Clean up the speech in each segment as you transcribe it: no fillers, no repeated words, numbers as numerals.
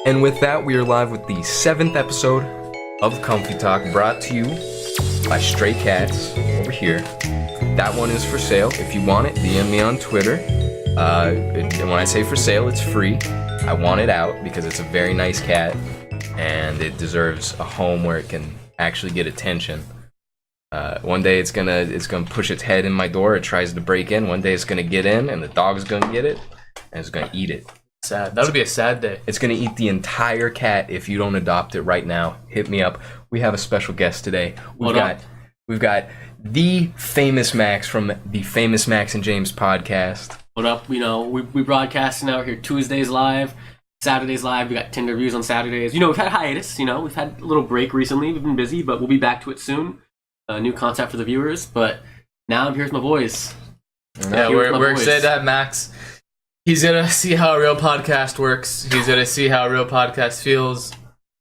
And with that, we are live with the 7th episode of Comfy Talk, brought to you by Stray Cats over here. That one is for sale. If you want it, DM me on Twitter. And when I say for sale, it's free. I want it out because it's a very nice cat, and it deserves a home where it can actually get attention. One day it's gonna push its head in my door. It tries to break in. One day it's gonna get in, and the dog's gonna get it, and it's gonna eat it. Sad. That would be a sad day. It's gonna eat the entire cat if you don't adopt it right now. Hit me up. We have a special guest today. We've got the famous Max from the famous Max+James podcast. What up? You know, we broadcasting out here Tuesdays live, Saturdays live. We got Tinder reviews on Saturdays. You know, we've had hiatus. You know, we've had a little break recently. We've been busy, but we'll be back to it soon. New content for the viewers. But now here's my voice. Yeah, we're excited to have Max. He's gonna see how a real podcast works. He's gonna see how a real podcast feels.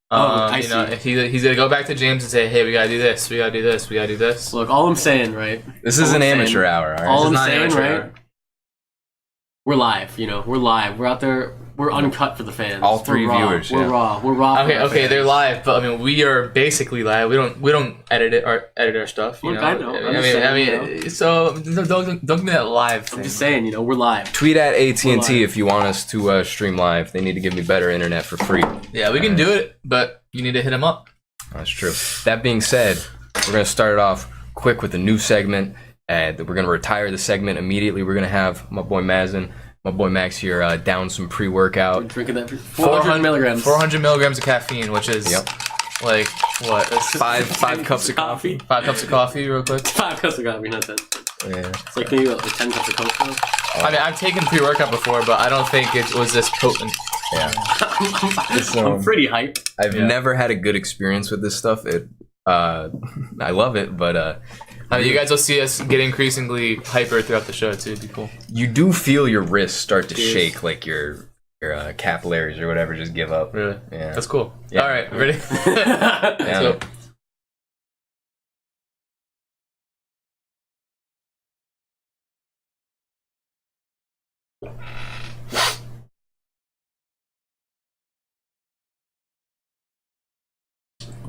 He's gonna go back to James and say, "Hey, we gotta do this. We gotta do this. We gotta do this." Look, all I'm saying, right? This is an amateur hour. All right? All I'm saying, right? We're live. You know, we're live. We're out there. We're uncut for the fans. All three viewers. We're raw. We're raw. Okay, they're live, but I mean, we are basically live. We don't edit our stuff. You know? I know. So don't give me that live thing. I'm just saying, you know, we're live. Tweet at AT&T if you want us to stream live. They need to give me better internet for free. Yeah, we can do it, but you need to hit them up. That's true. That being said, we're gonna start it off quick with a new segment, and we're gonna retire the segment immediately. We're gonna have my boy Mazen, my boy Max here, down some pre-workout. We're drinking that 400 milligrams. 400 milligrams of caffeine, which is like what? Five cups of coffee. 5 cups of coffee, real quick. 5 cups of coffee, not 10. Yeah. It's like maybe like 10 cups of cocoa. I mean, I've taken pre-workout before, but I don't think it was this potent. Yeah. I'm pretty hyped. I've never had a good experience with this stuff. I love it, but I mean, you guys will see us get increasingly hyper throughout the show too. It'd be cool. You do feel your wrists start to shake, like your capillaries or whatever just give up. Really? Yeah. That's cool. Yeah. All right, ready? Yeah. So,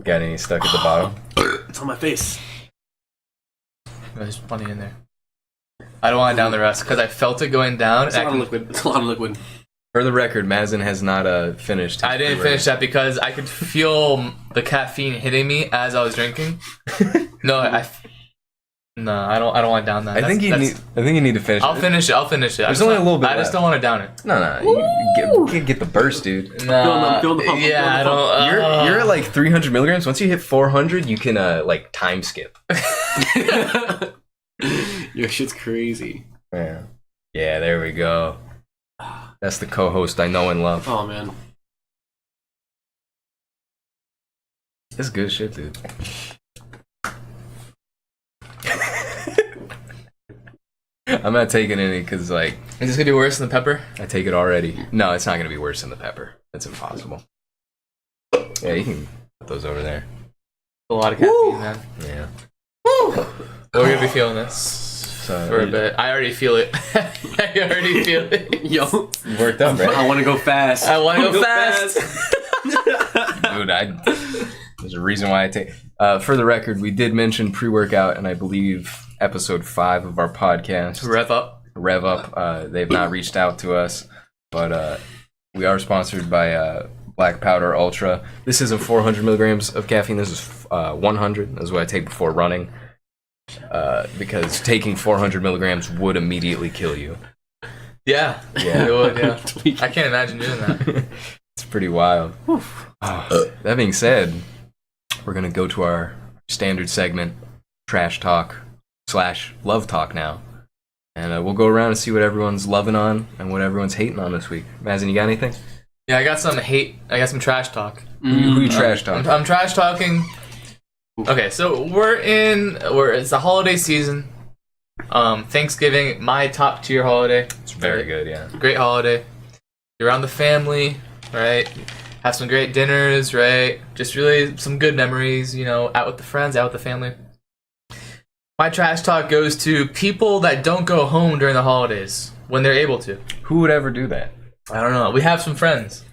got any stuck at the bottom? It's on my face. there's plenty in there. I don't want to down the rest because I felt it going down. It's a lot of liquid. It's a lot of liquid. For the record, Mazen has not finished. I didn't finish that because I could feel the caffeine hitting me as I was drinking. No, I don't want to down that. I think you need to finish. I'll finish it. There's only a little bit. I just don't want to down it. No, you get the burst, dude. No, Feel the pump. I don't. You're at like 300 milligrams. Once you hit 400, you can like time skip. Your shit's crazy. Yeah. There we go. That's the co-host I know and love. Oh man, That's good shit, dude. I'm not taking any because, like... Is this gonna be worse than the pepper? I take it already. No, it's not gonna be worse than the pepper. That's impossible. Yeah, you can put those over there. A lot of caffeine, man. Yeah. We're gonna be feeling this for a bit. I already feel it. I already feel it. Yo, You worked up, right? I want to go fast. I want to go fast. Dude, there's a reason why I take... for the record, we did mention pre-workout, and I believe episode 5 of our podcast. Rev Up. They've not reached out to us, but we are sponsored by Black Powder Ultra. This isn't 400 milligrams of caffeine. This is 100. This is what I take before running, because taking 400 milligrams would immediately kill you. Yeah, it would. Yeah, I can't imagine doing that. It's pretty wild. That being said, we're gonna go to our standard segment, Trash Talk / Love Talk now. And we'll go around and see what everyone's loving on and what everyone's hating on this week. Mazen, you got anything? Yeah, I got some trash talk. Who you trash talking? I'm trash talking. Okay, so it's the holiday season. Thanksgiving, my top tier holiday. It's very good, yeah. Great holiday. You're around the family, right? Have some great dinners, right? Just really some good memories, you know, out with the friends, out with the family. My trash talk goes to people that don't go home during the holidays when they're able to. Who would ever do that? I don't know. We have some friends.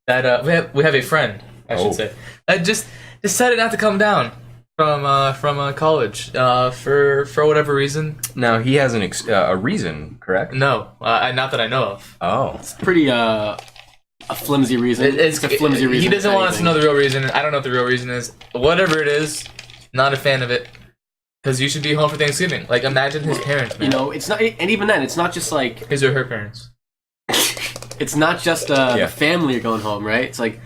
that we have a friend, I should say, that just decided not to come down from college for whatever reason. Now he has a reason, correct? No, not that I know of. Oh, It's pretty a flimsy reason. It's a flimsy reason. He doesn't want us to know the real reason. I don't know what the real reason is. Whatever it is, not a fan of it. Because you should be home for Thanksgiving. Like, imagine his parents, man. You know, it's not, and even then, it's not just like His or her parents. it's not just the family going home, right? It's like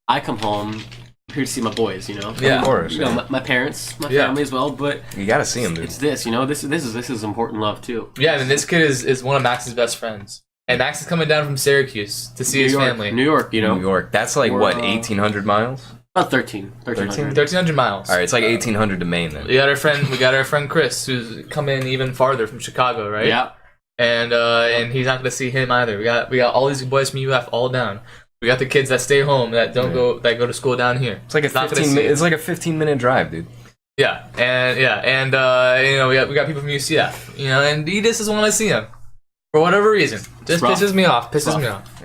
I come home I'm here to see my boys, you know. Yeah, of course. You know, my parents, my family as well, but you gotta see them, dude. it's this, you know. This is important love too. Yeah, I mean, this kid is one of Max's best friends. And Max is coming down from Syracuse to see his family. New York, you know. New York. That's like, what, 1,800 miles? About 1,300. 1,300 miles. All right, it's like 1,800 to Maine then. We got our friend Chris, who's coming even farther from Chicago, right? Yeah. And he's not gonna see him either. We got all these boys from UF all down. We got the kids that stay home that don't go to school down here. It's like a 15-minute drive, dude. Yeah, and you know, we got people from UCF, you know, and he just doesn't want to see him for whatever reason. Just pisses me off.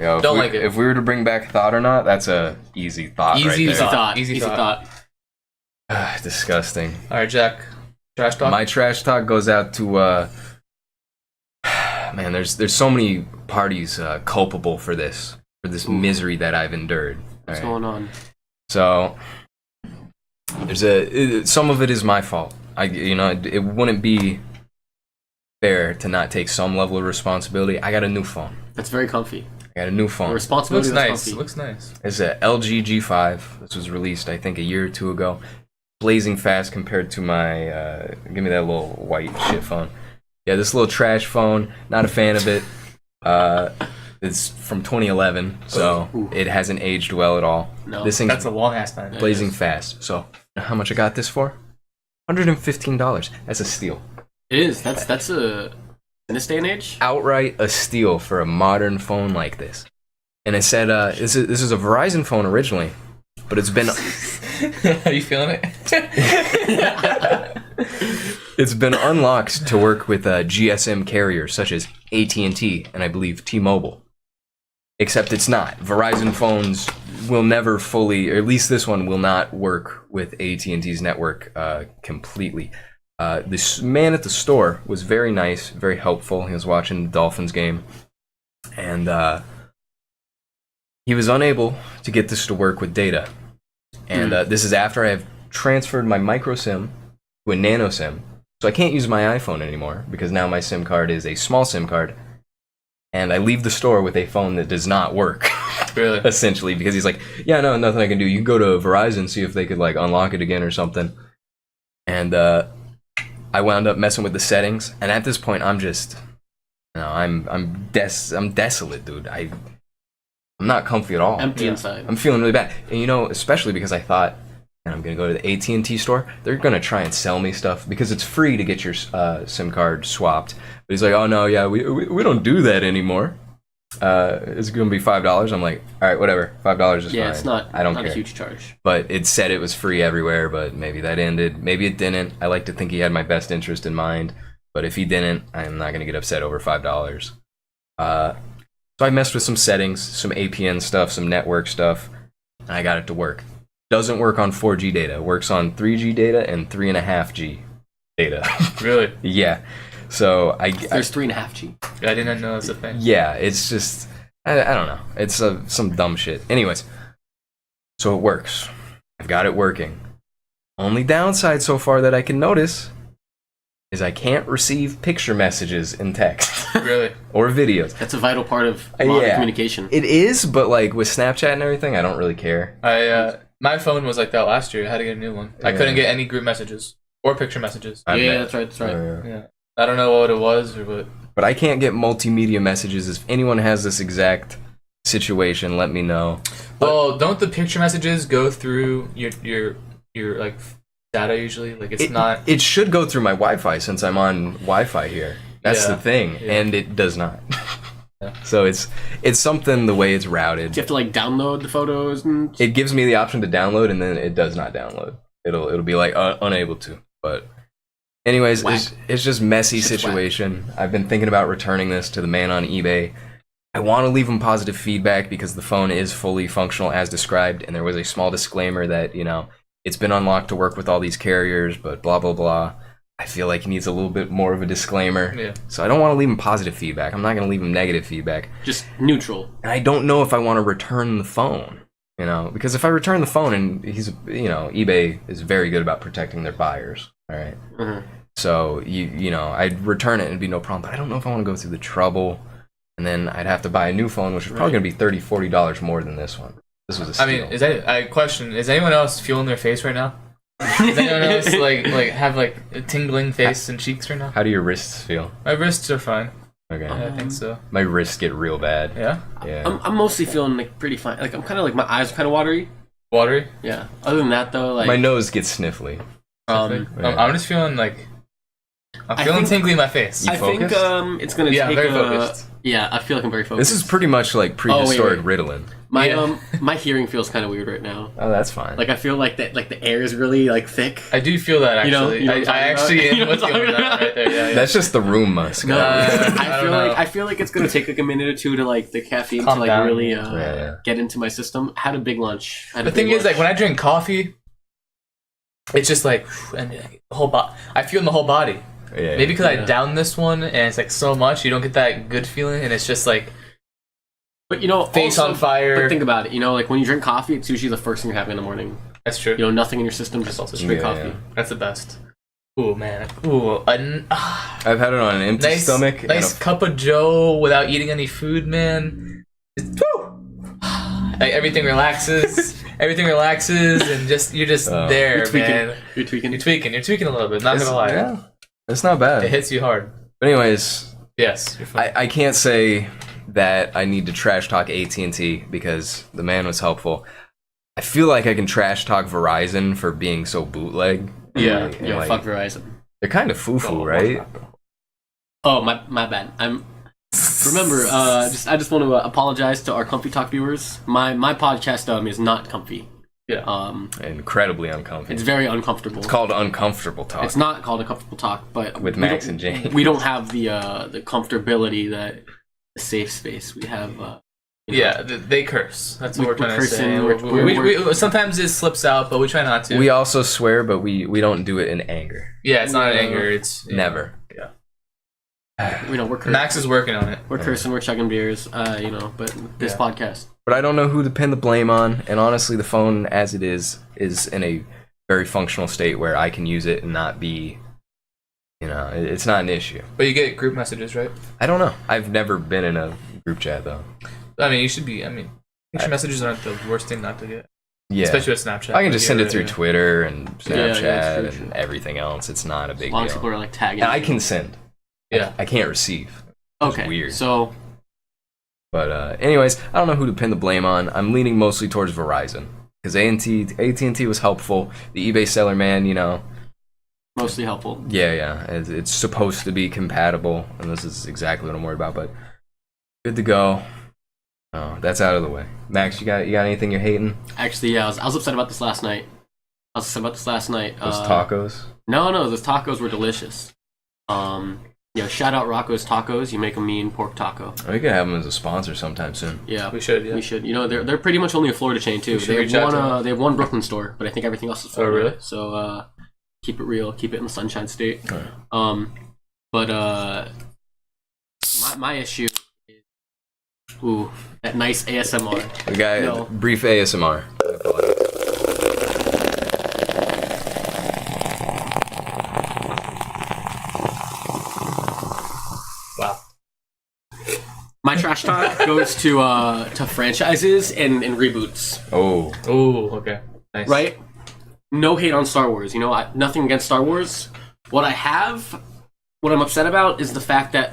Yo, don't like it. If we were to bring back thought or not, that's a easy thought. Easy right there. Easy thought. Disgusting. All right, Jack. Trash talk. My trash talk goes out to man. There's so many parties culpable for this misery that I've endured. What's going on? So some of it is my fault. It wouldn't be fair to not take some level of responsibility. I got a new phone. That's very comfy. I got a new phone. The responsibility Looks is nice. comfy. Looks nice. It's a LG G5. This was released, I think, a year or two ago. Blazing fast compared to my give me that little white shit phone. Yeah, this little trash phone. Not a fan of it. It's from 2011, so it hasn't aged well at all. No. This thing's That's a long ass time. blazing fast. So, how much I got this for? $115. That's a steal. It is. That's a in this day and age. Outright a steal for a modern phone like this. And it said this is a Verizon phone originally, but it's been Are you feeling it? it's been unlocked to work with GSM carriers such as AT&T and I believe T-Mobile. Except it's not. Verizon phones will never fully, or at least this one will not work with AT&T's network completely. This man at the store was very nice, very helpful. He was watching the Dolphins game, and he was unable to get this to work with data. And this is after I have transferred my micro SIM to a nano SIM, so I can't use my iPhone anymore because now my SIM card is a small SIM card. And I leave the store with a phone that does not work. Really? Essentially, because he's like, yeah, no, nothing I can do. You can go to Verizon, see if they could like unlock it again or something. And I wound up messing with the settings. And at this point, I'm just, I'm desolate, dude. I'm not comfy at all. Empty inside. I'm feeling really bad. And especially because I thought, and I'm gonna go to the AT&T store. They're gonna try and sell me stuff because it's free to get your SIM card swapped. But he's like, oh no, yeah, we don't do that anymore. It's gonna be $5. I'm like, all right, whatever, $5 is fine. Yeah, it's not. I don't not care. a huge charge. But it said it was free everywhere. But maybe that ended. Maybe it didn't. I like to think he had my best interest in mind. But if he didn't, I'm not gonna get upset over $5. So I messed with some settings, some APN stuff, some network stuff, and I got it to work. Doesn't work on 4G data. It works on 3G data and 3.5G data. Really? Yeah. So There's 3.5G. I didn't know that's a thing. yeah, it's just I don't know. It's some dumb shit. Anyways, so it works. I've got it working. Only downside so far that I can notice is I can't receive picture messages in text. Really? Or videos. That's a vital part of modern communication. It is, but like with Snapchat and everything, I don't really care. My phone was like that last year. I had to get a new one. I couldn't get any group messages or picture messages. That's right. Yeah. I don't know what it was or what. But I can't get multimedia messages. If anyone has this exact situation, let me know. Well, don't the picture messages go through your like data usually? Like it's not. It should go through my Wi-Fi since I'm on Wi-Fi here. That's the thing, and it does not. Yeah. So it's something the way it's routed. Do you have to like download the photos and? It gives me the option to download, and then it does not download. It'll be like unable to. But anyways, it's just messy situation. I've been thinking about returning this to the man on eBay. I want to leave them positive feedback because the phone is fully functional as described, and there was a small disclaimer that, you know, it's been unlocked to work with all these carriers, but blah, blah, blah. I feel like he needs a little bit more of a disclaimer. Yeah. So I don't want to leave him positive feedback. I'm not going to leave him negative feedback. Just neutral. And I don't know if I want to return the phone, you know, because if I return the phone and eBay is very good about protecting their buyers, all right? Mm-hmm. So, you know, I'd return it and it'd be no problem, but I don't know if I want to go through the trouble. And then I'd have to buy a new phone, which is probably going to be $30, $40 more than this one. This was a steal. I mean, is anyone else feeling their face right now? Does anyone else like have like a tingling face and cheeks right now? How do your wrists feel? My wrists are fine. Okay. Yeah, I think so. My wrists get real bad. Yeah? Yeah. I'm mostly feeling like pretty fine. Like I'm kind of like my eyes are kind of watery. Watery? Yeah. Other than that though, like my nose gets sniffly. I'm just feeling like I'm feeling tingly in my face. You I focused? think it's gonna take very focused. Yeah, I feel like I'm very focused. This is pretty much like prehistoric wait. Ritalin. My hearing feels kind of weird right now. Oh, that's fine. Like I feel like that, like the air is really like thick. I do feel that actually. You know what I'm I actually talking am about? with you on that right there. Yeah, yeah. That's just the room musk. No, I I feel like it's gonna take like a minute or two to like the caffeine Calm to like down. really Yeah. get into my system. Had a big lunch. The thing is, like when I drink coffee, it's just like and the whole body. I feel in the whole body. Yeah, Maybe because I Yeah. downed this one and it's like so much, you don't get that good feeling, and it's just like But you know, face also, on fire. But think about it. You know, like when you drink coffee, it's usually the first thing you're having in the morning. That's true. You know, nothing in your system, just also straight true. coffee. Yeah. That's the best. Ooh man. Ooh, I've had it on an empty nice stomach. Nice cup of Joe without eating any food, man. Woo! Like everything relaxes. Everything relaxes, and you're just there, You're tweaking. man. You're tweaking. You're tweaking a little bit. Not gonna lie. Yeah, it's not bad. It hits you hard. But anyways, Yes. You're fine. I can't say that I need to trash talk AT&T because the man was helpful. I feel like I can trash talk Verizon for being so bootleg. Yeah. And, Yeah, like, fuck Verizon. they're kind of foo-foo, right? Oh, my bad. Remember, I just want to apologize to our Comfy Talk viewers. My podcast is not comfy. Yeah. Incredibly uncomfortable. It's very uncomfortable. It's called uncomfortable talk. It's not called a comfortable talk, but With we Max don't- and James. We don't have the comfortability that the safe space we have. Yeah, they curse. That's what We're we're trying to cursing, say. we're- Sometimes it slips out, but we try not to. We also swear, but we don't do it in anger. Yeah, it's not an anger. It's Never. We're cursing. Max is working on it. We're cursing. We're chugging beers. But this Yeah. podcast. But I don't know who to pin the blame on, and honestly, the phone as it is in a very functional state where I can use it and not be, it's not an issue. But you get group messages, right? I don't know. I've never been in a group chat though. I mean, you should be. I mean, picture messages aren't the worst thing not to get. Yeah, Especially with Snapchat. I can just send it Yeah, through yeah. Twitter and Yeah, Snapchat that's true, and true. everything else. It's not a big As long as deal. people are like tagging. And I you. can send. Yeah. I can't receive. Okay. weird. So But anyways, I don't know who to pin the blame on. I'm leaning mostly towards Verizon because AT&T was helpful. The eBay seller man, mostly helpful. yeah, it's supposed to be compatible, and this is exactly what I'm worried about. But good to go. Oh, that's out of the way. Max, you got anything you're hating? Actually, yeah, I was upset about this last night. Those tacos. No, those tacos were delicious. Shout out Rocco's Tacos. You make a mean pork taco. We could have them as a sponsor sometime soon. Yeah, We should. Yeah. we should. They're pretty much only a Florida chain too. We should reach out to them. They have one Brooklyn store, but I think everything else is Florida. really? So keep it real, keep it in the Sunshine State. Alright. But my issue is that nice ASMR. We got No. brief ASMR. Wow. My trash talk goes to franchises and reboots. Oh, Ooh. Okay. Nice. Right? No hate on Star Wars. Nothing against Star Wars. What I'm upset about is the fact that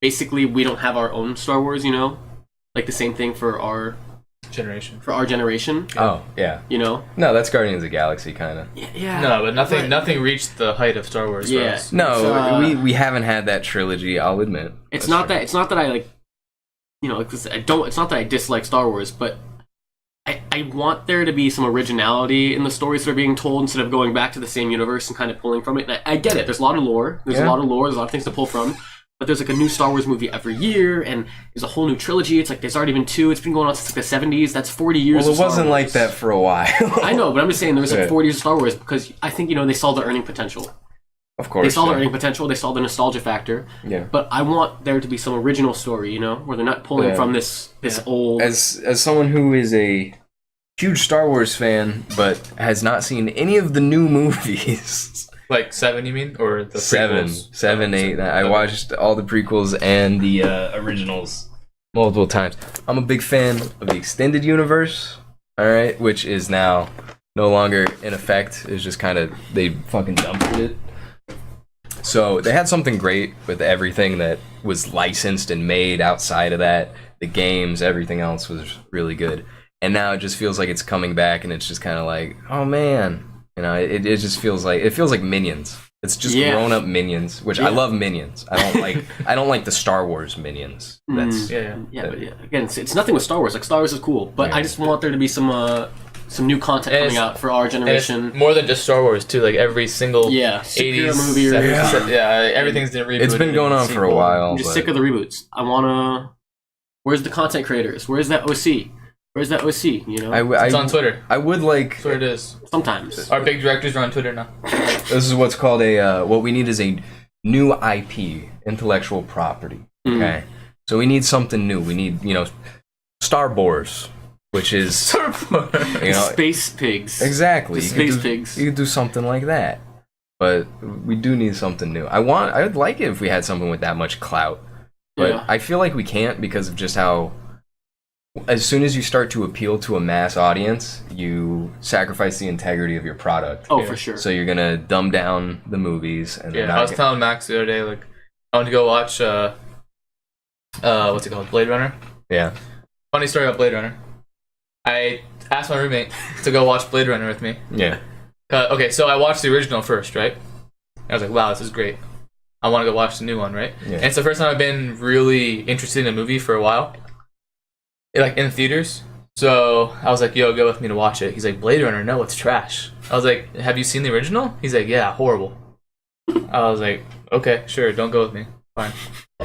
basically we don't have our own Star Wars. Like the same thing for our Generation. generation. oh, yeah. No, that's Guardians of the Galaxy, kind of. Yeah. No, but nothing reaced the height of Star Wars. Yeah. For us. No, It's, we haven't had that trilogy. I'll admit. It's That's not true. that. It's not that I like. I don't. It's not that I dislike Star Wars, but I want there to be some originality in the stories that are being told instead of going back to the same universe and kind of pulling from it. And I get it. There's a lot of lore. There's a lot of things to pull from. but there's like a new Star Wars movie every year, and there's a whole new trilogy. It's like there's already been 2. It's been going on since like the 70s. That's 40 years. Well, of it Star wasn't Wars. like that for a while. I know, but I'm just saying there was like Yeah. 40 years of Star Wars because I think they saw the earning potential. Of course. They saw the yeah. earning potential. They saw the nostalgia factor. Yeah. But I want there to be some original story, where they're not pulling Yeah. from this old. As someone who is a huge Star Wars fan, but has not seen any of the new movies. Like 7, you mean, or the prequels? 7, 8. I watched all the prequels and the originals multiple times. I'm a big fan of the extended universe. All right, which is now no longer in effect. It's just kind of they fucking dumped it. So they had something great with everything that was licensed and made outside of that. The games, everything else was really good. And now it just feels like it's coming back, and it's just kind of like, oh man, it just feels like Minions. It's just grown up Minions, which I love Minions. I don't like the Star Wars Minions. That's But again, it's nothing with Star Wars. Like Star Wars is cool, but I just want there to be some new content coming out for our And generation. it's more than just Star Wars too. Like every single superhero 80s movie or 70s, everything's been rebooted. it's been going on for a while. I'm just but- sick of the reboots. I wanna. Where's the content creators? Where's that OC? Where's that OC? It's on Twitter. I would like. That's where it is. Sometimes. Our big directors are on Twitter now. This is what's called a. What we need is a new IP, intellectual property. Okay, so we need something new. We need Star Wars, which is Space pigs. exactly The you could space do- pigs. You could do something like that, but we do need something new. I would like it if we had something with that much clout, but Yeah. I feel like we can't because of just how. As soon as you start to appeal to a mass audience, you sacrifice the integrity of your product. Oh, for sure. So you're gonna dumb down the movies, and Yeah, I was telling Max the other day, like, I want to go watch, what's it called, Blade Runner? yeah. Funny story about Blade Runner. I asked my roommate to go watch Blade Runner with me. Yeah. Okay, so I watched the original first, right? I was like, wow, this is great. I want to go watch the new one, right? Yeah. And it's the first time I've been really interested in a movie for a while. Like, in theaters. So I was like, yo, go with me to watch it. He's like, Blade Runner? No, it's trash. I was like, have you seen the original? He's like, yeah, horrible. I was like, okay, sure, don't go with me. Fine.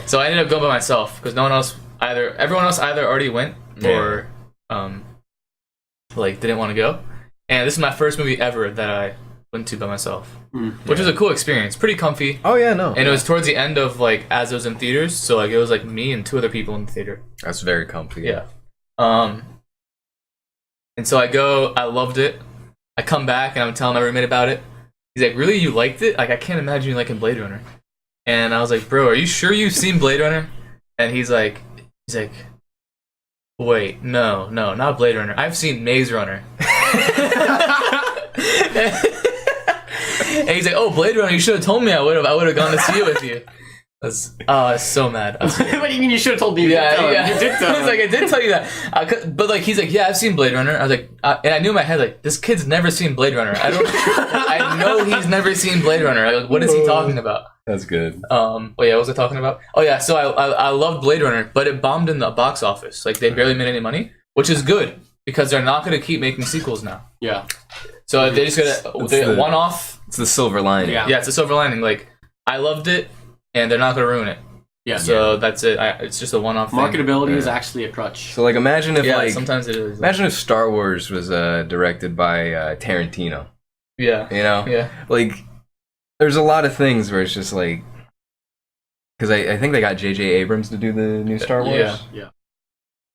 So I ended up going by myself because everyone else either already went or didn't want to go. And this is my first movie ever that I went to by myself, which was a cool experience. Pretty comfy. Oh yeah, no. And it was towards the end of as it was in theaters, so it was me and 2 other people in the theater. That's very comfy. Yeah. And so I go, I loved it. I come back and I'm telling my roommate about it. He's like, really, you liked it? Like, I can't imagine you liking Blade Runner. And I was like, bro, are you sure you've seen Blade Runner? And he's like, wait, no, not Blade Runner. I've seen Maze Runner. And he's like, oh, Blade Runner, you should have told me. I would have gone to see it with you. I was so mad. What do you mean you should have told me? Yeah. You did tell He's him. like, I did tell you that. But he's like, yeah, I've seen Blade Runner. I was like, and I knew in my head, like, this kid's never seen Blade Runner. I know he's never seen Blade Runner. Like, what is he talking about? That's good. What was I talking about? Oh yeah, so I loved Blade Runner, but it bombed in the box office. Like, they barely made any money, which is good because they're not going to keep making sequels now. Yeah. So they just got one off. It's the silver lining. Yeah. Yeah, it's a silver lining. Like, I loved it, and they're not going to ruin it. Yeah. So that's it. It's just a one-off thing. Marketability is actually a crutch. So imagine if sometimes it is. imagine if Star Wars was directed by Tarantino. Yeah. Yeah. Like, there's a lot of things where it's just like, because I think they got J.J. Abrams to do the new Star Wars. Yeah.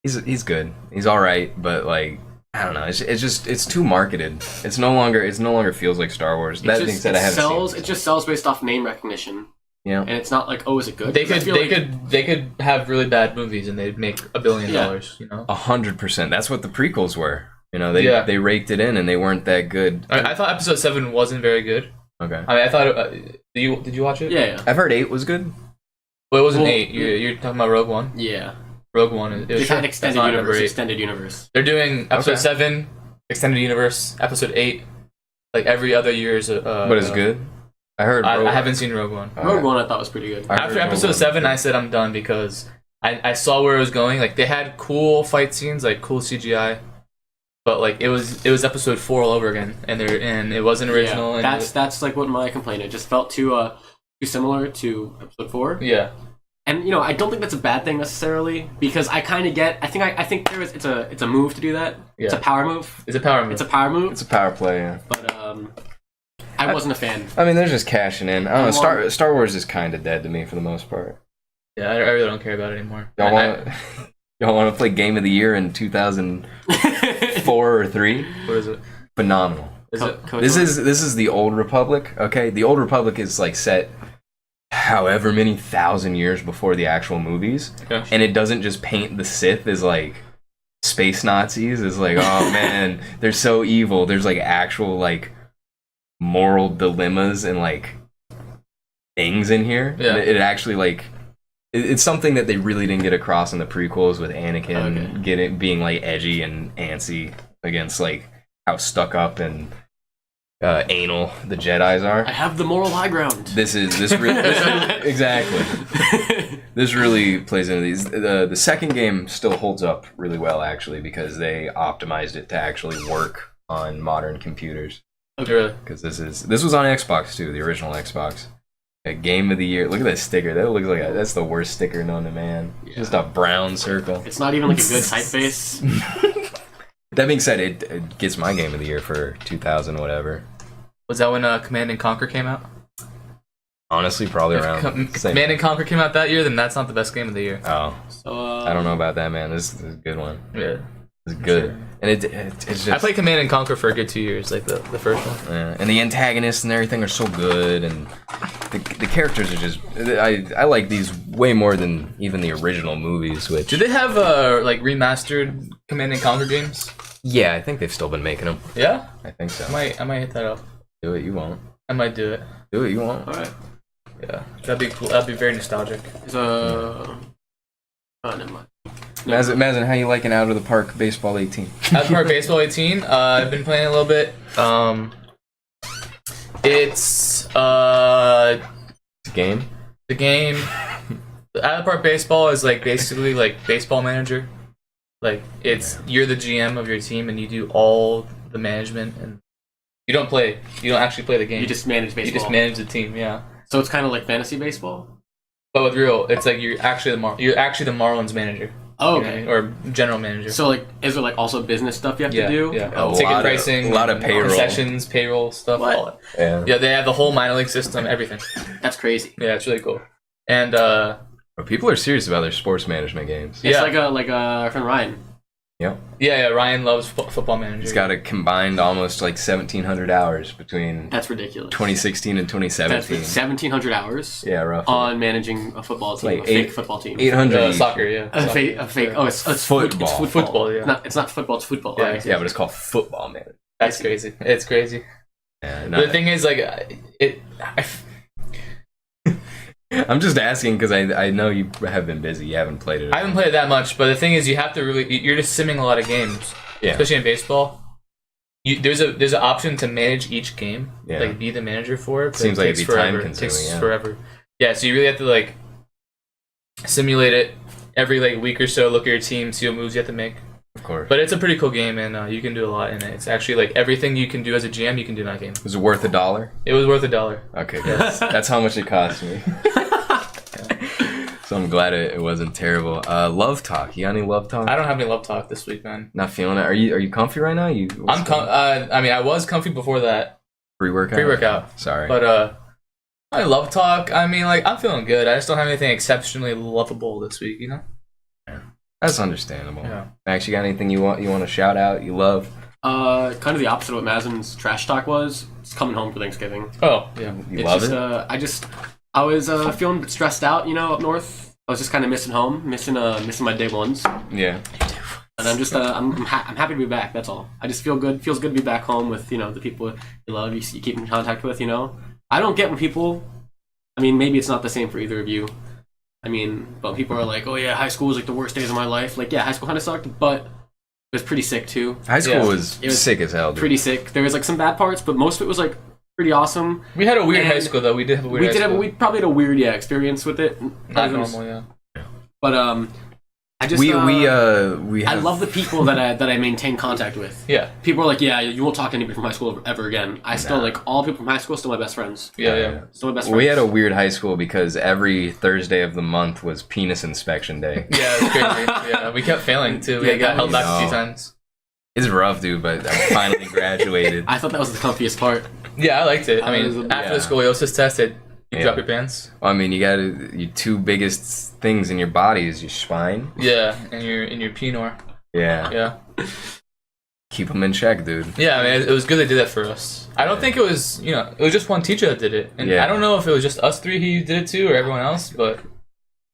He's good. He's all right, but like, I don't know. It's too marketed. It no longer feels like Star Wars. That being said, I haven't seen it. It just sells based off name recognition. Yeah. And it's not like, oh, is it good? They could have really bad movies and they'd make $1 billion. 100%. That's what the prequels were. They raked it in and they weren't that good. I thought Episode 7 wasn't very good. Okay. I mean, I thought. Did you watch it? Yeah. I've heard 8 was good. Well, it wasn't 8. You're talking about Rogue One. Yeah. Rogue One. They had extended universe. They're doing Episode 7, Extended Universe, Episode 8, like every other year's. But it's good. I heard. I haven't seen Rogue One. Rogue One I thought was pretty good. After Episode 7, I said I'm done because I saw where it was going. Like, they had cool fight scenes, like cool CGI, but like it was Episode 4 all over again, and it wasn't original. Yeah, and that's like what my complaint. It just felt too similar to Episode 4. Yeah. And I don't think that's a bad thing necessarily, because I kind of get. I think it's a move to do that. Yeah. It's a power move. It's a power move. It's a power move. It's a power play, yeah. But I wasn't a fan. I mean, they're just cashing in. I don't know. Star Wars is kind of dead to me for the most part. Yeah, I really don't care about it anymore. Y'all want to play Game of the Year in 2004 or 3? What is it? Phenomenal. This is the Old Republic. Okay, the Old Republic is like set however many thousand years before the actual movies, and it doesn't just paint the Sith as like space Nazis. It's like, oh man, they're so evil. There's like actual like moral dilemmas and like things in here. Yeah. It actually like it's something that they really didn't get across in the prequels with Anakin being like edgy and antsy against like how stuck up and anal the Jedis are. I have the moral high ground. This really exactly. This really plays into these. The second game still holds up really well actually, because they optimized it to actually work on modern computers. Okay. Really? Because this was on Xbox too, the original Xbox. A Game of the Year. Look at that sticker. That looks like that's the worst sticker known to man. Yeah. Just a brown circle. It's not even like a good typeface. That being said, it gets my Game of the Year for 2000 whatever. Was that when Command and Conquer came out? Honestly, probably around. Command and Conquer came out that year, then that's not the best game of the year. Oh, so I don't know about that, man. This is a good one. Yeah, it's good. Sure. And it's just. I played Command and Conquer for a good 2 years, like the first one. Yeah, and the antagonists and everything are so good, and the characters are just. I like these way more than even the original movies. Which do they have like remastered Command and Conquer games? Yeah, I think they've still been making them. Yeah, I think so. I might hit that up. Do it, you won't. I might do it. Do it, you won't. All right. Yeah, that'd be cool. That'd be very nostalgic. Oh, never mind. Mazin, how you liking Out of the Park Baseball 18? Out of the Park Baseball 18. I've been playing a little bit. It's a game. The game. Out of the Park Baseball is like basically like Baseball Manager. Like you're the GM of your team and you do all the management, and you don't actually play the game. You just manage baseball. You just manage the team, yeah. So it's kind of like fantasy baseball, but with it's like you're actually the Marlins manager. Oh, okay. Or general manager. So like, is there like also business stuff you have to do? Yeah. Ticket pricing, a lot of payroll, concessions, payroll stuff. What? All that. Yeah, they have the whole minor league system, everything. That's crazy. Yeah, it's really cool. And people are serious about their sports management games. It's like our friend Ryan. Yep. Yeah. Ryan loves Football Manager. He's got a combined almost like 1,700 hours between. That's ridiculous. 2016 and 2017. That's 1,700 hours. Yeah, roughly. On managing a football team, like a fake football team. 800. Soccer, yeah. A fake. Oh, it's football. It's football. Yeah. It's not football. It's football. Yeah, yeah, but it's called Football Manager. That's crazy. It's crazy. Yeah, but the thing is, like, I'm just asking because I know you have been busy. You haven't played it. I haven't played it that much, but the thing is, you have to you're just simming a lot of games. Yeah. Especially in baseball. There's an option to manage each game. Yeah. Like be the manager for it. Seems like it'd be time consuming. It takes forever. Yeah, so you really have to like simulate it every like week or so. Look at your team, see what moves you have to make. Of course. But it's a pretty cool game, and you can do a lot in it. It's actually like everything you can do as a GM, you can do in that game. Was it worth $1? It was worth $1. Okay, good. That's how much it cost me. So I'm glad it wasn't terrible. LOVETalk. You got any LOVETalk? I don't have any LOVETalk this week, man. Not feeling it. Are you comfy right now? I mean, I was comfy before that. Pre-workout. Sorry. But I LOVETalk. I mean, like I'm feeling good. I just don't have anything exceptionally lovable this week, you know. Yeah. That's understandable. Yeah. Max, you got anything you want to shout out? You love? Kind of the opposite of what Mazin's trash talk was. It's coming home for Thanksgiving. Oh, yeah. You love it? I was feeling stressed out, up north. I was just kind of missing home, missing my day ones. Yeah. And I'm just I'm happy to be back. That's all. I just feel good. Feels good to be back home with the people you love, you keep in contact with. I don't get when people. I mean, maybe it's not the same for either of you. I mean, but people are like, oh yeah, high school was like the worst days of my life. Like, yeah, high school kind of sucked, but it was pretty sick too. High school was sick as hell, dude. Pretty sick. There was like some bad parts, but most of it was like pretty awesome. We had a weird high school though. We did have a weird high school. We probably had a weird experience with it. Not normal, yeah. But I just we I have, love the people that I maintain contact with. Yeah. People are like, yeah, you won't talk to anybody from high school ever again. I still like all people from high school, still my best friends. Yeah. Still my best friends. We had a weird high school because every Thursday of the month was penis inspection day. Yeah, it's crazy. Yeah, we kept failing too. We got held back a few times. It's rough, dude, but I finally graduated. I thought that was the comfiest part. Yeah, I liked it. I mean, after the scoliosis test, you drop your pants. I mean, you got your two biggest things in your body is your spine. Yeah, and your penor. Yeah. Yeah. Keep them in check, dude. Yeah, I mean, it was good they did that for us. I don't think it was, it was just one teacher that did it. And I don't know if it was just us three he did it to or everyone else, but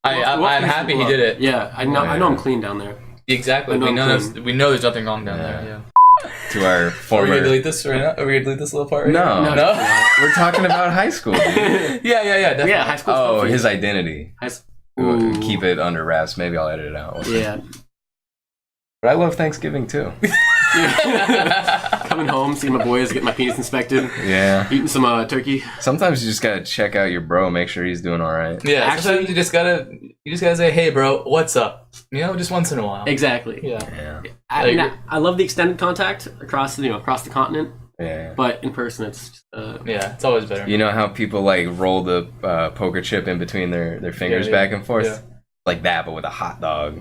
I'm happy he did it. Yeah, I know I'm clean down there. Exactly. We know there's nothing wrong down there. Yeah. To our former... Are we gonna delete this right now? Are we gonna delete this little part right No. now? No? We're talking about high school, dude. Yeah, definitely. Yeah, high school. Oh, his identity. Ooh. Keep it under wraps. Maybe I'll edit it out. Yeah. But I love Thanksgiving, too. Coming home, seeing my boys, get my penis inspected. Yeah. Eating some turkey. Sometimes you just gotta check out your bro, make sure he's doing all right. Yeah, Actually, actually, you just gotta say, hey, bro, what's up? Just once in a while. Exactly. Yeah. I love the extended contact across the continent. Yeah. But in person, it's just, it's always better. You know how people like roll the poker chip in between their fingers back and forth? Yeah. Like that, but with a hot dog.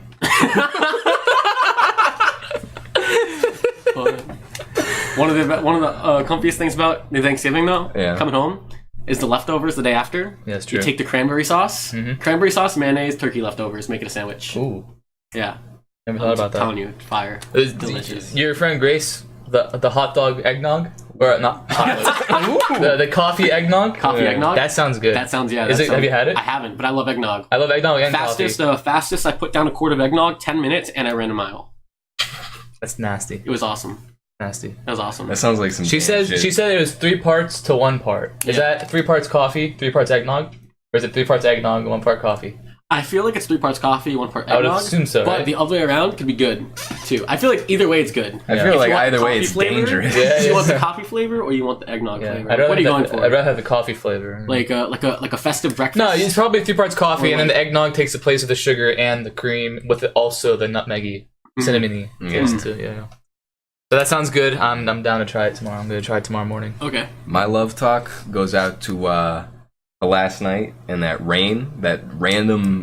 One of the comfiest things about the Thanksgiving though, Yeah. coming home, is the leftovers the day after. Yeah, that's true. You take the cranberry sauce, mayonnaise, turkey leftovers, make it a sandwich. Ooh. Yeah. Never thought about that. I'm telling you, fire. Delicious. Your friend Grace, the hot dog eggnog? Or not hot dog. the coffee eggnog? Coffee eggnog? That sounds good. That sounds, Have you had it? I haven't, but I love eggnog. I love eggnog and coffee. Fastest I put down a quart of eggnog, 10 minutes, and I ran a mile. That's nasty. It was awesome. Nasty. That was awesome. That sounds like some She said it was 3 parts to 1 part. Is that 3 parts coffee, 3 parts eggnog? Or is it 3 parts eggnog, 1 part coffee? I feel like it's 3 parts coffee, 1 part eggnog. I would assume so, But right? the other way around could be good, too. I feel like either way it's good. I feel like either way it's dangerous. Do you want the coffee flavor or you want the eggnog flavor? What are you going for? I'd rather have the coffee flavor. Like a festive breakfast? No, it's probably 3 parts coffee, and then the eggnog takes the place of the sugar and the cream, with also the nutmeggy, cinnamony taste too. Yeah. So that sounds good. I'm down to try it tomorrow. I'm gonna try it tomorrow morning. Okay. My love talk goes out to the last night and that rain, that random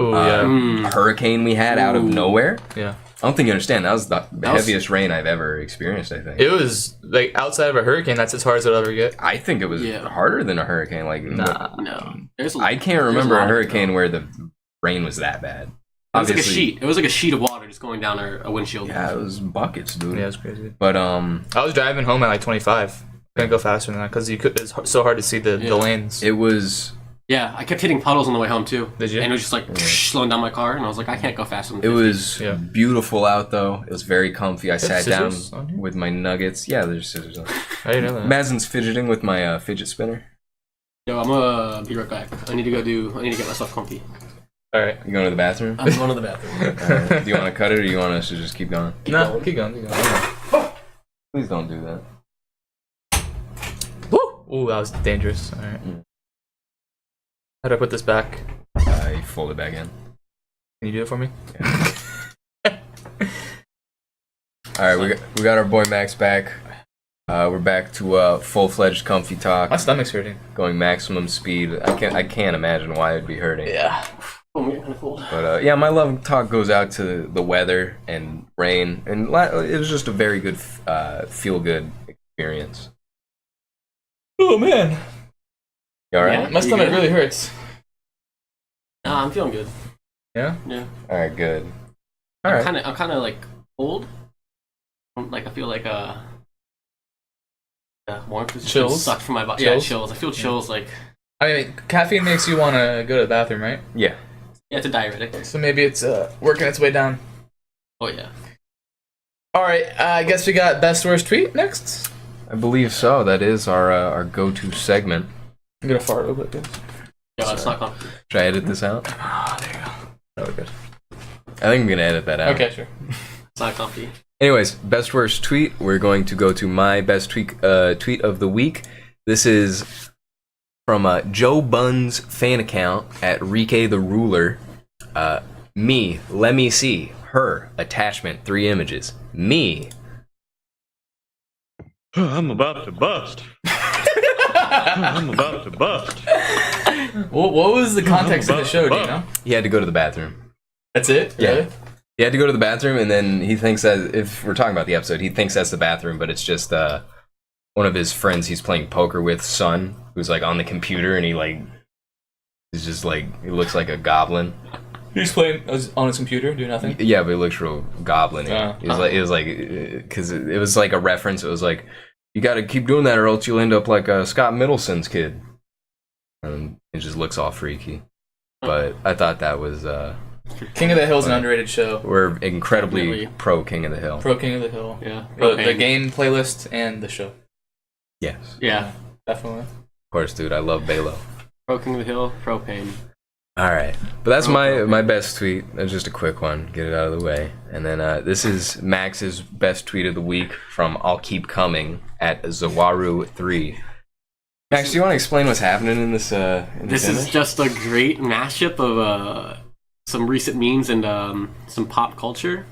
hurricane we had out of nowhere. Yeah. I don't think you understand. That was the heaviest rain I've ever experienced, I think. It was, like, outside of a hurricane, that's as hard as it'll ever get. I think it was harder than a hurricane. Like, No. I can't remember a hurricane where the rain was that bad. It was like a sheet. It was like a sheet of water just going down a windshield. Yeah, it was buckets, dude. Yeah, it was crazy. But I was driving home at like 25. Couldn't go faster than that because it's so hard to see the lanes. it was. Yeah, I kept hitting puddles on the way home too. Did you? And it was just like slowing down my car, and I was like, I can't go faster than 50. It was beautiful out though. It was very comfy. I sat down on with my nuggets. Yeah, there's scissors on. I didn't know that. Mazin's fidgeting with my fidget spinner. Yo, I'm gonna be right back. I need to get myself comfy. All right. You going to the bathroom? I'm going to the bathroom. Right. Do you want to cut it or you want us to just keep going? Keep going. Please don't do that. Woo! Ooh, that was dangerous. All right. How do I put this back? You fold it back in. Can you do it for me? Yeah. All right, we got our boy Max back. We're back to full-fledged comfy talk. My stomach's hurting. Going maximum speed. I can't imagine why it'd be hurting. Yeah. But yeah, my love talk goes out to the weather and rain, and it was just a very good, feel-good experience. Oh man. You all right? Yeah. My stomach really hurts. Nah, I'm feeling good. Yeah? Yeah. All right, good. All right. I'm kind of like cold. Like I feel like warmth is Chills? sucked from my body. Chills? Yeah, chills. I feel chills like. I mean, caffeine makes you want to go to the bathroom, right? Yeah. Yeah, it's a diuretic. So maybe it's working its way down. Oh yeah. All right, I guess we got best worst tweet next. I believe so. That is our go-to segment. I'm gonna fart a little bit, guys. No, it's not comfy. Should I edit this out? Ah, there you go. That was good. I think I'm gonna edit that out. Okay, sure. It's not comfy. Anyways, best worst tweet. We're going to go to my best tweet of the week. This is from Joe Bunn's fan account at Rike the Ruler. Let me see. her. Attachment, 3 images. Me. I'm about to bust. I'm about to bust. What was the context of the show, do you know? He had to go to the bathroom. That's it? Yeah. Really? He had to go to the bathroom, and then he thinks that, if we're talking about the episode, he thinks that's the bathroom, but it's just one of his friends he's playing poker with, son, who's like on the computer, and he's just like, he looks like a goblin. He's playing on his computer, doing nothing? Yeah, but he looks real goblin-y. It was like, because it was like a reference. It was like, you got to keep doing that, or else you'll end up like Scott Middleton's kid. And it just looks all freaky. But I thought that was. King of the Hill is an underrated show. We're incredibly pro King of the Hill. Pro King of the Hill. Yeah. The game playlist and the show. Yes. Yeah. Definitely. Of course, dude. I love Balo. Pro King of the Hill, propane. All right, but that's my best tweet. That's just a quick one. Get it out of the way. And then this is Max's best tweet of the week from I'll Keep Coming at Zawaru3. Max, do you want to explain what's happening in this? This is just a great mashup of some recent memes and some pop culture.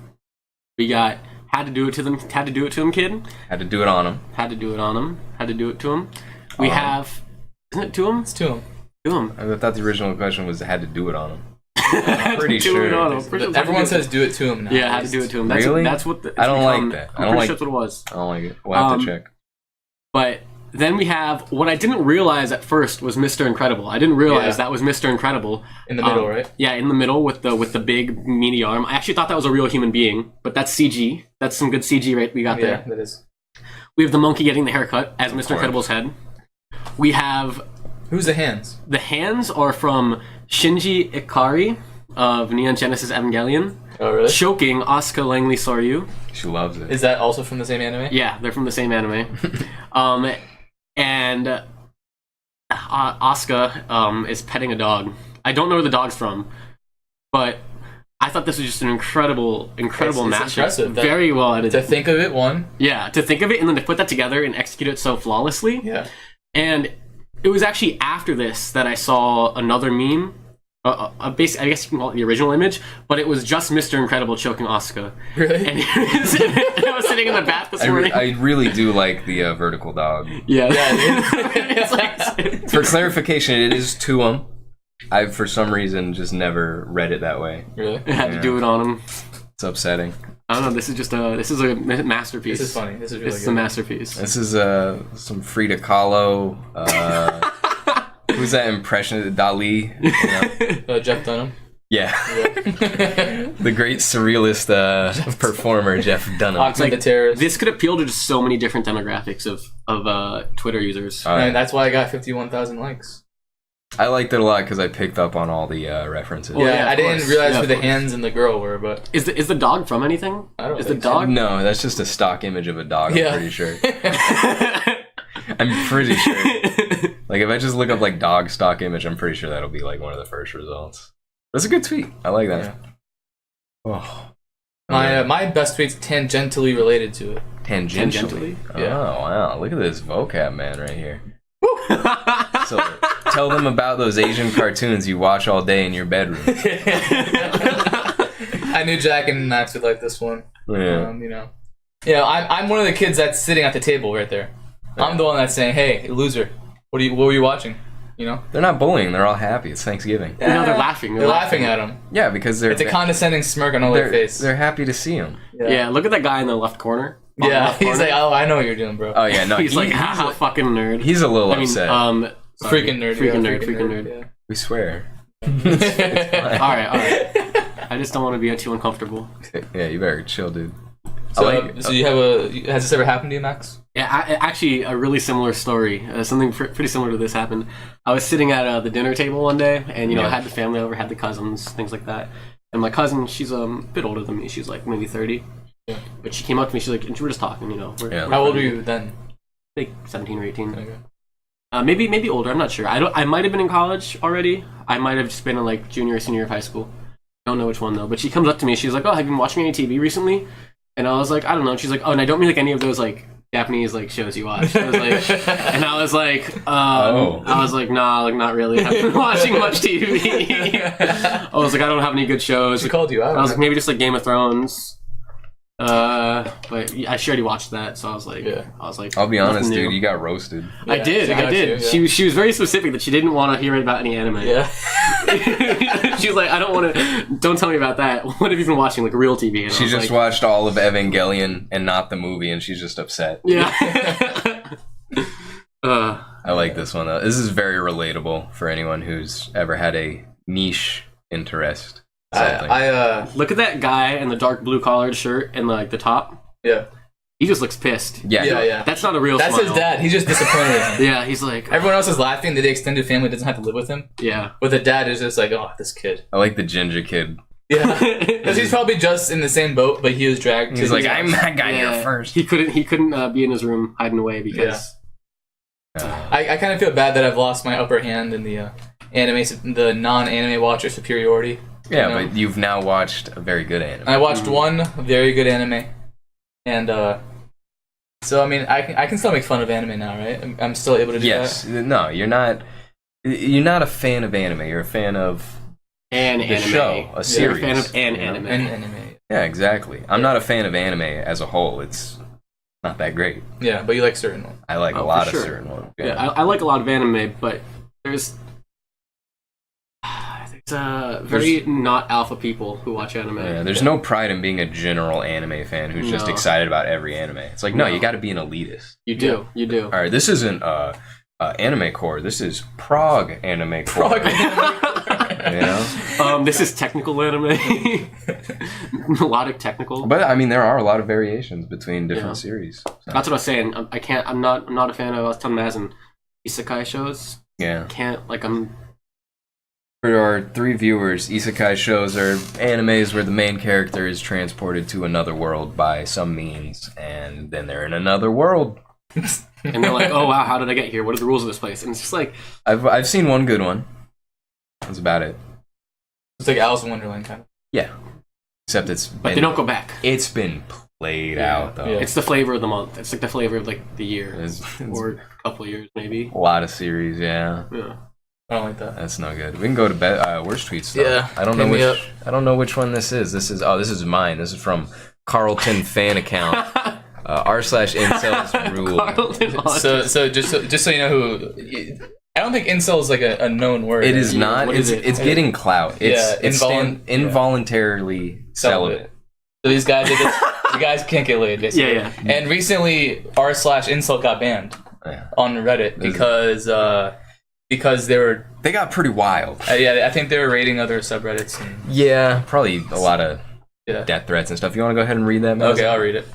We got had to do it to them. Had to do it to him, kid. Had to do it on him. Had to do it on him. Had to do it to him. We have. Isn't it to him? It's to him. To him. I thought the original question was had to do it on him. I'm pretty sure. Everyone says do it to him now. Yeah, had to do it to him. Really? That's what. I don't like that. I'm pretty sure that's what it was. I don't like it. We'll have to check. But then we have what I didn't realize at first was Mr. Incredible. I didn't realize that was Mr. Incredible in the middle, right? Yeah, in the middle with the big meaty arm. I actually thought that was a real human being, but that's CG. That's some good CG right we got there. Yeah, that is. We have the monkey getting the haircut as Mr. Incredible's head. We have who's the hands? The hands are from Shinji Ikari of Neon Genesis Evangelion. Oh, really? Choking Asuka Langley Soryu. She loves it. Is that also from the same anime? Yeah, they're from the same anime. And Asuka is petting a dog. I don't know where the dog's from, but I thought this was just an incredible mashup. Impressive. Very well edited. To think of it, to think of it and then to put that together and execute it so flawlessly. Yeah. And it was actually after this that I saw another meme. I guess you can call it the original image, but it was just Mr. Incredible choking Asuka. Really? And I was sitting in the bath this morning. I really do like the vertical dog. Yeah. It's like, for clarification, it is to him. I, for some reason, just never read it that way. Really? I had to do it on him. It's upsetting. I don't know. This is a masterpiece. This is funny. This is really good. This is a masterpiece. This is some Frida Kahlo. Who's that impression? Dali. You know? Jeff Dunham. Yeah. The great surrealist performer, Jeff Dunham. Oxford the Terrorist. This could appeal to just so many different demographics of Twitter users. And that's why I got 51,000 likes. I liked it a lot because I picked up on all the references. Well, I didn't realize who the hands and the girl were, but is the dog from anything? I don't. Is the dog? No, that's just a stock image of a dog. I'm pretty sure. I'm pretty sure. Like if I just look up like dog stock image, I'm pretty sure that'll be like one of the first results. That's a good tweet. I like that. Yeah. Oh. My best tweet's tangentially related to it. Tangentially? Yeah. Oh wow! Look at this vocab man right here. So tell them about those Asian cartoons you watch all day in your bedroom. I knew Jack and Max would like this one. Yeah. I'm one of the kids that's sitting at the table right there. I'm the one that's saying, "Hey, loser, what were you watching?" You know? They're not bullying. They're all happy. It's Thanksgiving. No, they're laughing. They're laughing at him. Yeah, because it's a condescending smirk on their face. They're happy to see him. Yeah, look at that guy in the left corner. Yeah, he's like, "Oh, I know what you're doing, bro." Oh yeah, no, he's like, haha, fucking nerd. He's a little upset. Freaking nerd. Freaking nerd. Yeah. We swear. All right. I just don't want to be too uncomfortable. Yeah, you better chill, dude. So you have has this ever happened to you, Max? Yeah, actually, a really similar story. Something pretty similar to this happened. I was sitting at the dinner table one day, and I had the family over, had the cousins, things like that. And my cousin, she's a bit older than me. She's like maybe 30. Yeah. But she came up to me. She's like, and we were just talking. How old were you then? Like 17 or 18. Okay. Maybe older. I'm not sure. I might have been in college already. I might have just been in like junior or senior of high school. Don't know which one though. But she comes up to me. She's like, "Oh, have you been watching any TV recently?" And I was like, "I don't know." And she's like, "Oh, and I don't mean like any of those like Japanese like shows you watch. I was like, and I was like, Oh. I was like, nah, like not really. I haven't been watching much TV. I was like, I don't have any good shows. She called you out. I was like, maybe just like Game of Thrones. But yeah, she already watched that, so I was like, I'll be honest, nothing new. dude, you got roasted. I Yeah, did. she got you, yeah. She was very specific that she didn't want to hear about any anime. Yeah. She was like, I don't want to. Don't tell me about that. What have you been watching, like real TV? And I She was just like, watched all of Evangelion and not the movie, and she's just upset. Yeah. I like this one though. This is very relatable for anyone who's ever had a niche interest. Something. Look at that guy in the dark blue collared shirt and like the top. Yeah. He just looks pissed. Yeah. That's not a real That's smile. his dad. He's just disappointed in him. Yeah, he's like, Everyone else is laughing that the extended family doesn't have to live with him. yeah. But the dad is just like, oh, this kid. I like the ginger kid. Yeah. Because he's probably just in the same boat, but he was dragged. He's to like, his I'm house. that guy here first. He couldn't be in his room hiding away because I kind of feel bad that I've lost my upper hand in the the non-anime watcher superiority. Yeah, you know? but you've now watched a very good anime. I watched one very good anime, and so I mean, I can still make fun of anime now, right? I'm still able to do Yes. that. No, you're not. You're not a fan of anime. You're a fan of an the anime. show, a series. You're a fan of an you know? anime. And anime. Yeah, exactly. I'm not a fan of anime as a whole. It's not that great. Yeah, but you like certain ones. I like Oh, a lot for of sure. certain ones. Yeah, I like a lot of anime, but there's very not alpha people who watch anime. Yeah, there's no pride in being a general anime fan who's just No. excited about every anime. It's like, no, No. you got to be an elitist. You do. You do. All right, this isn't anime core. This is Prague anime core. You know? This is technical anime. Melodic technical. But I mean, there are a lot of variations between different Yeah. series. So, That's what I was saying. I'm not a fan of. I was telling Mazen, isekai shows. yeah. For our 3 viewers, isekai shows are animes where the main character is transported to another world by some means, and then they're in another world. And they're like, oh wow, how did I get here? What are the rules of this place? And it's just like, I've seen one good one. That's about it. It's like Alice in Wonderland kind of. Yeah. Except but they don't go back. It's been played out though. Yeah. It's the flavor of the month. It's like the flavor of like the year, It's or a couple of years maybe. a lot of series, yeah. Yeah. I don't like that. That's no good. We can go to worst tweets though. Yeah, I don't know hit me which one this is. This is mine. This is from Carlton fan account. r/incels rule. So just so you know who, I don't think incel is like a known word. It is not. What It's is it? it's getting clout. It's involuntarily celibate. So these guys, the guys can't get laid, basically. Yeah. And recently, r/incel got banned Yeah. on Reddit because they were. They got pretty wild. Yeah, I think they were raiding other subreddits. And, Yeah, probably a lot of yeah. death threats and stuff. You want to go ahead and read that, Matt? Okay, I'll read it.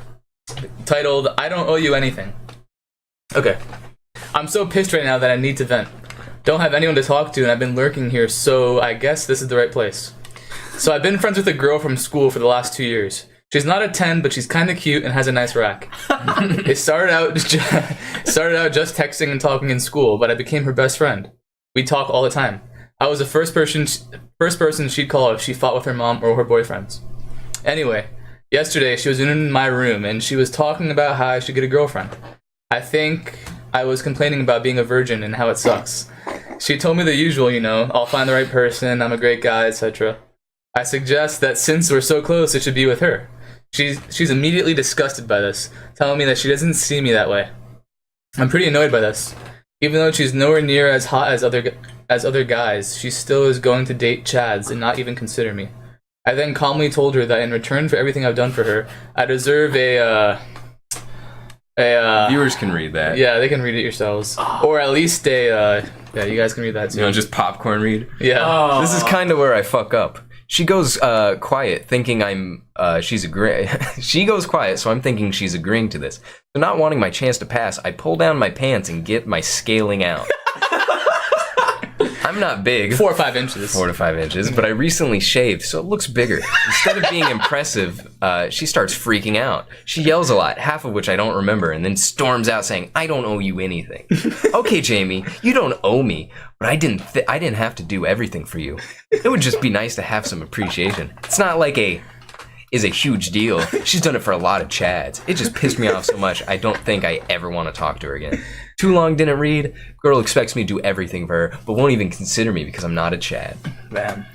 Titled, I don't owe you anything. Okay. I'm so pissed right now that I need to vent. Don't have anyone to talk to, and I've been lurking here, so I guess this is the right place. So I've been friends with a girl from school for the last 2 years. She's not a 10, but she's kind of cute and has a nice rack. It started out just texting and talking in school, but I became her best friend. We talk all the time. I was the first person she'd call if she fought with her mom or her boyfriends. Anyway, yesterday she was in my room and she was talking about how I should get a girlfriend. I think I was complaining about being a virgin and how it sucks. She told me the usual, I'll find the right person, I'm a great guy, etc. I suggest that since we're so close, it should be with her. She's immediately disgusted by this, telling me that she doesn't see me that way. I'm pretty annoyed by this. Even though she's nowhere near as hot as other guys, she still is going to date Chads and not even consider me. I then calmly told her that in return for everything I've done for her, I deserve Viewers can read that. Yeah, they can read it yourselves, or at least yeah, you guys can read that too. Just popcorn read. Yeah. This is kind of where I fuck up. She goes quiet, thinking she's agreeing. She goes quiet, so I'm thinking she's agreeing to this. So not wanting my chance to pass, I pull down my pants and get my scaling out. I'm not big. 4 or 5 inches. 4 to 5 inches, but I recently shaved, so it looks bigger. Instead of being impressive, she starts freaking out. She yells a lot, half of which I don't remember, and then storms out saying, I don't owe you anything. Okay, Jamie, you don't owe me, but I didn't have to do everything for you. It would just be nice to have some appreciation. It's not like is a huge deal. She's done it for a lot of Chads. It just pissed me off so much. I don't think I ever want to talk to her again. Too long didn't read. Girl expects me to do everything for her, but won't even consider me because I'm not a Chad. Man.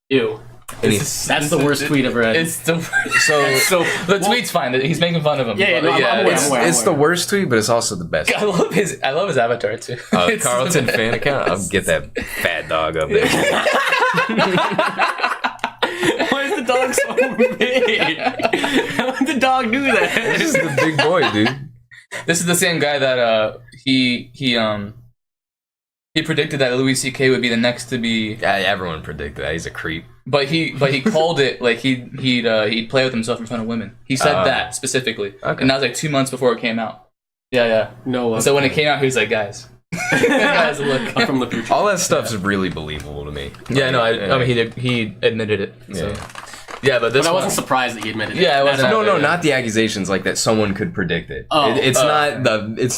Ew. That's the worst tweet I've read. It's the worst. So the tweet's fine. He's making fun of him. Yeah, no, I'm aware. It's the worst tweet, but it's also the best. I love his avatar too. Carlton fan account. I'll get that fat dog up there. Why is the dog so big? How would the dog do that? This is the big boy, dude. This is the same guy that he predicted that Louis C.K. would be the next to be. Yeah, everyone predicted that. He's a creep. But he called it like he'd play with himself in front of women. He said that specifically, okay. and that was like 2 months before it came out. Yeah. No. So when it came out, he was like, guys, look, I'm from the future. All that stuff's really believable to me. Yeah, no, I mean he admitted it. So. Yeah, but I wasn't surprised that he admitted it. Yeah, I wasn't. No, not the accusations like that. Someone could predict it. Oh, it's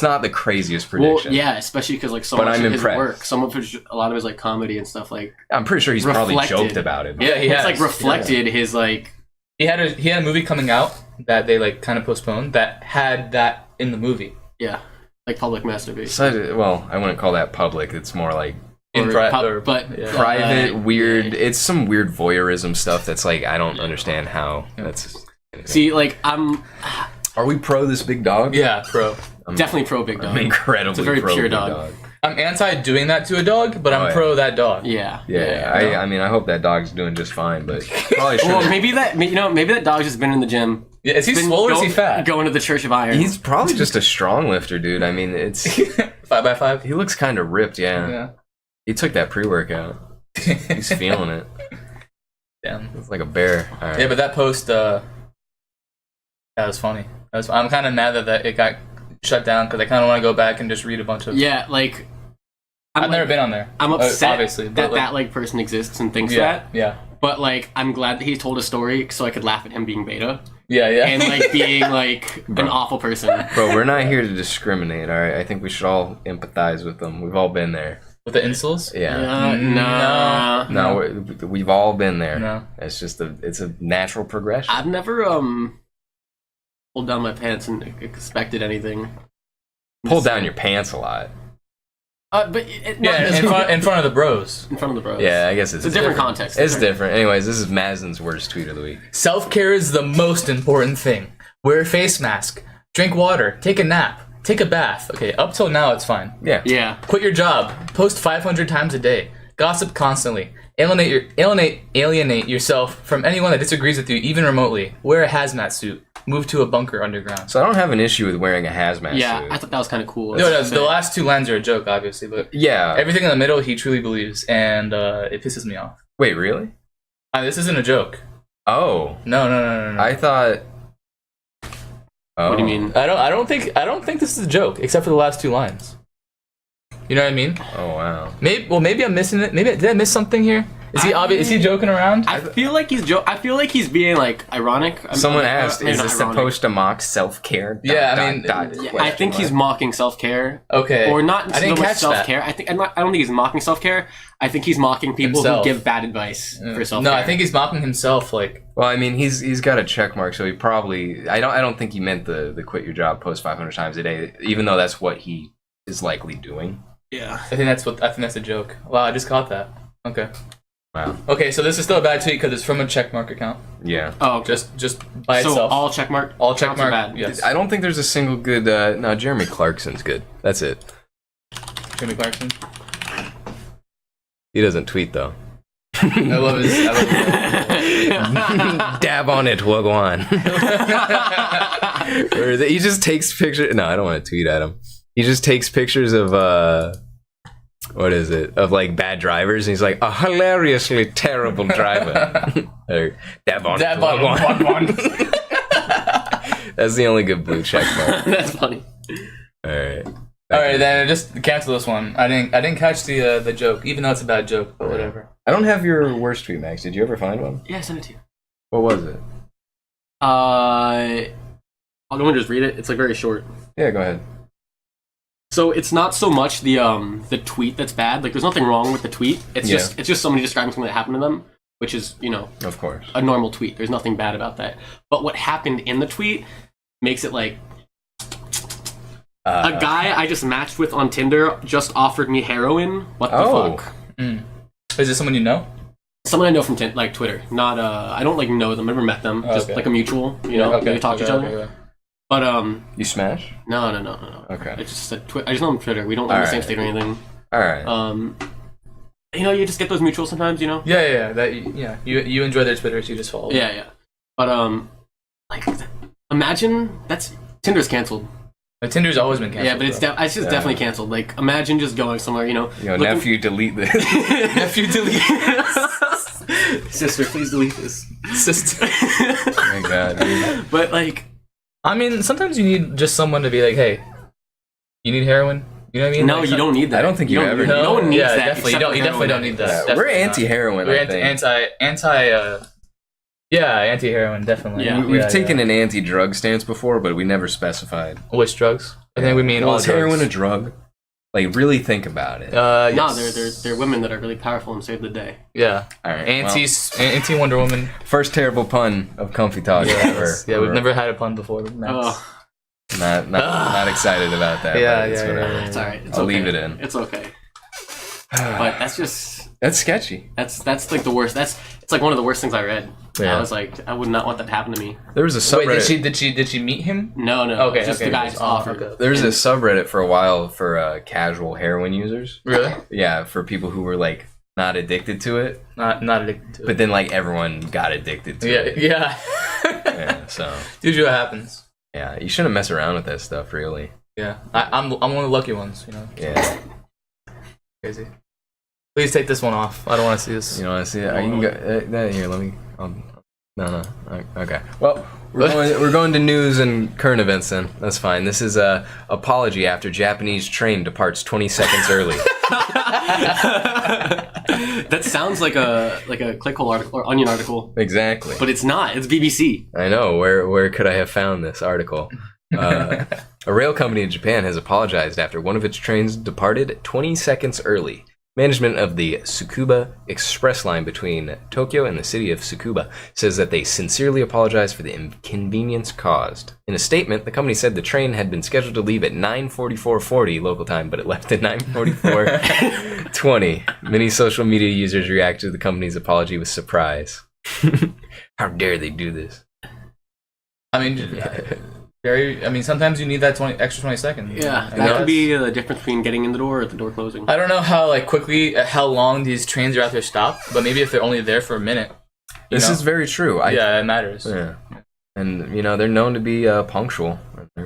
not the craziest prediction. Well, yeah, especially because like so But much I'm of his impressed. work, a lot of his like comedy and stuff like. I'm pretty sure he's probably reflected. joked about it. Yeah, he it's has. like reflected his like. He had a movie coming out that they like kind of postponed that had that in the movie. Yeah, like public masturbation. So, well, I wouldn't call that public. It's more like private, weird. Yeah. It's some weird voyeurism stuff that's like I don't understand how that's. See, like Are we pro this big dog? Yeah, pro. Definitely pro big dog. I'm incredibly It's a very pro pure big dog. I'm anti doing that to a dog, but I'm pro that dog. Yeah. I mean, I hope that dog's doing just fine, but probably should. Well, maybe that dog's just been in the gym. Yeah, is he swole or is he fat? Going to the Church of Iron. He's probably just a strong lifter, dude. I mean, it's 5x5. he looks kind of ripped. Yeah. He took that pre-workout. He's feeling it. Damn. It's like a bear. All right. Yeah, but that post, that was funny. I'm kind of mad that it got shut down because I kind of want to go back and just read a bunch of. Yeah, like. I've never been on there. I'm upset obviously, that person exists and thinks that. Yeah. But like, I'm glad that he told a story so I could laugh at him being beta. Yeah. And like being like an awful person. Bro, we're not here to discriminate. All right. I think we should all empathize with them. We've all been there. With the insoles? Yeah. No, we've all been there. No. It's just it's a natural progression. I've never pulled down my pants and expected anything. Pull down your pants a lot. But in front of the bros. In front of the bros. Yeah, I guess it's a different context. It's different. Anyways, this is Mazen's worst tweet of the week. Self-care is the most important thing. Wear a face mask. Drink water. Take a nap. Take a bath. Okay, up till now it's fine. Yeah. Quit your job. Post 500 times a day. Gossip constantly. Alienate yourself from anyone that disagrees with you, even remotely. Wear a hazmat suit. Move to a bunker underground. So I don't have an issue with wearing a hazmat suit. Yeah, I thought that was kind of cool. No, the last two lines are a joke, obviously, but yeah, everything in the middle he truly believes, and it pisses me off. Wait, really? This isn't a joke. Oh. No. I thought. Oh. What do you mean? I don't think this is a joke, except for the last two lines. You know what I mean? Oh wow. Maybe I'm missing it. Did I miss something here? Is he obvious? Is he joking around? I feel like I feel like he's being like ironic. Someone asked, "Is this supposed to mock self-care?" I think he's mocking self-care. Okay. Or not I didn't so much catch self-care. that. I don't think he's mocking self-care. I think he's mocking people himself. who give bad advice for self-care. No, I think he's mocking himself. Like, well, I mean, he's got a check mark, so he probably. I don't think he meant the quit your job, post 500 times a day, even though that's what he is likely doing. Yeah. I think that's a joke. Wow, I just caught that. Okay. Wow. Okay, so this is still a bad tweet because it's from a checkmark account. Yeah. Oh, okay. just by itself. So all checkmark bad. Yes. I don't think there's a single good. No, Jeremy Clarkson's good. That's it. Jeremy Clarkson. He doesn't tweet though. I love his. Dab on it, Wagwan. Or he just takes pictures. No, I don't want to tweet at him. He just takes pictures of what is it? Of like bad drivers, and he's like a hilariously terrible driver. Or, dab on it, Wagwan. That's the only good blue check mark. That's funny. All right. All right, then just cancel this one. I didn't catch the joke, even though it's a bad joke. But whatever. I don't have your worst tweet, Max. Did you ever find one? Yeah, I sent it to you. What was it? I'll go and just read it. It's like very short. Yeah, go ahead. So it's not so much the tweet that's bad. Like there's nothing wrong with the tweet. It's just somebody describing something that happened to them. which is, Of course. a normal tweet. There's nothing bad about that. But what happened in the tweet makes it like, a guy I just matched with on Tinder just offered me heroin. What the fuck? Is this someone you know? Someone I know from Twitter. Not I don't like know them. I've never met them. Just like a mutual. We talk to each other. Okay. But You smash? No. Okay. It's just I just know him on Twitter. We don't live in the same state or anything. All right. You just get those mutuals sometimes. Yeah. You enjoy their Twitter, so you just follow. Yeah. But like, imagine Tinder's canceled. Tinder's always been canceled. Yeah, but it's just definitely canceled. Like, imagine just going somewhere, nephew, delete this. Nephew, delete this. Sister, please delete this. Sister. Oh my god, dude. But like, I mean, sometimes you need just someone to be like, hey, you need heroin? You know what I mean? No, like, you don't need that. I don't think you ever. No one needs that. Definitely. You definitely don't need that. Yeah, we're anti-heroin. We're I think. anti-heroin, definitely. Yeah. We've taken an anti-drug stance before, but we never specified. Which drugs? I think we mean all is drugs. heroin a drug? Like, really think about it. No, Yes. they're women that are really powerful and save the day. Yeah. All right. Anti Wonder Woman. First terrible pun of Comfy Talk ever. Yeah, we've never had a pun before. Max. Not excited about that. Yeah, but it's whatever. yeah. It's alright. I'll leave it in. It's okay. But That's sketchy. that's like the worst. It's like one of the worst things I read. Yeah. I was like, I would not want that to happen to me. There was a subreddit. Wait, did she meet him? No. Okay, It's just okay. the guy's offered. Okay. There was a subreddit for a while for casual heroin users. Really? Yeah, for people who were like not addicted to it, Not addicted to it. but then like everyone got addicted to it. Yeah. Yeah. So Usually what happens. yeah, you shouldn't mess around with that stuff, really. Yeah. I'm one of the lucky ones, Yeah. Crazy. Please take this one off. I don't want to see this. You know, I see it. I can go here. Let me. No. Okay. Well, we're going to news and current events then. That's fine. This is a apology after Japanese train departs 20 seconds early. That sounds like a Clickhole article or Onion article, Exactly. but it's not. It's BBC. I know. Where could I have found this article? A rail company in Japan has apologized after one of its trains departed 20 seconds early. Management of the Tsukuba Express line between Tokyo and the city of Tsukuba says that they sincerely apologize for the inconvenience caused. In a statement, the company said the train had been scheduled to leave at 9:44:40 local time, but it left at 9:44:20. Many social media users reacted to the company's apology with surprise. How dare they do this? I mean, sometimes you need that extra 20 seconds. Yeah, I that could guess. be the difference between getting in the door or the door closing. I don't know how long these trains are at their stop, but maybe if they're only there for a minute. This is very true. Yeah, it matters. Yeah. And, they're known to be punctual.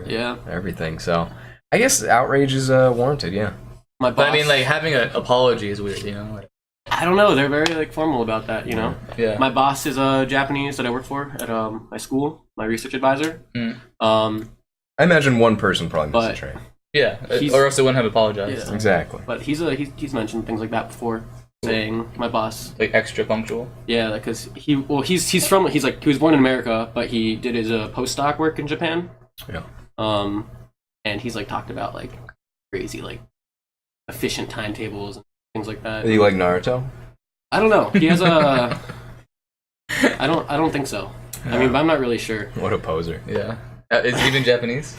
Yeah. Everything. So, I guess outrage is warranted, yeah. My boss, But I mean, like, having an apology is weird, Like, I don't know. They're very formal about that, Yeah. My boss is a Japanese that I work for at my school, my research advisor. I imagine one person probably missed the train. Yeah, or else they wouldn't have apologized. Yeah. Exactly. But he's mentioned things like that before, saying my boss. Like extra punctual. Yeah, because he was born in America, but he did his postdoc work in Japan. Yeah. And he's talked about crazy efficient timetables and things like that. Do you like Naruto? I don't know. He has a. I don't think so. I mean, but I'm not really sure. What a poser. Yeah. Is he even Japanese?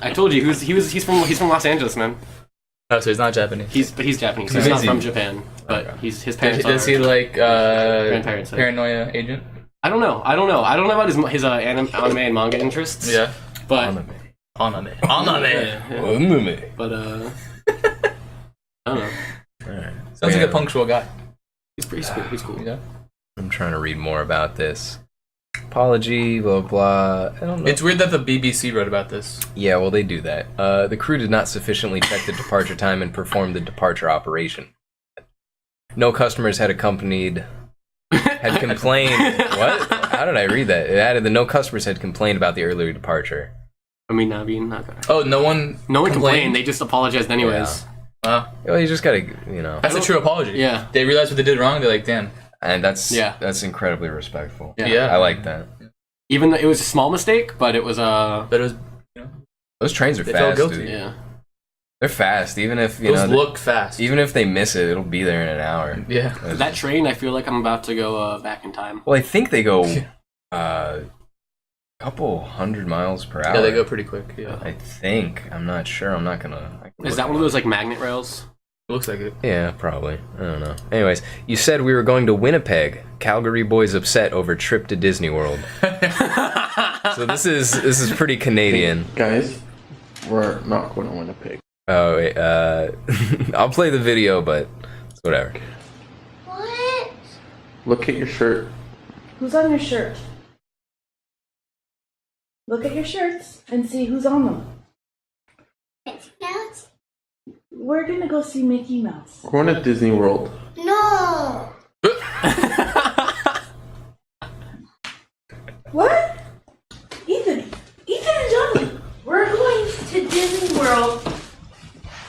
I told you he's from Los Angeles, man. Oh, so he's not Japanese. He's Japanese. He's not from Japan, but his parents Does are. he like grandparents? paranoia agent? I don't know. I don't know about his anime and manga interests. Yeah. But Anime. yeah. But I don't know. Alright. Sounds like a punctual guy. He's cool. He's cool. Yeah. I'm trying to read more about this. Apology, blah, blah. I don't know. It's weird that the BBC wrote about this. Yeah, well, they do that. The crew did not sufficiently check the departure time and perform the departure operation. No customers had complained. What? How did I read that? It added that no customers had complained about the earlier departure. I mean, not gonna. Oh, no one complained. They just apologized anyways. Wow. Well, you just gotta, That's a true apology. Yeah. They realized what they did wrong. They're like, damn. And that's incredibly respectful. Yeah. I like that. Even though it was a small mistake, but it was But it was, Those trains are They felt fast, guilty. dude. yeah. They're fast, even if Those look fast. even if they miss it, it'll be there in an hour. Yeah. That train, I feel like I'm about to go back in time. Well, I think they go couple 100 miles per hour. Yeah, they go pretty quick. Yeah. I think. I'm not sure. I'm not gonna. Is that one of those like magnet rails? It looks like it. Yeah, probably. I don't know. Anyways, you said we were going to Winnipeg. Calgary boys upset over trip to Disney World. So this is pretty Canadian. Guys, we're not going to Winnipeg. Oh, wait, I'll play the video, but it's whatever. What? Look at your shirt. Who's on your shirt? Look at your shirts and see who's on them. Mickey Mouse? We're gonna go see Mickey Mouse. We're going to Disney World. No. What? Ethan and Johnny, we're going to Disney World.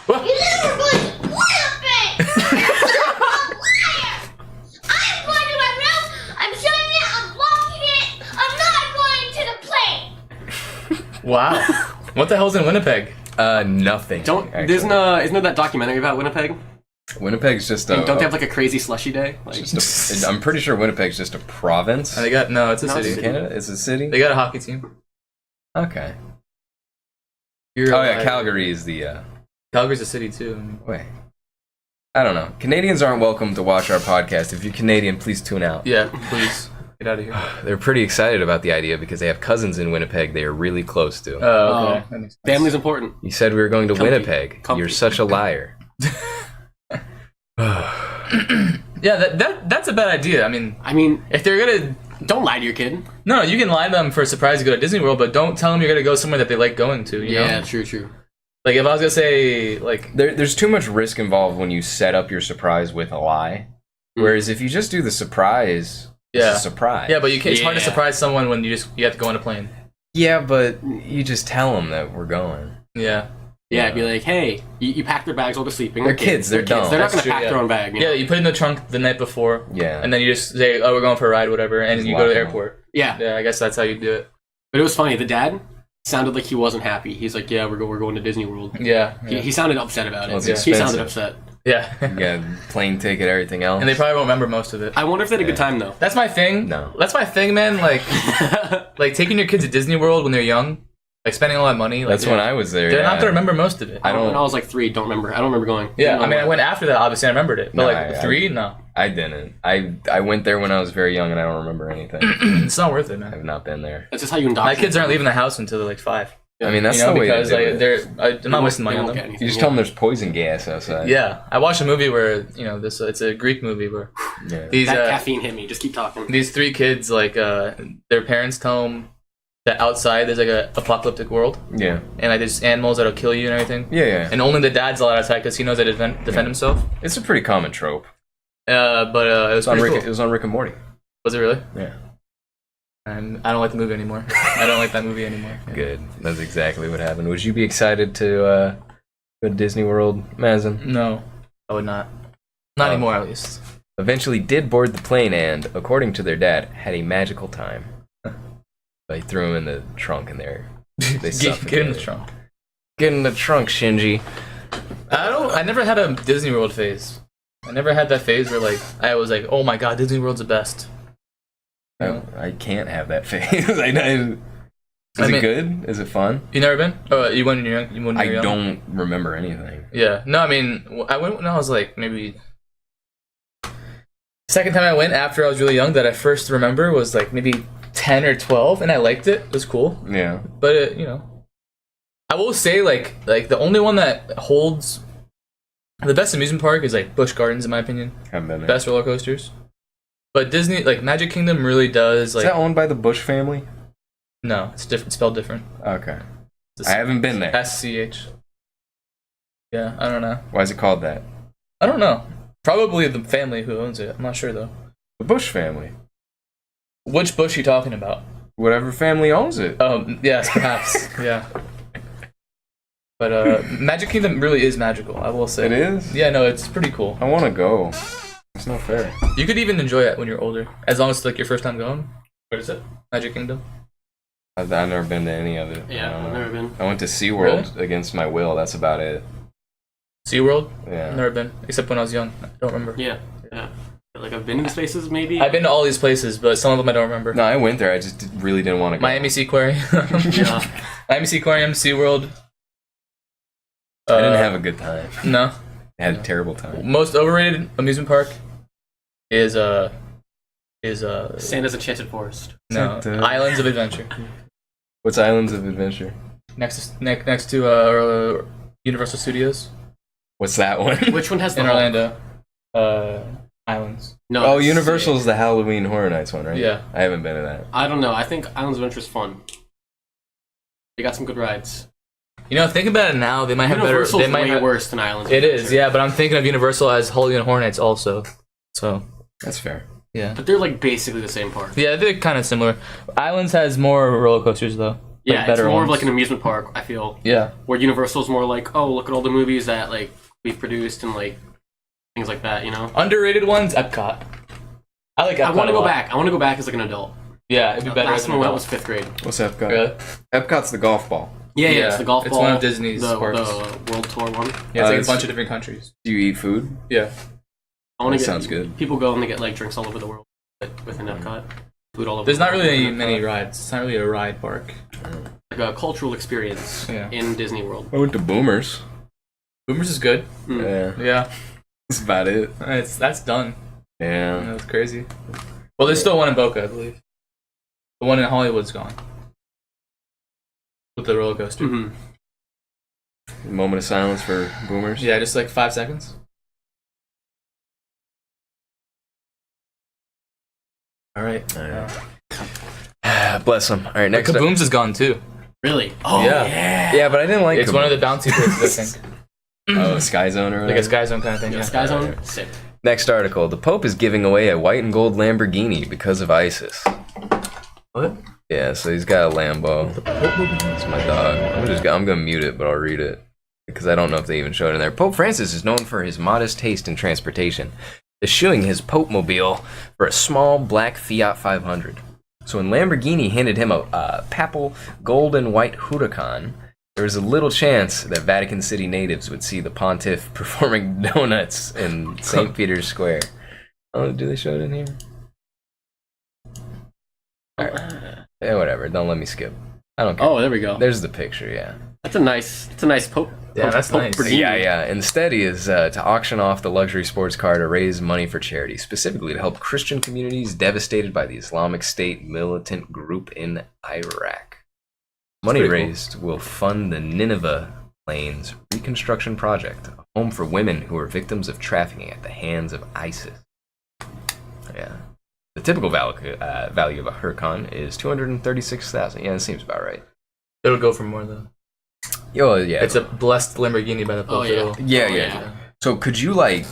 You said we're going to Winnipeg. You're a liar. I'm going to my room. I'm shutting it. I'm locking it. I'm not going to the plane. Wow. What the hell's in Winnipeg? Nothing. Actually. Isn't there that documentary about Winnipeg? Winnipeg's just a. And don't they have like a crazy slushy day? Like, I'm pretty sure Winnipeg's just a province. And they got it's a No, city. it's Canada? It's a city? They got a hockey team. Okay. You're Oh yeah, alive. Calgary is the. Calgary's a city too. I mean, Wait. I don't know. Canadians aren't welcome to watch our podcast. If you're Canadian, please tune out. yeah, please get out of here. They're pretty excited about the idea because they have cousins in Winnipeg they are really close to. Oh, okay. That makes sense. family's important. You said we were going to Comfy. Winnipeg. Comfy. You're such a liar. Yeah, that's a bad idea. I mean, if they're gonna Don't lie to your kid. no, you can lie to them for a surprise to go to Disney World, but don't tell them you're gonna go somewhere that they like going to. You know? True. Like if I was gonna say like There's too much risk involved when you set up your surprise with a lie. Whereas if you just do the surprise, it's Yeah. a surprise. yeah, but it's hard to Yeah. surprise someone when you have to go on a plane. Yeah, but you just tell them that we're going. Yeah. Yeah, be like, hey, you pack their bags while they're sleeping. They're kids, they're dumb. They're not That's gonna pack true, their yeah. own bag. Yeah, you put it in the trunk the night before. Yeah. And then you just say, oh, we're going for a ride, whatever, and Just you go to the lock 'em up. airport. Yeah. Yeah, I guess that's how you do it. But it was funny. The dad sounded like he wasn't happy. He's like, yeah, we're going to Disney World. Yeah. He sounded upset about it. Well, it's He sounded expensive. upset. Yeah. Yeah, plane ticket, everything else. And they probably won't remember most of it. I wonder if they had a good Yeah. time though. That's my thing. No. That's my thing, man. Like taking your kids to Disney World when they're young, like spending all that money. Like, That's when I was there. they're yeah. not gonna remember most of it. I don't- When I was like 3, don't remember. I don't remember going. Yeah, I mean, I went after that. Obviously, I remembered it. But No, like I- 3, no, I didn't. I went there when I was very young and I don't remember anything. it's not worth it, man. I've not been there. That's just how you My indoctrinate. kids aren't leaving the house until they're like 5. I mean, that's You know, the way to because do like it. I'm not wasting money on them. You just tell them there's poison gas outside. Yeah, I watched a movie where it's a Greek movie where Yeah. these That caffeine hit me. Just keep talking. these 3 kids like their parents tell them that outside there's like a apocalyptic world Yeah. and like there's animals that'll kill you and everything. Yeah, yeah. And only the dad's allowed outside because he knows how to defend himself. It's a pretty common trope. But it was It's on pretty Rick, cool. It was on Rick and Morty. Was it really? Yeah. And I don't like the movie anymore. I don't like that movie anymore. Yeah. Good. That's exactly what happened. Would you be excited to go to Disney World, Mazen? No, I would not. Not Oh. anymore, at least. Eventually did board the plane and, according to their dad, had a magical time. They threw him in the trunk and they Get in the suffocated. trunk. Get in the trunk, Shinji. I never had a Disney World phase. I never had that phase where like I was like, oh my god, Disney World's the best. I can't have that phase. Is I it mean- good? Is it fun? You never been? Oh, you went when you were young. You went when I you were young? don't remember anything. Yeah. No, I mean, I went when I was like maybe. Second time I went after I was really young that I first remember was like maybe 10 or 12, and I liked it. It was cool, Yeah. but I will say like the only one that holds the best amusement park is like Busch Gardens in my opinion. Haven't been there. Best roller coasters. But Disney, like Magic Kingdom, really does Is like. that owned by the Bush family? No, it's different. It's spelled different. Okay. It's I haven't been there. SCH. Yeah, I don't know. Why is it called that? I don't know. Probably the family who owns it. I'm not sure though. The Bush family. Which Bush you talking about? Whatever family owns it. Yes, perhaps. Yeah. But Magic Kingdom really is magical. I will say. It is? Yeah, no, it's pretty cool. I want to go. It's not fair. You could even enjoy it when you're older, as long as it's like your first time going. What is it? Magic Kingdom. I've never been to any of it. I Yeah, don't I've know. never been. I went to SeaWorld against my will. That's about it. SeaWorld? Yeah. Never been, except when I was young. I don't remember. Yeah. Like I've been in these places, maybe. I've been to all these places, but some of them I don't remember. No, I went there. I just really didn't want to go. Miami Sea Aquarium. Yeah. Miami Sea Aquarium, SeaWorld. I didn't have a good time. No. I had a terrible time. Most overrated amusement park is Santa's Enchanted Forest. no Santa. Islands of Adventure. What's Islands of Adventure? Next to Universal Studios What's that one? Which one has the in Hulk? Orlando. Islands. No. Oh, that's Universal's sick. the Halloween Horror Nights one, right? Yeah. I haven't been to that. I don't know. I think Islands of Adventure's fun. They got some good rides. You know, think about it now. They might have better. Universal's They might way have, worse than Islands. of It Adventure. is, yeah. But I'm thinking of Universal as Halloween Horror Nights also. So That's fair. yeah. But they're like basically the same park. Yeah, they're kind of similar. Islands has more roller coasters though. Yeah, Like, it's better more of ones. like an amusement park. I feel Yeah. where Universal's more like, oh, look at all the movies that like we've produced and like things like that. You know. Underrated ones, Epcot. I like Epcot. I want to a go lot. back. I want to go back as like an adult. Yeah, it'd be better. Last as time an I went adult. was 5th grade. What's Epcot? Really? Epcot's the golf ball. Yeah, Yeah, it's the golf it's ball. one of Disney's the, parks. The World Tour one. Yeah, it's like a it's- bunch of different countries. Do you eat food? Yeah. I want That to get. sounds good. People go and they get like drinks all over the world within Epcot. Food all over. There's the not world really within many Epcot. rides. It's not really a ride park. Like a cultural experience Yeah. in Disney World. I went to Boomers. Boomers is good. Mm. Yeah, Yeah. that's about it. That's done. Yeah. That's crazy. Well, there's still one in Boca, I believe. The one in Hollywood's gone. With the roller coaster. Mhm. Moment of silence for Boomers. Yeah, just like 5 seconds. All right. Bless them. All right, next. Kaboom's is gone too. Really? Oh Yeah. Yeah, but I didn't like. It's one of the bouncy places, I think. Oh, Sky Zone or Like a whatever. Sky Zone kind of thing. Yeah, Yeah. Sky Zone. Sick. Next article: The Pope is giving away a white and gold Lamborghini because of ISIS. What? Yeah, so he's got a Lambo. It's my dog. I'm gonna mute it, but I'll read it because I don't know if they even showed it in there. Pope Francis is known for his modest taste in transportation, eschewing his Pope mobile for a small black Fiat 500. So when Lamborghini handed him a papal gold and white Huracan, there was a little chance that Vatican City natives would see the pontiff performing donuts in St. Peter's Square. Oh, do they show it in here? Alright. Yeah, whatever. Don't let me skip. I don't care. Oh, there we go. There's the picture, yeah. That's a nice Pope. Yeah, that's nice. Lamborghini. Yeah. Instead, he is to auction off the luxury sports car to raise money for charity, specifically to help Christian communities devastated by the Islamic State militant group in Iraq. Money pretty cool. raised will fund the Nineveh Plains reconstruction project, a home for women who are victims of trafficking at the hands of ISIS. Yeah. The typical value of a Huracan is $236,000. Yeah, that seems about right. It'll go for more though. Oh, yeah. It's a blessed Lamborghini by the Pope. Oh, yeah. It'll- Yeah, Oh, yeah. So could you like,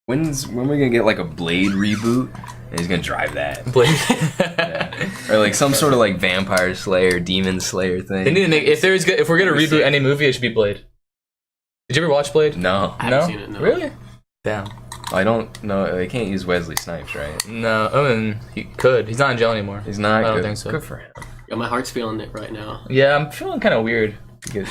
when are we gonna get like a Blade reboot? And he's gonna drive that, Blade. or like some sort of like Vampire Slayer, Demon Slayer thing. They need to make if we're gonna reboot any movie, it should be Blade. Did you ever watch Blade? No, I haven't seen it, no. Really? Damn. I don't know. They can't use Wesley Snipes, right? No, I mean he could. He's not in jail anymore. He's not. I don't good. think so. Good for him. Yeah, my heart's feeling it right now. Yeah, I'm feeling kind of weird. Good.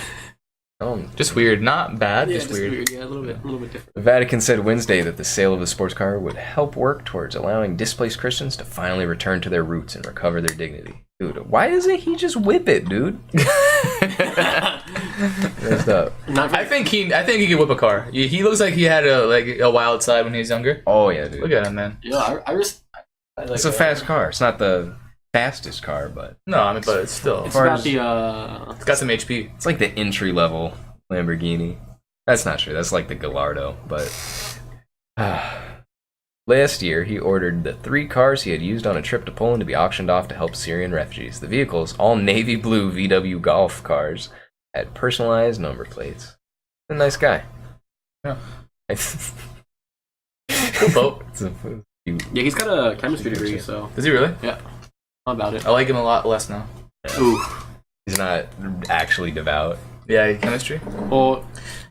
Just weird, not bad. Yeah, just weird. Yeah, a little bit different. The Vatican said Wednesday that the sale of the sports car would help work towards allowing displaced Christians to finally return to their roots and recover their dignity. Dude, why doesn't he just whip it, dude? Messed up. Not I think he could whip a car. He looks like he had a wild side when he was younger. Oh yeah, dude. Look at him, man. Yeah, I just. I like It's a that. fast car. It's not the fastest car, but No, I mean, but it's still. It's far about as- the It's got some HP. it's like the entry level Lamborghini. That's not true. That's like the Gallardo, but last year he ordered the 3 cars he had used on a trip to Poland to be auctioned off to help Syrian refugees. The vehicles, all navy blue VW Golf cars, had personalized number plates. A nice guy. Yeah. It's Cool boat. a cute. Yeah, he's got a chemistry degree, so Does he really? yeah. How about it? I like him a lot less now. Ooh. He's not actually devout. Yeah, chemistry. Well,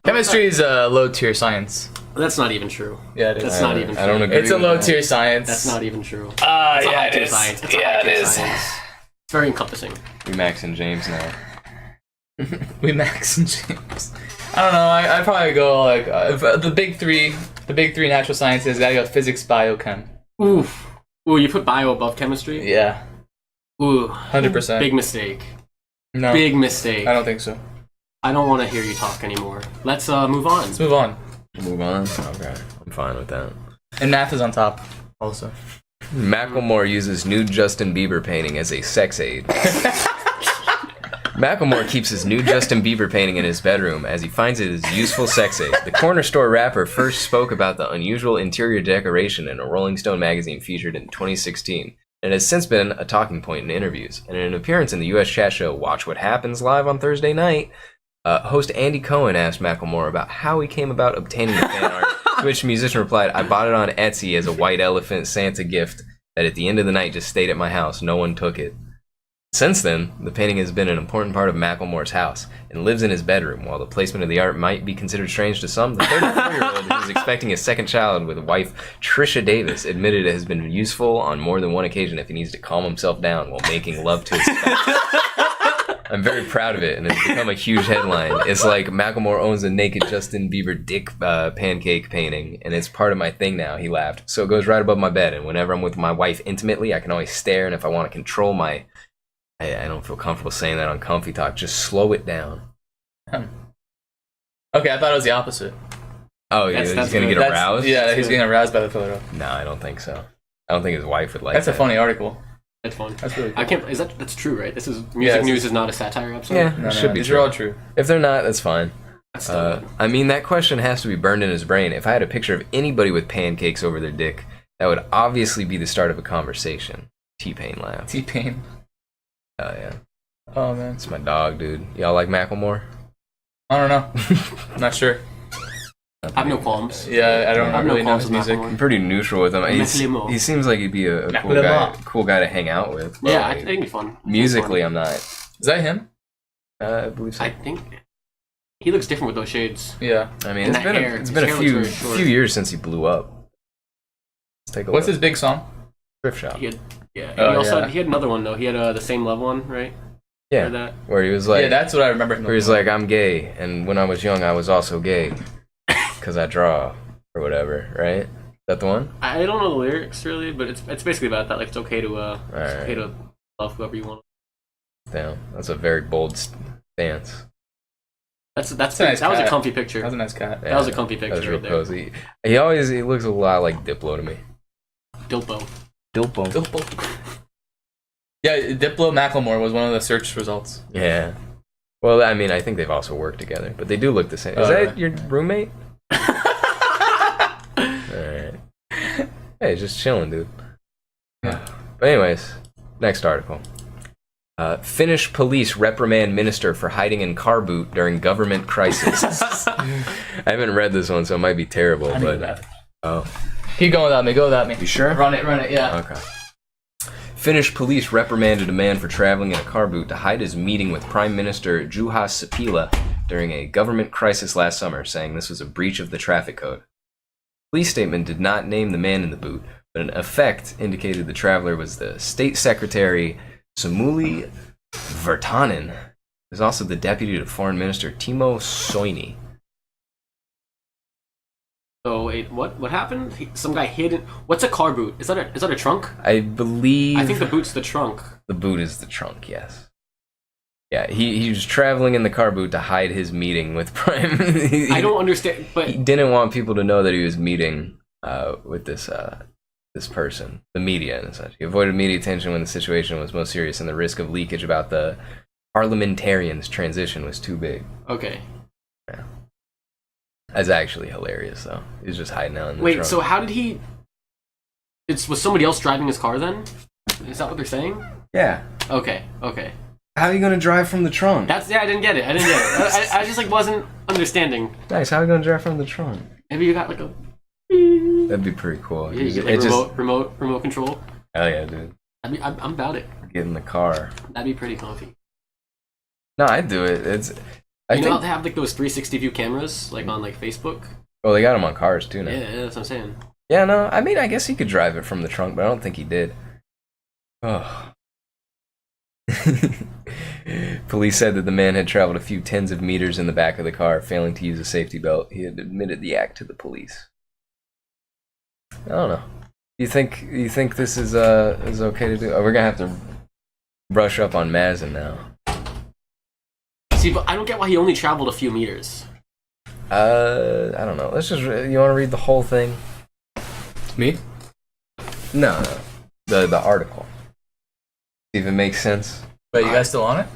Chemistry is a low tier science. that's not even true. Yeah, it is. That's not even true. I don't agree. It's a with low that. tier science. That's not even true. It's It's a yeah, high it tier is. science. It's a Yeah, high it tier is. science. It's very encompassing. We Max and James now. We Max and James. I don't know. I'd probably go like the big three. The big three natural sciences. Gotta go physics, bio, chem. Oof. Ooh, you put bio above chemistry? Yeah. Ooh. 100%. Big mistake. No. Big mistake. I don't think so. I don't want to hear you talk anymore. Let's move on. Let's move on. Move on. Okay, I'm fine with that. And math is on top, also. Macklemore uses nude Justin Bieber painting as a sex aid. Macklemore keeps his nude Justin Bieber painting in his bedroom as he finds it as useful sex aid. The corner store rapper first spoke about the unusual interior decoration in a Rolling Stone magazine featured in 2016. And has since been a talking point in interviews. And in an appearance in the US chat show Watch What Happens live on Thursday night, host Andy Cohen asked Macklemore about how he came about obtaining the fan art, to which the musician replied, "I bought it on Etsy as a white elephant Santa gift that at the end of the night just stayed at my house. No one took it." Since then, the painting has been an important part of Macklemore's house and lives in his bedroom. While the placement of the art might be considered strange to some, the 34-year-old who is expecting his second child with wife Trisha Davis admitted it has been useful on more than one occasion if he needs to calm himself down while making love to his spouse. I'm very proud of it, and it's become a huge headline. It's like Macklemore owns a naked Justin Bieber dick pancake painting, and it's part of my thing now, he laughed. So it goes right above my bed, and whenever I'm with my wife intimately, I can always stare, and if I want to control my... I don't feel comfortable saying that on Comfy Talk. Just slow it down. Okay, I thought it was the opposite. Oh, yeah, he's gonna get aroused? Yeah, he's getting aroused by the photo. No, I don't think so. I don't think his wife would like That's that. a funny article. That's fun. That's really cool. I can't. That's true, right? This is music news is not a satire episode. Yeah, No, it should be these true. are all true. If they're not, that's fine. That's still good. I mean, that question has to be burned in his brain. If I had a picture of anybody with pancakes over their dick, that would obviously be the start of a conversation. T-Pain laughed. T-Pain. Oh, yeah. Oh, man. It's my dog, dude. Y'all like Macklemore? I don't know. I'm not sure. I have no qualms. Yeah, I don't I have no really know qualms his with music. Macklemore. I'm pretty neutral with him. Macklemore. He seems like he'd be a Macklemore. cool guy to hang out with. Yeah, But, I think it'd be fun. musically, I'm not. Is that him? I believe so. I think he looks different with those shades. Yeah. I mean, And it's that been hair. it's His been hair a looks few very short. few years since he blew up. Let's take a What's look. his big song? Thrift shop? He had, yeah. Oh, he also yeah. had another one though. He had the same love one, right? Yeah, Or that. where he was like, Yeah, that's what I remember him. where he's like, I'm gay, and when I was young, I was also gay, because I draw or whatever. Right? Is that the one? I don't know the lyrics really, but it's basically about that. Like it's okay to it's Alright. okay to love whoever you want. Damn, that's a very bold stance. That's a nice that was a cat. comfy picture. That was a nice cat. That was a comfy That was picture real right there. cozy. He looks a lot like Diplo to me. Dilpo. Diplo. Yeah, Diplo Macklemore was one of the search results. Yeah. Well, I mean, I think they've also worked together, but they do look the same. Is Oh, that yeah. your roommate? Alright. Hey, just chilling, dude. Yeah. But anyways, next article. Finnish police reprimand minister for hiding in car boot during government crisis. I haven't read this one, so it might be terrible, I need but... that. Oh. Keep going without me. Go without me. You sure? Run it, yeah. Okay. Finnish police reprimanded a man for traveling in a car boot to hide his meeting with Prime Minister Juha Sipilä during a government crisis last summer, saying this was a breach of the traffic code. Police statement did not name the man in the boot, but an effect indicated the traveler was the State Secretary Samuli Virtanen. There's also the Deputy to Foreign Minister Timo Soini. So wait, what happened? Some guy hid it. What's a car boot? Is that a trunk? I believe I think the boot's the trunk. the boot is the trunk, yes. Yeah, he was traveling in the car boot to hide his meeting with Prime. I don't understand, but He didn't want people to know that he was meeting with this person, the media and such. He avoided media attention when the situation was most serious and the risk of leakage about the parliamentarian's transition was too big. okay. That's actually hilarious, though. He was just hiding out in the Wait, trunk. so how did he? Was somebody else driving his car then? Is that what they're saying? Yeah. Okay. How are you gonna drive from the trunk? I didn't get it. I just like wasn't understanding. Nice. How are you gonna drive from the trunk? Maybe you got like a That'd be pretty cool. you get, like remote control. Hell yeah, dude. I'm about it. Get in the car. That'd be pretty comfy. No, I'd do it. I You know how think. they have like those 360 view cameras like on like Facebook? Well, they got them on cars too now. Yeah, that's what I'm saying. Yeah, no, I mean, I guess he could drive it from the trunk, but I don't think he did. Oh. Police said that the man had traveled a few tens of meters in the back of the car, failing to use a safety belt. He had admitted the act to the police. I don't know. You think this is okay to do? Oh, we're gonna have to brush up on Mazin now. See, but I don't get why he only traveled a few meters. I don't know. Let's just. You want to read the whole thing? Me? No. The article. See if it makes sense. Wait, you guys still on it?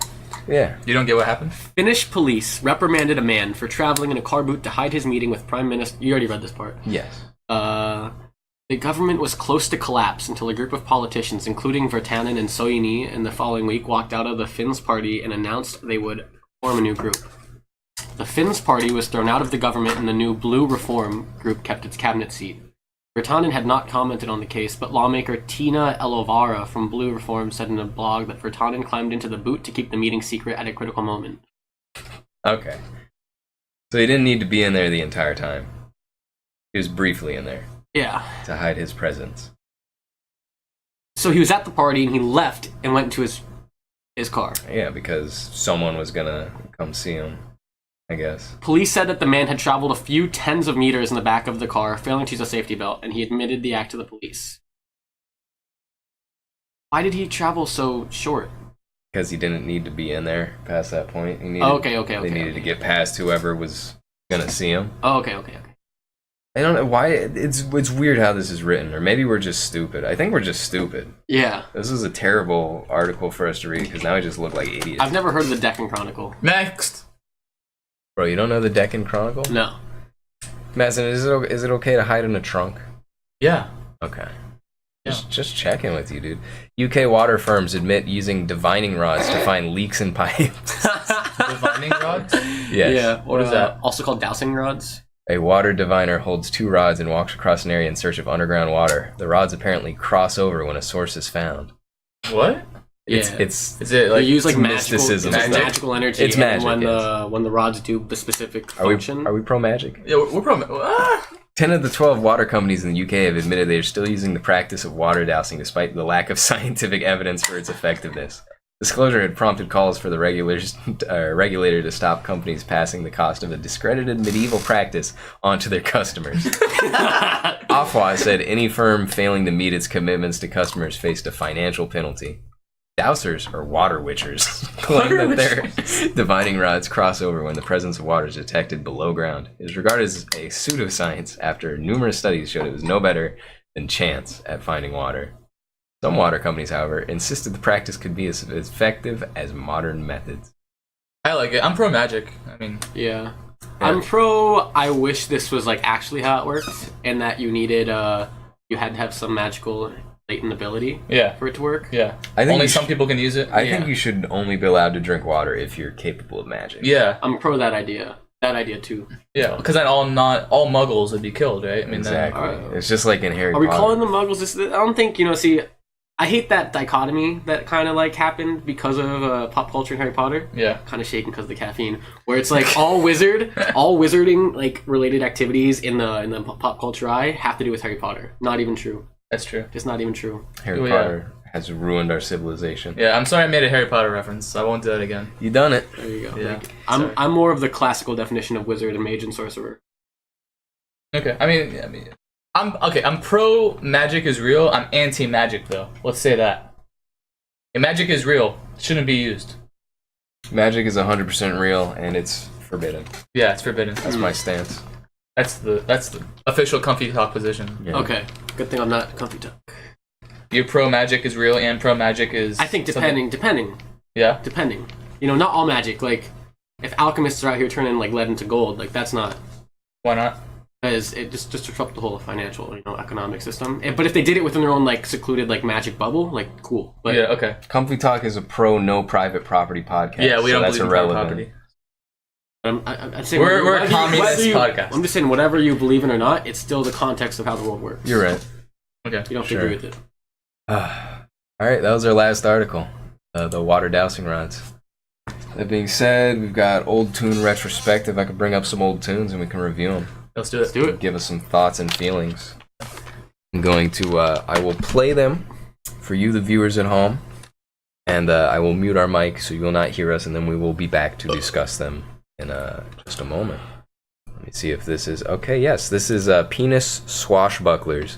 Yeah. You don't get what happened? Finnish police reprimanded a man for traveling in a car boot to hide his meeting with Prime Minister. You already read this part. Yes. The government was close to collapse until a group of politicians, including Virtanen and Soini, in the following week walked out of the Finns party and announced they would form a new group. The Finns party was thrown out of the government and the new Blue Reform group kept its cabinet seat. Virtanen had not commented on the case, but lawmaker Tina Elovara from Blue Reform said in a blog that Virtanen climbed into the boot to keep the meeting secret at a critical moment. Okay. So he didn't need to be in there the entire time. He was briefly in there Yeah. to hide his presence. So he was at the party and he left and went into his car. Yeah, because someone was gonna come see him, I guess. Police said that the man had traveled a few tens of meters in the back of the car, failing to use a safety belt, and he admitted the act to the police. Why did he travel so short? Because he didn't need to be in there past that point. He needed, Okay. They needed to get past whoever was gonna see him. Okay. I don't know why it's weird how this is written, or maybe we're just stupid. I think we're just stupid. Yeah. This is a terrible article for us to read because now we just look like idiots. I've never heard of the Deccan Chronicle. Next! Bro, you don't know the Deccan Chronicle? No. Madison, is it okay to hide in a trunk? Yeah. Okay. Yeah. Just checking with you, dude. UK water firms admit using divining rods to find leaks in pipes. Divining rods? Yes. Yeah. What is that? Also called dowsing rods. A water diviner holds 2 rods and walks across an area in search of underground water. The rods apparently cross over when a source is found. What? It's Is it They like use like it's magical, mysticism. it's Magic? magical energy. It's and magic, when the rods do the specific are function. we pro magic? Yeah, we're probably. 10 of the 12 water companies in the UK have admitted they are still using the practice of water dowsing despite the lack of scientific evidence for its effectiveness. Disclosure had prompted calls for the regulator to stop companies passing the cost of a discredited medieval practice onto their customers. Ofwat said any firm failing to meet its commitments to customers faced a financial penalty. Dowsers, or water witchers, claim that their divining rods cross over when the presence of water is detected below ground. It is regarded as a pseudoscience after numerous studies showed it was no better than chance at finding water. Some water companies, however, insisted the practice could be as effective as modern methods. I like it. I'm pro magic. I mean, Yeah. I'm pro. I wish this was like actually how it worked, and that you needed you had to have some magical latent ability yeah. for it to work. Yeah. I think Only you some should- people can use it. I think you should only be allowed to drink water if you're capable of magic. Yeah. I'm pro that idea. That idea too. Yeah. Because then all muggles would be killed, right? I mean, Exactly. Then- It's just like in Harry Are we Potter. calling them muggles? I don't think See, I hate that dichotomy that kind of like happened because of pop culture and Harry Potter. Yeah. Kind of shaken because of the caffeine, where it's like all wizarding like related activities in the pop culture eye have to do with Harry Potter. Not even true. That's true. It's not even true. Harry Oh, yeah. Potter has ruined our civilization. Yeah, I'm sorry I made a Harry Potter reference. I won't do that again. You done it. There you go. Yeah. Like, Sorry. I'm more of the classical definition of wizard and mage and sorcerer. Okay. I mean, I'm pro magic is real. I'm anti magic though. Let's say that. If magic is real, it shouldn't be used. Magic is 100% real and it's forbidden. Yeah, it's forbidden. That's my stance. That's the official comfy talk position. Yeah. Okay, good thing I'm not comfy talk. You're pro magic is real and pro magic is. I think something- depending. Yeah. Not all magic. Like, if alchemists are out here turning like lead into gold, like that's not. Why not? Because it just disrupt the whole financial, economic system. But if they did it within their own like secluded like magic bubble, like cool. But Yeah. Okay. Comfy Talk is a pro no private property podcast. Yeah, we so don't that's believe in private irrelevant. property. I'm saying We're a whatever communist podcast. I'm just saying whatever you believe in or not, it's still the context of how the world works. You're right. Okay. You don't have to Sure. agree with it. All right, that was our last article. The water dowsing rods. That being said, we've got old tune retrospective. I could bring up some old tunes and we can review them. Let's do it. Do it. Give us some thoughts and feelings. I'm going to, I will play them for you, the viewers at home. And I will mute our mic so you will not hear us, and then we will be back to discuss them in just a moment. Let me see if this is okay. Yes, this is Penis Swashbucklers.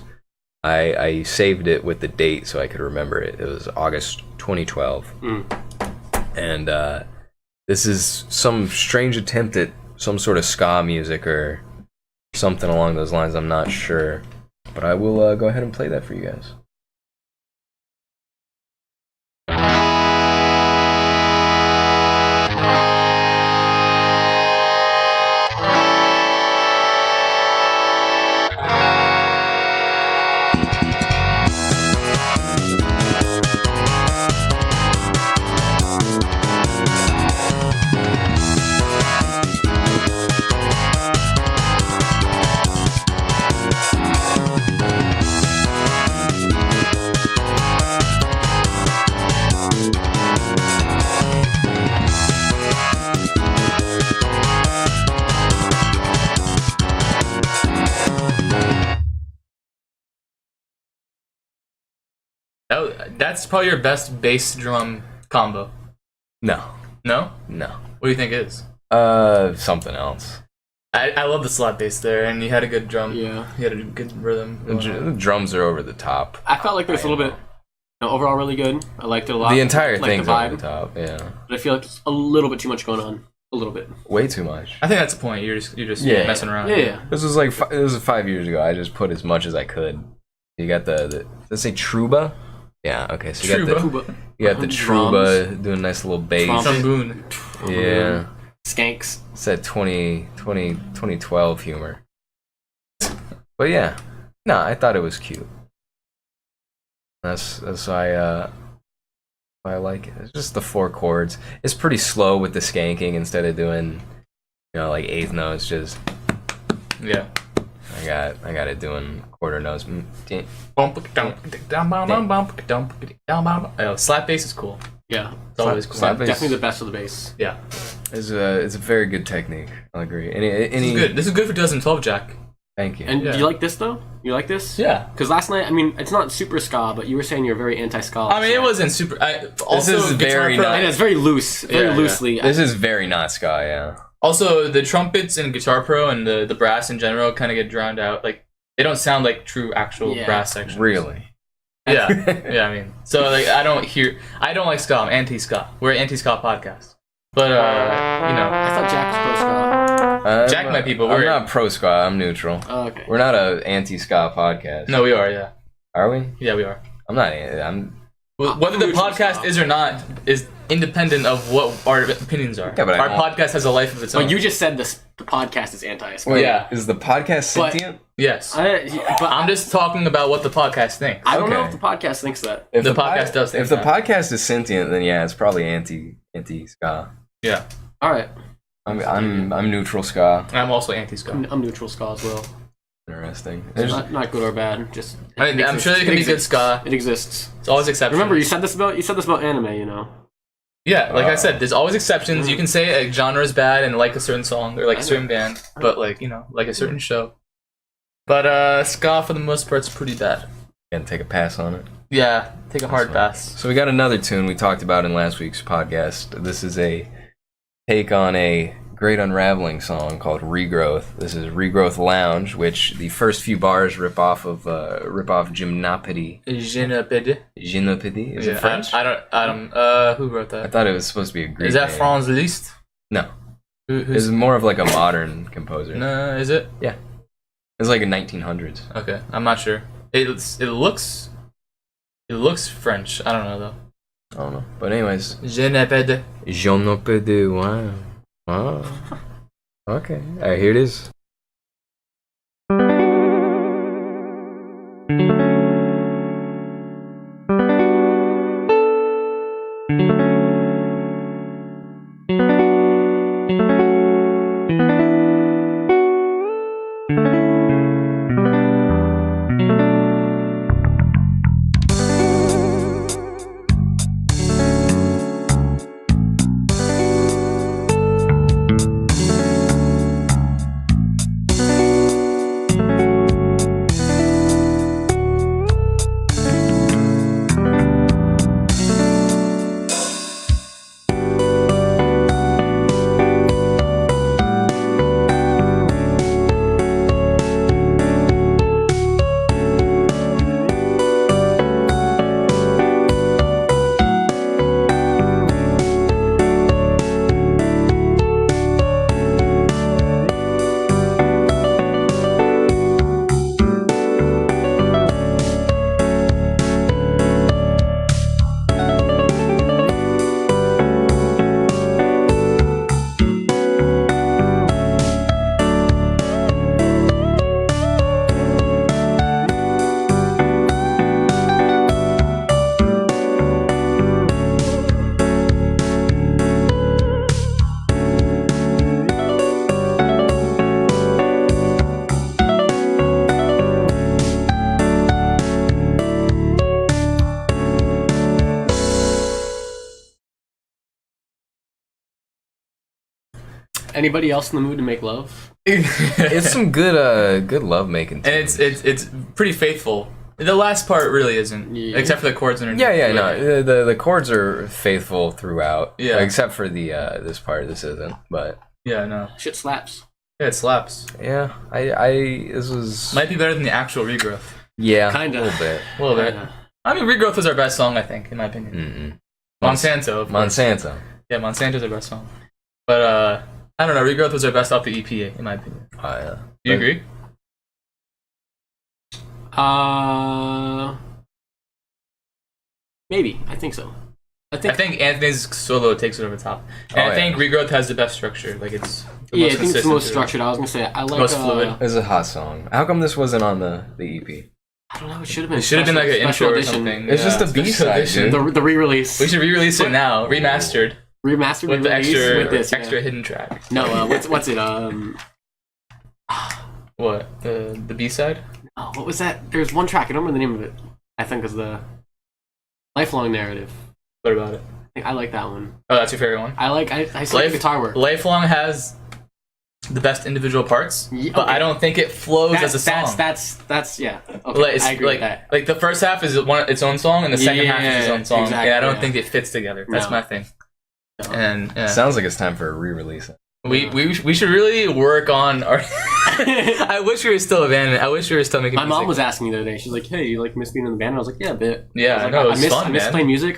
I saved it with the date so I could remember it. It was August 2012. And this is some strange attempt at some sort of ska music or something along those lines. I'm not sure. But I will go ahead and play that for you guys. That's probably your best bass drum combo. No. No? No. What do you think it is? Something else. I love the slap bass there, and you had a good drum. Yeah. You had a good rhythm. The drums are over the top. I felt like there's a little bit, overall really good. I liked it a lot. The entire Like thing's the vibe, over the top, yeah. but I feel like it's a little bit too much going on. A little bit. Way too much. I think that's the point. You're just Yeah. messing around. Yeah. This was like it was 5 years ago. I just put as much as I could. You got the does it say truba? Yeah, okay. So you got the truba doing a nice little bass. Trombone. Yeah. Skanks. It's that 2012 humor. But yeah. No, I thought it was cute. That's why I like it. It's just the 4 chords. It's pretty slow with the skanking instead of doing, like eighth notes. Just Yeah. I got it doing quarter notes. Slap bass is cool. Yeah. It's always cool. Slap bass. Definitely the best of the bass. Yeah. It's a very good technique. I'll agree. This is good. This is good for 2012, Jack. Thank you. And Yeah. do you like this though? You like this? Yeah. Because last night, I mean, it's not super ska, but you were saying you're very anti-ska. I mean, it wasn't super. Also, is Guitar very Pro- not- And it's very loose, very Yeah. loosely. This is very not ska, yeah. Also, the trumpets in Guitar Pro and the brass in general kind of get drowned out. Like, they don't sound like true actual Yeah. brass sections. Really. Yeah. Yeah, I mean. So, like, I don't like ska. I'm anti-ska. We're an anti-ska podcast. But, I thought Jack was pro-ska. Jack might be, but I'm we're- not pro ska. I'm neutral. Oh, okay. We're not a anti ska podcast. No, we are, yeah. Are we? Yeah, we are. I'm not. I'm. Whether the neutral podcast ska. is or not is independent of what our opinions are. Yeah, but our I- podcast has a life of its own. But you just said the podcast is anti-ska. Wait, Yeah. Is the podcast But- sentient? Yes. But I'm just talking about what the podcast thinks. I don't know Okay. if the podcast thinks that. If the podcast does think If the that. podcast is sentient, then yeah, it's probably anti ska. Yeah. All right. I'm neutral ska. I'm also anti-ska. I'm neutral ska as well. Interesting. It's not good or bad. Just I mean, I'm sure there can be good ska. It exists. It's always exceptions. Remember, you said this about anime. You know. Yeah, like I said, there's always exceptions. You can say a genre is bad and like a certain song or like a certain band, but like like a certain show. But ska for the most part is pretty bad. Can take a pass on it. Yeah, take a hard fine. pass. So we got another tune we talked about in last week's podcast. This is a take on a great unraveling song called Regrowth. This is Regrowth Lounge, which the first few bars rip off Gymnopédie. Gymnopédie? Is it French? I don't. Who wrote I that? thought it was supposed to be a Greek Is that name. Franz Liszt? No. It's Who's? more of like a modern composer. No, is it? It's like in 1900s. Okay, I'm not sure. It looks French. I don't know though. I don't know. But anyways. Je ne peux de. Gymnopédie, wow. Wow. Okay. Alright, here it is. Anybody else in the mood to make love? It's some good love making. And it's pretty faithful. The last part really isn't, except for the chords underneath. Yeah, no, the chords are faithful throughout. Yeah. Except for the this part, this isn't. But Yeah, no. Shit slaps. Yeah, it slaps. yeah, I this was Might be better than the actual Regrowth. yeah, Kinda. a little bit. A little bit. Kinda. I mean, Regrowth was our best song, I think, in my opinion. Monsanto. Of course. Monsanto. Yeah, Monsanto's our best song. But I don't know. Regrowth was our best off the EP, in my opinion. Oh, yeah. Do you agree? Maybe. I think so. I think Anthony's solo takes it over the top, and I think Regrowth has the best structure. Like it's the Yeah, most I think it's the consistent most through it. structured. I was gonna say I like Most fluid. It's a hot song. How come this wasn't on the EP? I don't know. It should have been. It should have been like an special intro or edition. something. It's just a special B-side, edition. dude. The re-release. We should re-release it now, remastered Remastered with the re-release extra with this. extra Yeah. hidden track. No, what's it? What the B side? Oh, what was that? There's one track. I don't remember the name of it. I think it was the Lifelong Narrative. What about it? I like that one. Oh, that's your favorite one. I see the guitar work. Lifelong has the best individual parts, Yeah, but okay. I don't think it flows as a song. That's yeah. Okay, Like, I agree like, with that. like the first half is its own song, and the second half is its own song. exactly, and I don't yeah. think it fits together. That's No. my thing. No. And yeah. Sounds like it's time for a re-release. we should really work on our. I wish we were still a band. I wish we were still making. My music. mom was asking me the other day. She's like, "Hey, you like miss being in the band?" And I was like, "Yeah, a bit." Yeah, I was like, no, it was miss, fun, I miss man. playing music.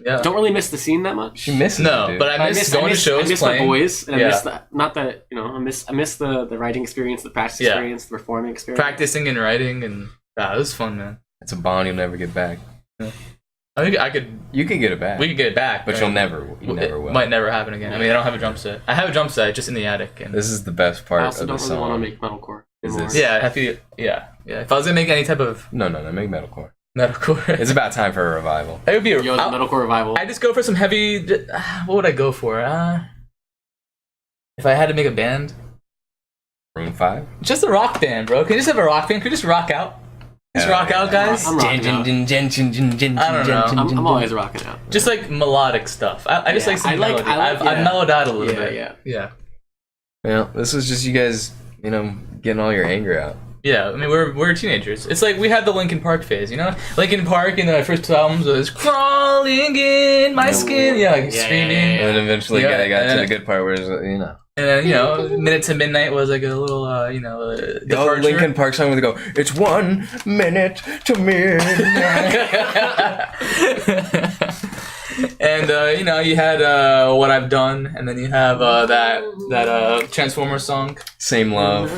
Yeah. Don't really miss the scene that much. She misses No, it, dude. but I miss going to shows, I miss playing. the boys, and I Yeah. miss the not the I miss the writing experience, the practice Yeah. experience, the performing experience. Practicing and writing, and it was fun, man. It's a bond you'll never get back. I think I could. You can get it back. We could get it back, but right? you never It will. might never happen again. I mean, I don't have a drum set. I have a drum set just in the attic. And This is the best part I also of the don't really want to song. make metalcore Is anymore. this- yeah, If I was gonna make any type of No, make metalcore. metalcore, It's about time for a revival. it would be. Yo, the metalcore revival. I just go for some heavy. What would I go for? If I had to make a band, Room 5? just a rock band, bro. Can you just have a rock band? Can we just rock out? Just Yeah, rock out, guys. I'm rocking out. I don't know. I'm always rocking out. Just like melodic stuff. I just Yeah, like some I like- melody. I like- I've yeah. mellowed out a little Yeah, bit. yeah. Well, this was just you guys, getting all your anger out. Yeah, I mean we're teenagers. It's like we had the Linkin Park phase, you know? Linkin Park in the first two albums was crawling in my skin, screaming. And then eventually Yeah, got to and- the good part where it's, And then Minute to Midnight was like a little the departure. Linkin Park song where they go, it's 1 minute to midnight. And you had What I've Done, and then you have that Transformers song. Same love.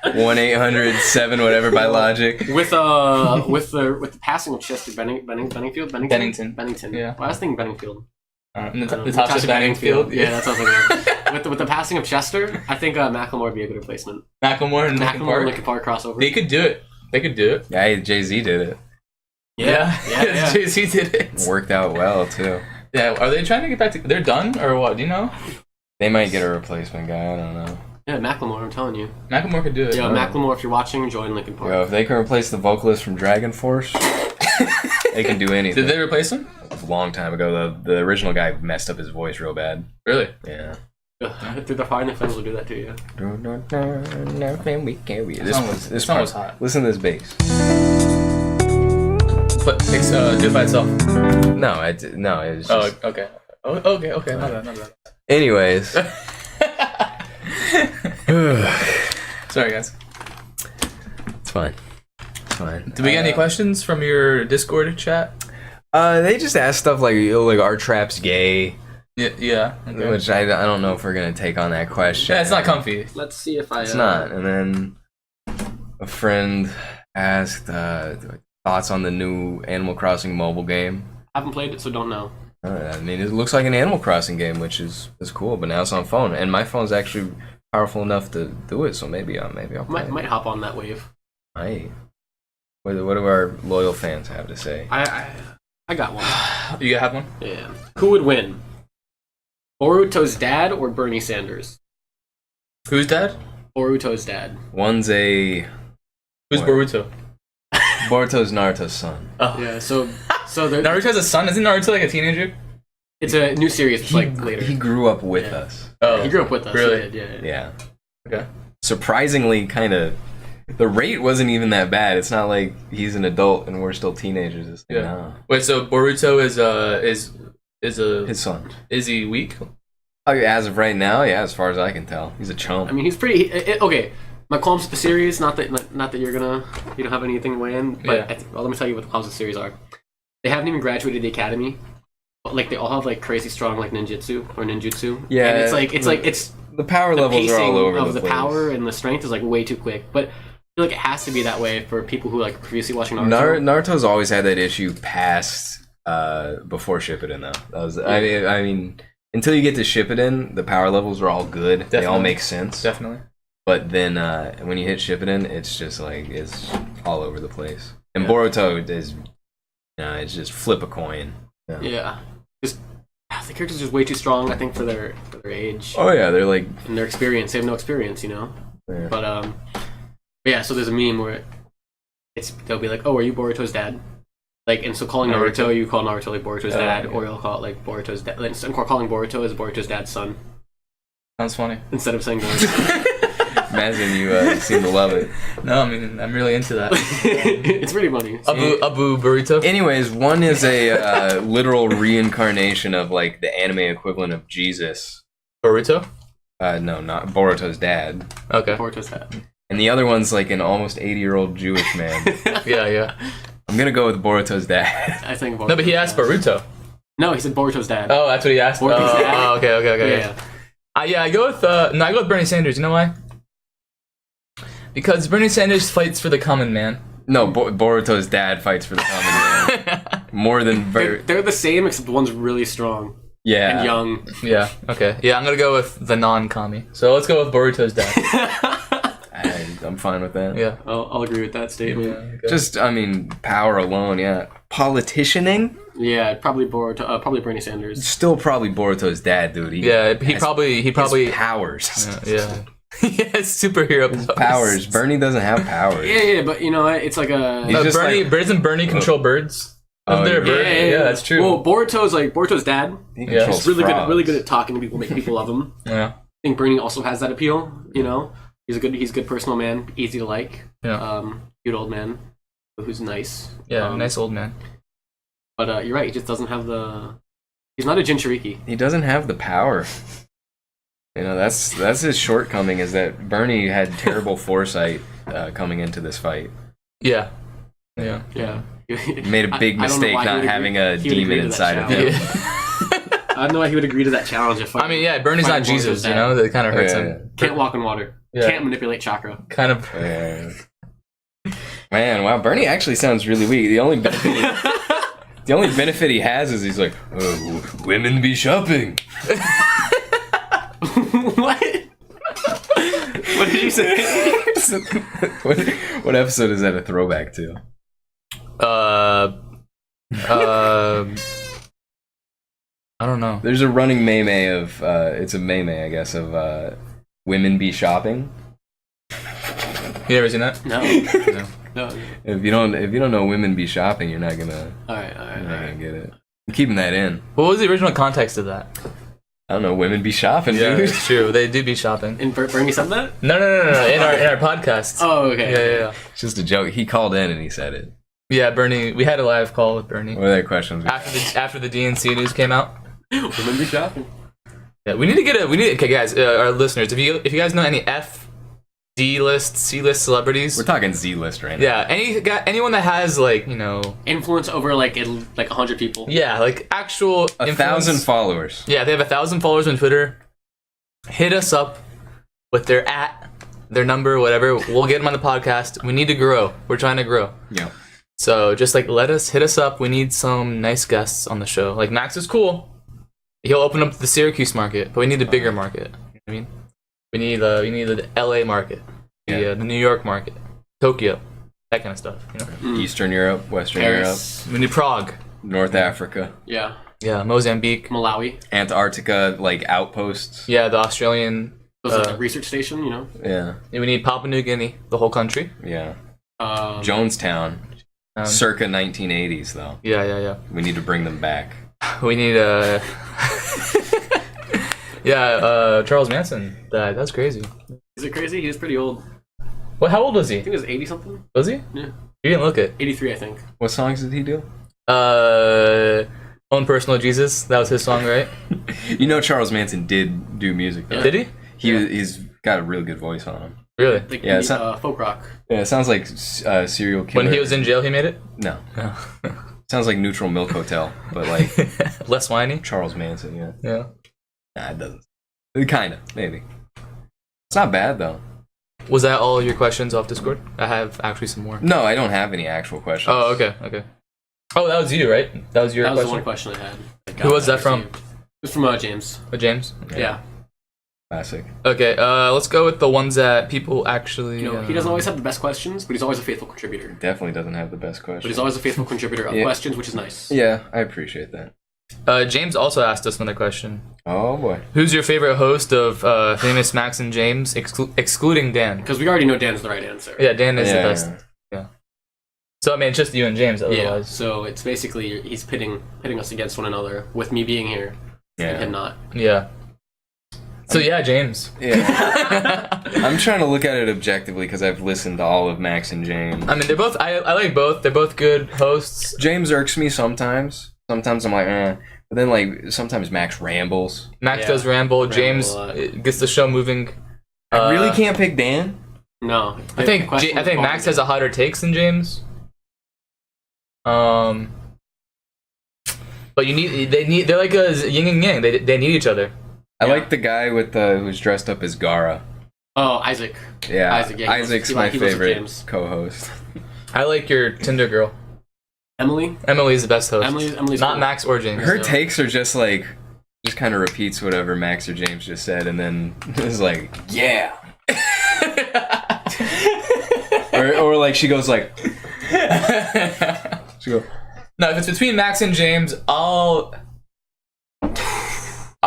1-800-7 whatever by Logic. with the passing of Chester Bennington. Yeah. Well, I was thinking Benningfield. Natasha Bedingfield. Yeah, that's what I was thinking. with the passing of Chester, I think Macklemore would be a good replacement. Macklemore and Linkin Macklemore Park. Linkin Park crossover. They could do it. Yeah, Jay-Z did it. yeah. Jay-Z did it. Worked out well, too. Yeah, are they trying to get back to? They're done or what? Do you know? They might get a replacement guy, I don't know. Yeah, Macklemore, I'm telling you. Macklemore could do it. Yo, Macklemore, if you're watching, join Linkin Park. Yo, if they can replace the vocalist from Dragon Force, they can do anything. Did they replace him? A long time ago, the original guy messed up his voice real bad. Really? Yeah. Through the fire, the fans will do that to you. This song was hot. Listen to this bass. But it's do it by itself. No, it was just... Oh, okay. Okay. Not bad. Anyways. Sorry, guys. It's fine. Did we get any questions from your Discord chat? They just asked stuff like our trap's gay, Yeah. Okay. which I don't know if we're gonna take on that question. Yeah, it's not comfy. Let's see if I... It's not. And then a friend asked thoughts on the new Animal Crossing mobile game. I haven't played it, so don't know. I mean, it looks like an Animal Crossing game, which is cool. But now it's on phone, and my phone's actually powerful enough to do it. So maybe I'll play it. Might hop on that wave. Might. What do our loyal fans have to say? I got one. You have one? Yeah. Who would win? Boruto's dad or Bernie Sanders? Who's dad? Boruto's dad. One's a Who's What? Boruto? Boruto's Naruto's son. Oh. Yeah, so they're... Naruto has a son. Isn't Naruto like a teenager? It's a new series. It's like later. He grew up with Yeah. us. Oh, He grew up with us. Really? Yeah. Yeah. Okay. Surprisingly, kind of. The rate wasn't even that bad. It's not like he's an adult and we're still teenagers. It's like, Yeah. no. Wait, so Boruto is His son. is he weak? Oh, yeah, as of right now, yeah, as far as I can tell, he's a chump. I mean, he's pretty. Okay, my qualms with the series. Not that you don't have anything to weigh in. But Yeah. well, let me tell you what the qualms of the series are. They haven't even graduated the academy. But, like they all have like crazy strong like ninjutsu. Yeah, And it's the power the levels pacing are all over of the the place. power and the strength is like way too quick. But I feel like it has to be that way for people who like previously watching Naruto. Naruto's always had that issue past before Shippuden though. I mean, until you get to Shippuden, the power levels are all good. They all Definitely. make sense. Definitely. But then when you hit Shippuden, it's just like it's all over the place. And Yeah. Boruto is, it's just flip a coin. Yeah, just the characters are just way too strong. I think for their age Oh yeah, they're like. and their experience. They have no experience, Yeah. But yeah. So there's a meme where they'll be like, "Oh, are you Boruto's dad?" Like, and so calling Naruto, you call Naruto like Boruto's dad, okay. or you'll call it like Boruto's dad. Like, instead of calling Boruto as Boruto's dad's son, Sounds funny. instead of saying Boruto. Imagine you seem to love it. No, I mean I'm really into that. It's pretty funny. Abu burrito. Anyways, one is a literal reincarnation of like the anime equivalent of Jesus. Burrito. No, not Boruto's dad. Okay. Boruto's dad. And the other one's like an almost 80-year-old Jewish man. Yeah. I'm gonna go with Boruto's dad. I think. No, but he asked Boruto. No, he said Boruto's dad. Oh, that's what he asked. Boruto's dad. Oh, okay. Yeah. I go with I go with Bernie Sanders. You know why? Because Bernie Sanders fights for the common man. No, Boruto's dad fights for the common man. More than They're the same, except one's really strong yeah. and young. Yeah. Okay. Yeah, I'm gonna go with the non-commie. So let's go with Boruto's dad. I'm fine with that. Yeah. I'll agree with that statement. Yeah. Okay. Just, I mean, power alone, yeah. Politicianing? Yeah, probably Boruto. Probably Bernie Sanders. Still probably Boruto's dad, dude. He has probably his powers. yeah. Yes, superhero Powers. Bernie doesn't have powers. Yeah, but it's like a. He's just Bernie like- doesn't Bernie control birds? Oh, Isn't there a bird? Yeah, that's true. Well, Boruto's dad. He Yeah. controls He's really frogs. good at talking to people, making people love him. Yeah. I think Bernie also has that appeal. He's a good personal man, easy to like. Yeah. Cute old man who's nice. Yeah. Nice old man. But you're right. He just doesn't have the. He's not a Jinchuriki. He doesn't have the power. That's his shortcoming, is that Bernie had terrible foresight coming into this fight. Yeah. Yeah. Yeah. Made a big I don't know mistake why he not would having agree- a he would agree demon to that inside of challenge. him. I don't know why he would agree to that challenge. If I mean, yeah. Bernie's not Fighting Boruto's Jesus. dad. That kind of hurts Yeah, him. Can't walk on water. Yeah. Can't manipulate chakra. Kind of. Yeah. Man, wow, Bernie actually sounds really weak. The only benefit he has is he's like, oh, women be shopping. What? What did you say? what episode is that a throwback to? I don't know. There's a running meme of it's a meme, I guess, of women be shopping. You ever seen that? No. No. No. If you don't know women be shopping, you're not gonna All right. get it. I'm keeping that in. What was the original context of that? I don't know, women be shopping, Yeah, dude. it's true. They do be shopping. And Bernie said that? No. In our podcast. Oh, okay. Yeah. It's just a joke. He called in and he said it. Yeah, Bernie. We had a live call with Bernie What are their questions? after the DNC news came out. Remember shopping? Yeah, okay, guys, our listeners, if you guys know any F, D list, C list celebrities, We're talking Z list right now. yeah, anyone that has like Influence over like 100 people. yeah, like actual 1,000 influence. followers. Yeah, they have 1,000 followers on Twitter. Hit us up with their their number, whatever. We'll get them on the podcast. We need to grow. We're trying to grow. Yeah. So just like hit us up. We need some nice guests on the show. Like Max is cool. He'll open up the Syracuse market, but we need a bigger market. You know what I mean, we need the LA market, the New York market, Tokyo, that kind of stuff. Eastern Europe, Western Paris. We need Prague. Europe, North Africa, Yeah. Yeah, Mozambique. Malawi. Antarctica, like outposts. Yeah, the Australian. It was like a research station, Yeah. We need Papua New Guinea, the whole country. Yeah. Um, Jonestown, Um, circa 1980s though. Yeah. We need to bring them back. We need yeah, Charles Manson died. That's crazy. Is it crazy? He was pretty old. Well, how old was he? I think he was 80 something. Was he? Yeah. You didn't look it. 83, I think. What songs did he do? Own Personal Jesus. That was his song, right? You know Charles Manson did do music though. Did he? He's got a really good voice on him. Really? Like, Yeah, it's folk rock. Yeah, it sounds like serial killer. When he was in jail, he made it? No. No. Sounds like Neutral Milk Hotel, but like Less whiny? Charles Manson, yeah. Yeah. Nah, it doesn't. Kinda, maybe. It's not bad though. Was that all your questions off Discord? I have actually some more. No, I don't have any actual questions. Oh, okay, okay. Oh, that was you, right? That was your That was question? the one question I had. Who was that from? It was from James. James? Yeah. Classic. Okay, let's go with the ones that people actually... You know, he doesn't always have the best questions, but he's always a faithful contributor. Definitely doesn't have the best But question. he's always a faithful contributor of Yeah. questions, which is nice. Yeah, I appreciate that. James also asked us another question. Oh boy. Who's your favorite host of famous Max and James, excluding Dan? Because we already know Dan's the right answer. Yeah, Dan is the Yeah. best. Yeah. So, I mean, it's just you and James Yeah. otherwise. So it's basically he's pitting us against one another with me being here and him not. Yeah. So, yeah, James. Yeah. I'm trying to look at it objectively because I've listened to all of Max and James. I mean, they're both... I like both. They're both good hosts. James irks me sometimes. Sometimes I'm like, eh. But then, like, sometimes Max rambles. Max Yeah. does ramble. Ramble James a lot. gets the show moving. I really can't pick Dan. No. I think Max has a hotter takes than James. But they're like a yin and yang. They need each other. I like the guy with who's dressed up as Gara. Oh, Isaac. Yeah, Isaac, yeah, Isaac's he my looks at favorite James. co-host. I like your Tinder girl. Emily? Emily's the best host. Emily's not cool. Max or James. Her takes are just like, just kind of repeats whatever Max or James just said, and then is like, yeah. or like she goes like, she go. No, if it's between Max and James, I'll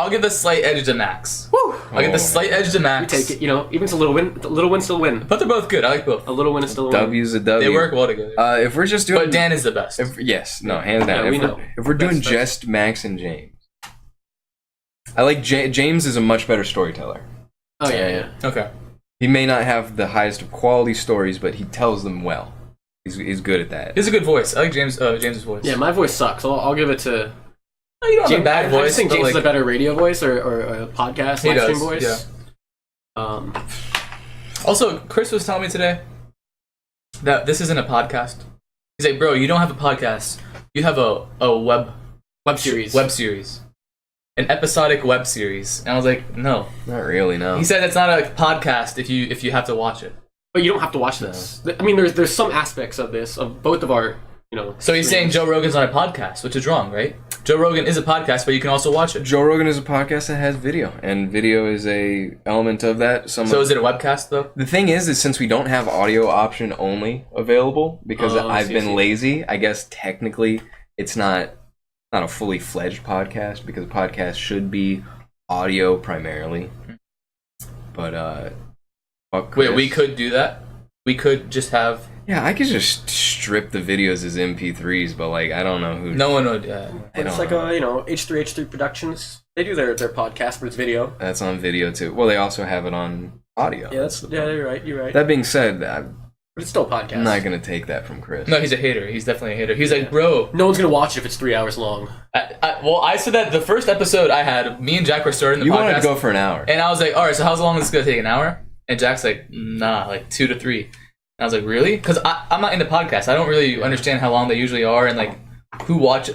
give the slight edge to Max. Woo! I'll give the slight edge to We Max. take it, you know, even if it's a little win still win. But they're both good. I like both. A little win is still a win. W's a W. They work well together. If we're just doing, But Dan is the best. yes, no, hands down. Yeah, we if, we're, know. if we're doing That's- just Max and James, I like James is a much better storyteller. Oh, yeah. Okay. He may not have the highest of quality stories, but he tells them well. He's good at that. He has a good voice. I like James's voice. Yeah, my voice sucks. I'll give it to... No, you don't have James, a bad I voice. just think but, James like, is a better radio voice or a podcast He live stream does, voice. yeah. Also, Chris was telling me today that this isn't a podcast. He's like, bro, you don't have a podcast. You have a web series. Web series. An episodic web series. And I was like, no. Not really, no. He said it's not a podcast if you have to watch it. But you don't have to watch this. I mean, there's some aspects of this, of both of our, you know... So he's saying streams. Joe Rogan's not a podcast, which is wrong, right? Joe Rogan is a podcast, but you can also watch it. Joe Rogan is a podcast that has video, and video is a element of that. So is it a webcast, though? The thing is since we don't have audio option only available, because I've been lazy, I guess technically it's not a fully fledged podcast, because a podcast should be audio primarily. But fuck Chris. Wait, we could do that? We could just have... Yeah, I could just strip the videos as MP3s, but like I don't know who. No one would... I It's don't like know. H3 Productions. They do their podcast, but it's video. That's on video too. Well, they also have it on audio. You're right. That being said, But it's still a podcast. I'm not gonna take that from Chris. No, he's a hater. He's definitely a hater. He's like, bro... No one's gonna watch it if it's 3 hours long. Well, I said that the first episode I had, me and Jack were starting the You podcast. wanted to go for an hour. And I was like, all right, so how long is this going to take? An hour? And Jack's like, nah, like 2 to 3. And I was like, really? Because I'm not into podcasts. I don't really understand how long they usually are and like who watch.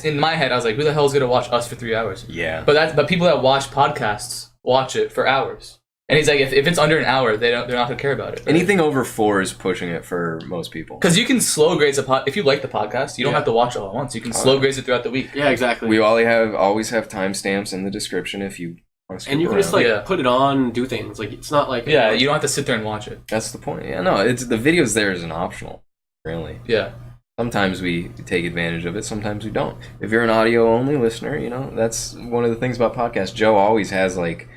In my head, I was like, who the hell is going to watch us for 3 hours? Yeah. But people that watch podcasts watch it for hours. And he's like, if it's under an hour, they're not going to care about it. Right? Anything over 4 is pushing it for most people. Because you can slow grade if you like the podcast, you don't have to watch it all at once. You can slow grade it throughout the week. Yeah, exactly. We always have timestamps in the description if you want to skip and you can around. just like put it on and do things. Like it's not like Yeah, you don't have to sit there and watch it. That's the point. Yeah, no, it's the videos there is an optional, really. Yeah. Sometimes we take advantage of it, sometimes we don't. If you're an audio only listener, that's one of the things about podcasts. Joe always has like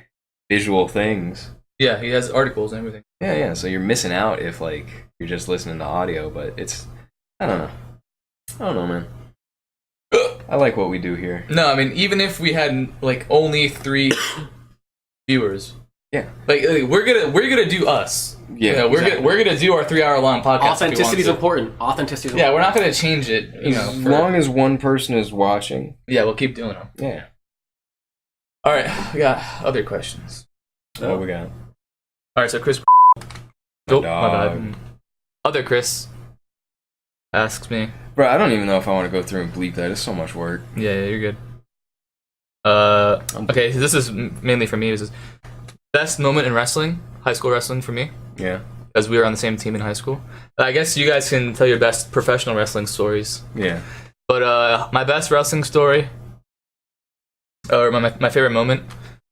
visual things. Yeah, he has articles and everything. Yeah, so you're missing out if like you're just listening to audio, but I don't know, man. I like what we do here. No, I mean, even if we had like only 3 viewers, Yeah. like we're gonna do us. Yeah, You know, we're gonna do our 3-hour-long podcast. Authenticity is if we want important. Authenticity is to. Yeah, important. we're not gonna change it. You know, As long as one person is watching. yeah, we'll keep doing them. Yeah. All right, we got other questions. What we got? All right, so Chris. Oh, my dog. bad. Other Chris asks me. Bro, I don't even know if I want to go through and bleep that. It's so much work. Yeah, you're good. Okay, so this is mainly for me. This is best moment in wrestling, high school wrestling for me, Yeah. because we were on the same team in high school. I guess you guys can tell your best professional wrestling stories. Yeah. But my best wrestling story, or my favorite moment,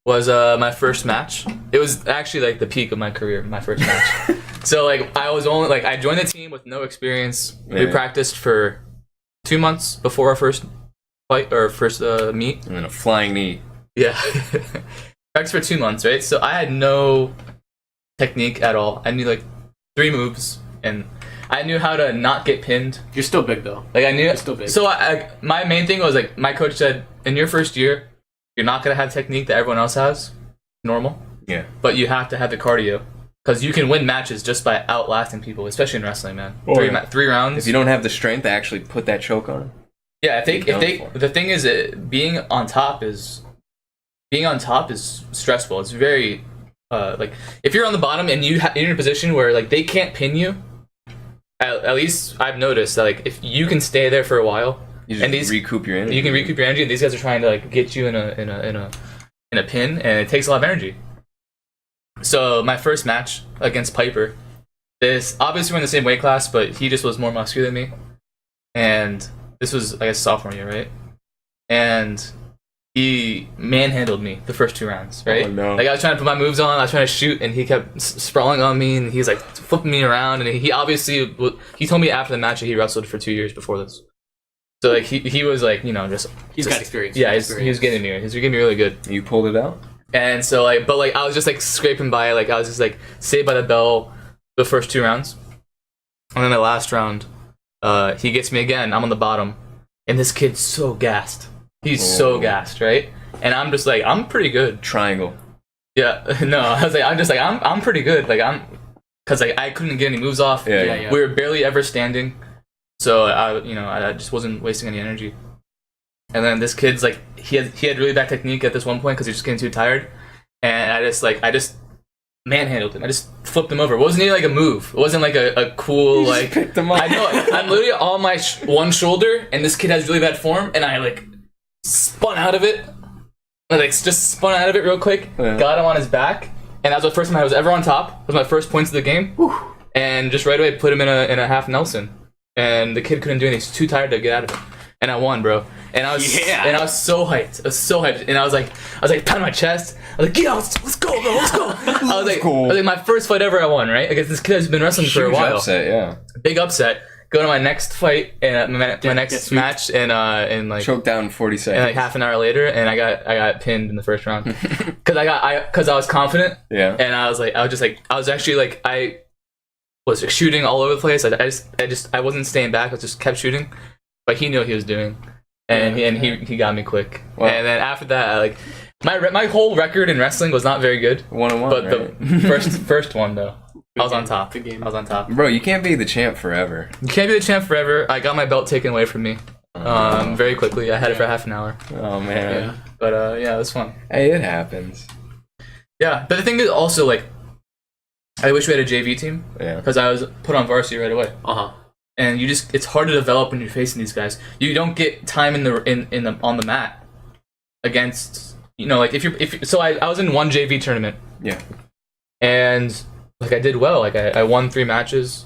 was my first match. It was actually like the peak of my career, my first match. So like I joined the team with no experience. We Yeah. practiced for 2 months before our first fight or first meet. And then a flying knee. Yeah. Practiced for 2 months, right? So I had no technique at all. I knew like 3 moves, and I knew how to not get pinned. You're still big though. Like I knew. You're still big. So my main thing was like my coach said, in your first year, you're not gonna have technique that everyone else has, normal, Yeah. but you have to have the cardio. Because you can win matches just by outlasting people, especially in wrestling, man. Oh, 3 yeah. 3 rounds. If you don't have the strength to actually put that choke on. Yeah, if You're they done for. the thing is being on top is stressful. It's very like if you're on the bottom and you're in a position where like they can't pin you. At least I've noticed that like if you can stay there for a while, You just and these recoup your energy. you can recoup your energy. And these guys are trying to like get you in a pin, and it takes a lot of energy. So my first match against Piper, this obviously we're in the same weight class, but he just was more muscular than me, and this was I guess sophomore year, right? And he manhandled me the first 2 rounds, right? Oh, no. Like I was trying to put my moves on, I was trying to shoot, and he kept sprawling on me, and he was like flipping me around, and he obviously he told me after the match that he wrestled for 2 years before this. So like he was like He's got experience. Yeah, he was getting me. He was getting me really good. You pulled it out? And so like, but like I was just like scraping by, like I was just like saved by the bell the first 2 rounds, and then the last round, he gets me again. I'm on the bottom, and this kid's so gassed. He's so gassed, right? And I'm just like, I'm pretty good. Triangle. Yeah, no, I'm pretty good. Like cause like I couldn't get any moves off. Yeah. We were barely ever standing, so I just wasn't wasting any energy. And then this kid's like he had really bad technique at this one point because he was just getting too tired, and I just manhandled him. I just flipped him over. It wasn't even like a move. It wasn't like a cool like. picked him up. I know. I'm literally on my one shoulder, and this kid has really bad form, and I like spun out of it. I like just spun out of it real quick. Yeah. Got him on his back, and that was the first time I was ever on top. It was my first points of the game, and just right away put him in a half Nelson, and the kid couldn't do anything. He's too tired to get out of it, and I won, bro. And I was so hyped. I was so hyped, and I was like pounding my chest. I was like, yeah, let's go, bro, let's go. I was like, my first fight ever I won, right? Against this kid who's been wrestling for a Huge while. upset, yeah. Big upset. Go to my next fight and my next match, and like Choked down in 40 seconds. and like half an hour later, and I got pinned in the first round because I was confident. Yeah. And I was shooting all over the place. I wasn't staying back. I just kept shooting, but he knew what he was doing, and he got me quick. Wow. And then after that, my whole record in wrestling was not very good, 1-1, but right? the first one though, I was on top. Good game. I was on top. Bro, you can't be the champ forever. You can't be the champ forever. I got my belt taken away from me very quickly. I had it for half an hour. Oh, man. Yeah. But yeah, it was fun. Hey, it happens. Yeah, but the thing is also like, I wish we had a JV team Yeah. because I was put on varsity right away. Uh-huh. And it's hard to develop when you're facing these guys. You don't get time on the mat against I was in one JV tournament. Yeah. And like I did well. Like I won 3 matches,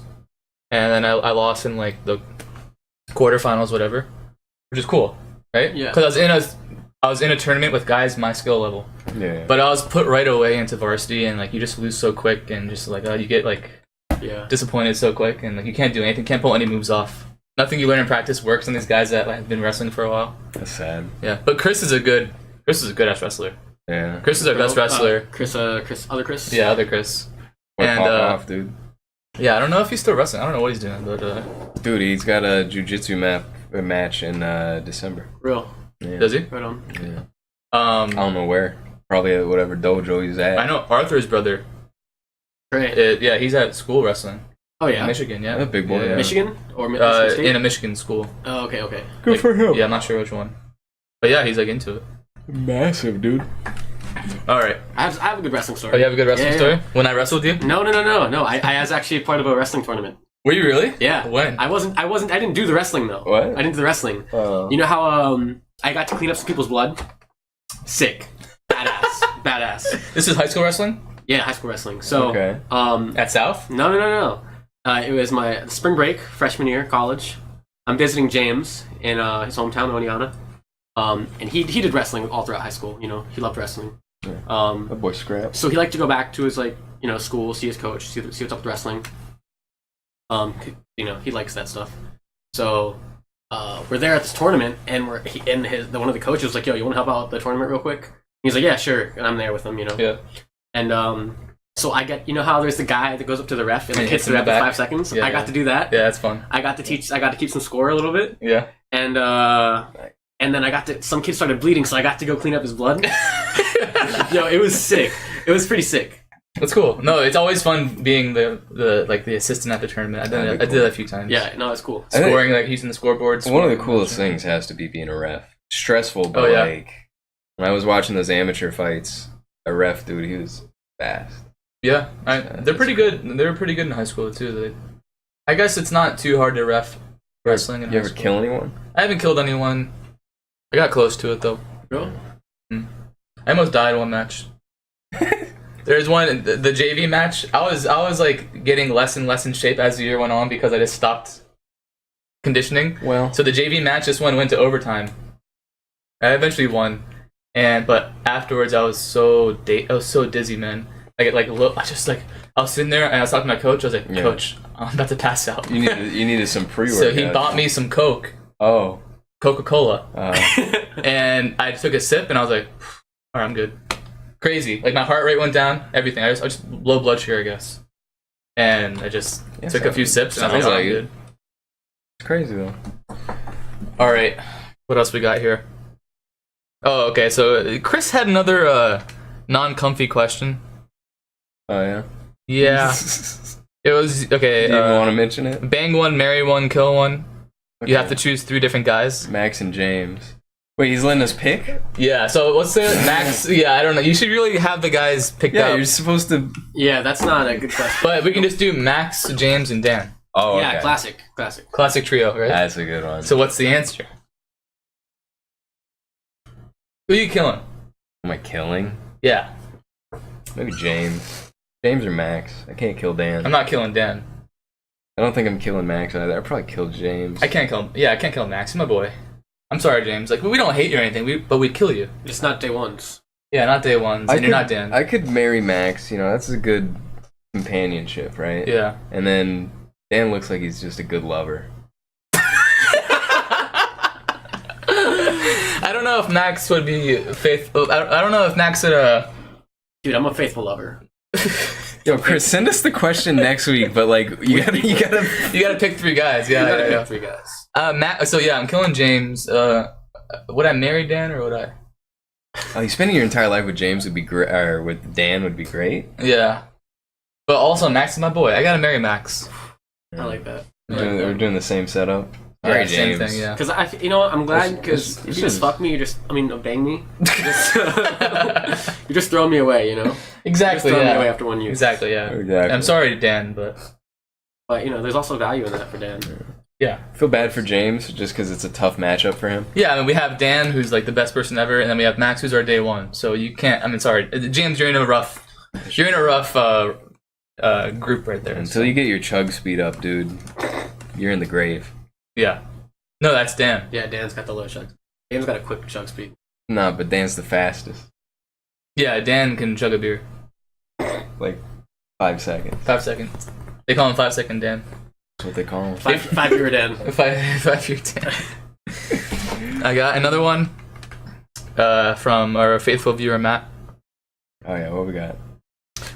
and then I lost in like the quarterfinals, whatever, which is cool, right? Yeah. Because I was in a tournament with guys my skill level, Yeah. but I was put right away into varsity, and like you just lose so quick, and just like you get like disappointed so quick, and like you can't do anything, can't pull any moves off. Nothing you learn in practice works on these guys that have been wrestling for a while. That's sad. Yeah, but Chris is a good ass wrestler. Yeah. Chris is our best wrestler. Other Chris. Yeah, other Chris. We're And, popping off, dude. Yeah, I don't know if he's still wrestling. I don't know what he's doing, but Dude, he's got a jiu-jitsu map a match in December. Real. Yeah. Does he? Right on. Yeah. I don't know where. Probably at whatever dojo he's at. I know Arthur's brother. Great. Yeah, he's at school wrestling. Oh yeah. Michigan, yeah. A big boy. Yeah. Michigan or Michigan State? In a Michigan school. Oh, okay. Good for him. Yeah, I'm not sure which one. But yeah, he's like into it. Massive, dude. All right. I have a good wrestling story. Oh, you have a good wrestling Yeah. story? When I wrestled you? No. I was actually part of a wrestling tournament. Were you really? Yeah. When? I didn't do the wrestling though. What? I didn't do the wrestling. You know how I got to clean up some people's blood? Sick. Badass. This is high school wrestling? Yeah, high school wrestling. So Okay. At South? No. It was my spring break, freshman year, college. I'm visiting James in his hometown, Oneonta. And he did wrestling all throughout high school. You know, he loved wrestling. That boy scraps. So he liked to go back to his school, see his coach, see what's up with wrestling. You know, he likes that stuff. So we're there at this tournament, and one of the coaches was like, "Yo, you want to help out the tournament real quick?" He's like, "Yeah, sure." And I'm there with him, you know. Yeah. And so I get, you know how there's the guy that goes up to the ref and And hits hits the him ref in the in back? 5 seconds. Yeah, I got yeah. to do that. Yeah, that's fun. I got to keep some score a little bit. Yeah. And then some kid started bleeding, so I got to go clean up his blood. Yo, it was sick. It was pretty sick. That's cool. No, it's always fun being the assistant at the tournament. I did that a few times. Yeah, no, it's cool. I think- Scoring, like using the scoreboard. One of the scoring. coolest things has to be being a ref. Stressful, but Oh, yeah. like when I was watching those amateur fights, a ref dude, he was fast. Yeah, they're pretty good. They were pretty good in high school too. I guess it's not too hard to ref wrestling in You high ever school. kill anyone? I haven't killed anyone. I got close to it though. Really? I almost died in one match. There's one the JV match. I was like getting less and less in shape as the year went on because I just stopped conditioning. Well, So the JV match, this one went to overtime. I eventually won, but afterwards I was so dizzy, man. I was sitting there and I was talking to my coach. I was like, Yeah. "Coach, I'm about to pass out." you needed some pre-workout. So he bought me some Oh. Coca-Cola, Uh, and I took a sip and I was like, "All right, I'm good." Crazy, like my heart rate went down, everything. I just low blood sugar, I guess, and I just Yeah, took a few sips and I was sounds like, "Oh, like I'm it. good." it's crazy though. All right, what else we got here? Oh, okay. So Chris had another non-comfy question. Oh yeah. Yeah, it was okay. Do you want to mention it? Bang one, marry one, kill one. Okay. You have to choose 3 different guys. Max and James. Wait, he's letting us pick? Yeah. So what's it? Max? Yeah, I don't know. You should really have the guys picked Yeah, up. you're supposed to. Yeah, that's not a good question. But we can just do Max, James, and Dan. Oh, Yeah, okay. classic. Classic trio, right? That's a good one. So what's the answer? Who are you killing? Am I killing? Yeah, Maybe James. James or Max. I can't kill Dan. I'm not killing Dan. I don't think I'm killing Max either. I'd probably kill James. I can't kill him. Yeah, I can't kill Max. He's my boy. I'm sorry, James. Like, we don't hate you or anything, but we'd kill you. It's not day ones. Yeah, not day ones, and you're not Dan. I could marry Max. You know, that's a good companionship, right? Yeah. And then Dan looks like he's just a good lover. I don't know if Max would be faithful. I don't know if Max would. Dude, I'm a faithful lover. Yo, Chris, send us the question next week. But like, you gotta. You gotta pick 3 guys. Yeah, You gotta yeah, pick 3 guys. So yeah, I'm killing James. Would I marry Dan or would I? Oh, you spending your entire life with James would be great, or with Dan would be great. Yeah. But also, Max is my boy. I gotta marry Max. I like that. We're doing the same setup. Yeah, All right, same James. thing. Yeah. Because you know what? I'm glad because This if you just is- fuck me, bang me. You're just throwing me away, you know. Exactly. Just throwing me away Yeah. after 1 use. Exactly. Yeah. Exactly. I'm sorry, Dan, but But you know, there's also value in that for Dan. yeah. I feel bad for James just because it's a tough matchup for him. Yeah, I mean, we have Dan, who's like the best person ever, and then we have Max, who's our day one. So you can't. I mean, sorry, James, you're in a rough group right there. Until you get your chug speed up, dude, you're in the grave. Yeah. No, that's Dan. Yeah, Dan's got the low chug. Dan's got a quick chug speed. Nah, but Dan's the fastest. Yeah, Dan can chug a beer. Like 5 seconds. 5 seconds. They call him 5-second Dan. That's what they call him. Five year Dan. If you're Dan. I got another one from our faithful viewer Matt. Oh yeah, what we got?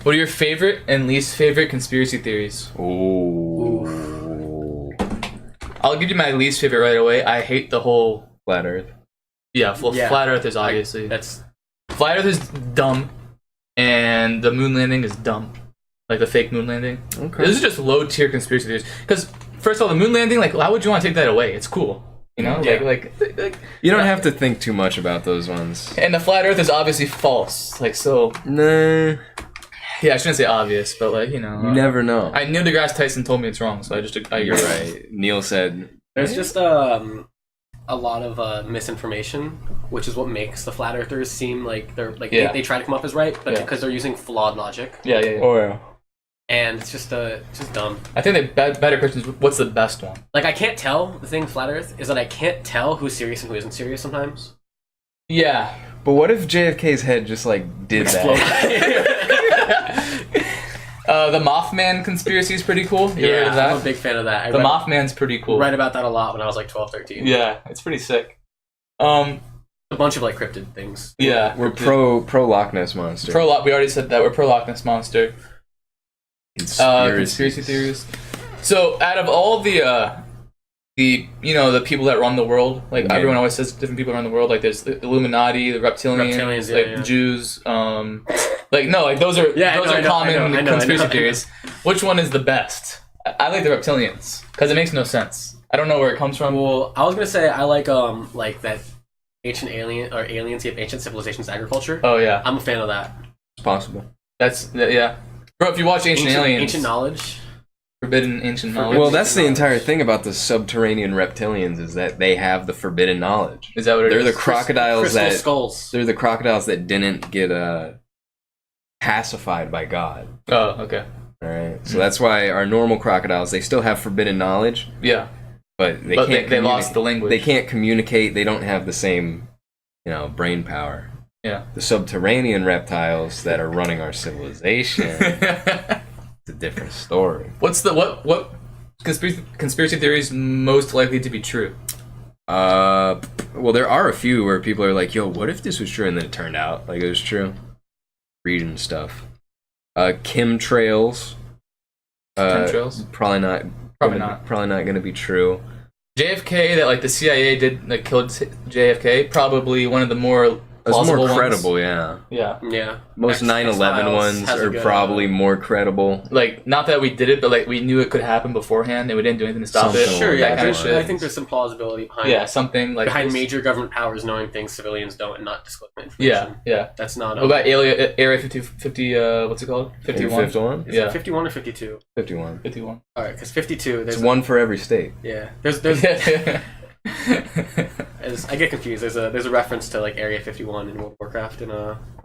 What are your favorite and least favorite conspiracy theories? Ooh. I'll give you my least favorite right away. I hate the whole. Flat Earth. Yeah, Flat Earth is obviously. Flat Earth is dumb, and the moon landing is dumb. Like the fake moon landing. Okay. This is just low tier conspiracy theories. Because first of all, the moon landing, like, why would you want to take that away? It's cool. You know, like you don't have to think too much about those ones. And the flat Earth is obviously false. Like, so. Nah. Yeah, I shouldn't say obvious, but like, you know. You never know. Neil deGrasse Tyson told me it's wrong, so I agree. You're right. Neil said. There's just a lot of misinformation, which is what makes the flat earthers seem like they're like they try to come up as right, but because they're using flawed logic. Yeah. Oh yeah. And it's just dumb. I think the better question is, what's the best one? Like, I can't tell. The thing with flat Earth is that I can't tell who's serious and who isn't serious sometimes. Yeah. But what if JFK's head just like did that? The Mothman conspiracy is pretty cool. You heard of that? I'm a big fan of that. The Mothman's pretty cool. I read about that a lot when I was like 12, 13. Yeah, it's pretty sick. A bunch of like cryptid things. Yeah. We're pro Loch Ness Monster. We already said that. We're pro Loch Ness Monster. Conspiracy theories. So, out of all the people that run the world, like everyone always says different people around the world, like there's the Illuminati, the reptilians, the Jews, those are common conspiracy theories. Which one is the best? I like the reptilians because it makes no sense. I don't know where it comes from. Well, I was gonna say I like that ancient aliens give ancient civilizations agriculture. Oh yeah, I'm a fan of that. It's possible. Yeah. Bro, if you watch Ancient Aliens... Ancient knowledge. Forbidden ancient knowledge. Well, that's the entire thing about the subterranean reptilians is that they have the forbidden knowledge. Is that what it is? They're the crocodiles skulls. They're the crocodiles that didn't get pacified by God. Oh, okay. All right. So that's why our normal crocodiles, they still have forbidden knowledge. Yeah. But they lost the language. They can't communicate. They don't have the same, brain power. Yeah. The subterranean reptiles that are running our civilization. It's a different story. What's what conspiracy theory is most likely to be true? Well, there are a few where people are like, "Yo, what if this was true?" And then it turned out like it was true. Reading stuff. Chemtrails. Chemtrails? Probably not. Probably not going to be true. JFK, that like the CIA did, like killed JFK. Probably one of the more. It's more ones. credible, yeah. Most 9/11 ones are probably more credible. Like, not that we did it, but like we knew it could happen beforehand, and we didn't do anything to stop it. Sure, yeah. Kind of shit. I think there's some plausibility behind. Yeah, something like behind this. Major government powers knowing things civilians don't and not disclosing information. Yeah. That's not. What about Area 50? What's it called? 51. 51? Is it 51 or 52? 51. 51. All right, because 52. There's one for every state. Yeah. There's. I get confused. There's a reference to like Area 51 in World of Warcraft in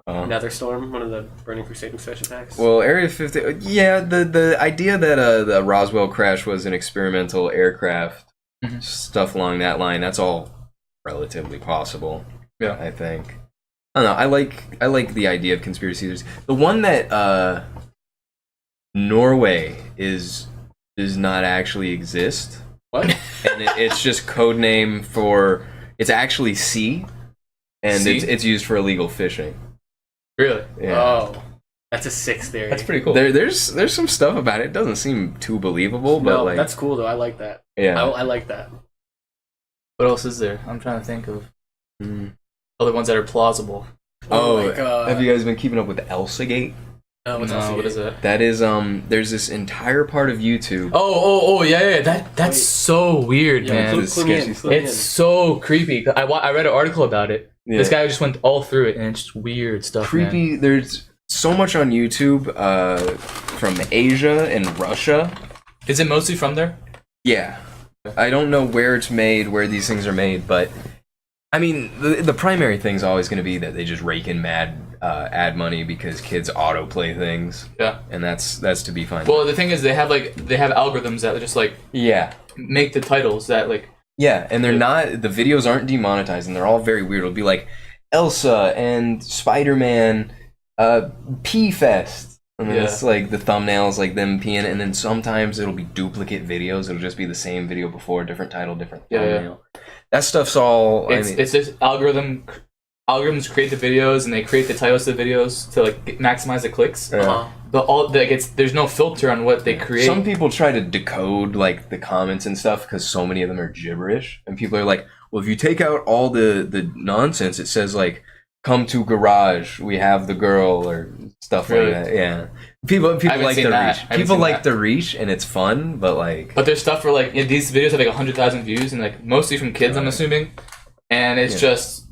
Netherstorm, one of the Burning Crusade and such attacks. Well, Area 50, yeah, the idea that the Roswell crash was an experimental aircraft, stuff along that line, that's all relatively possible. Yeah, I think. I don't know. I like the idea of conspiracy theories. The one that Norway does not actually exist. What? And it's just code name for. It's actually sea, and it's used for illegal fishing. Really? Yeah. Oh, that's a sick theory. That's pretty cool. There's some stuff about it. It doesn't seem too believable, but no, that's cool though. I like that. Yeah, I like that. What else is there? I'm trying to think of other ones that are plausible. Have you guys been keeping up with Elsagate? No, what is it? That is there's this entire part of YouTube. Oh yeah. That's so weird, man. It's so creepy. I read an article about it. Yeah. This guy just went all through it, and it's just weird stuff. Creepy. Man. There's so much on YouTube from Asia and Russia. Is it mostly from there? Yeah. I don't know where it's made, where these things are made, but I mean, the primary thing's always going to be that they just rake in mad ad money because kids autoplay things. Yeah, and that's to be fine. Well, the thing is, they have algorithms that just like make the titles that like and they're not, the videos aren't demonetized, and they're all very weird. It'll be like Elsa and Spider-Man pee fest. And then it's like the thumbnails, like them peeing, and then sometimes it'll be duplicate videos. It'll just be the same video before, different title, different thumbnail. That stuff's all. It's this algorithm algorithms create the videos and they create the titles of the videos to like maximize the clicks. Uh-huh. But there's no filter on what they create. Some people try to decode like the comments and stuff because so many of them are gibberish, and people are like, "Well, if you take out all the nonsense, it says like." Come to garage. We have the girl or stuff Really? like that. Yeah, people haven't like seen the that. reach. I haven't People seen like that. the reach, and it's fun. But like, But there's stuff where like these videos have like 100,000 views and like mostly from kids, I'm assuming, and it's just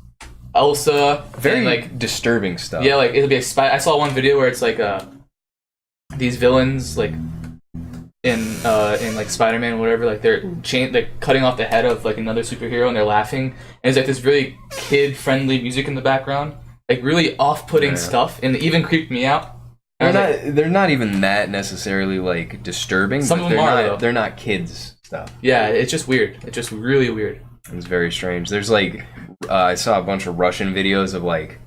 Elsa very and, like disturbing stuff. yeah, like it'll be a I saw one video where it's like these villains like in like Spider-Man or whatever, like they're like cutting off the head of like another superhero and they're laughing, and there's like this really kid-friendly music in the background, like really off-putting stuff, and it even creeped me out. They're not even that necessarily like disturbing. Some but of them they're are, not. though. They're not kids stuff. Yeah, it's just weird. It's just really weird. It's very strange. There's like I saw a bunch of Russian videos of like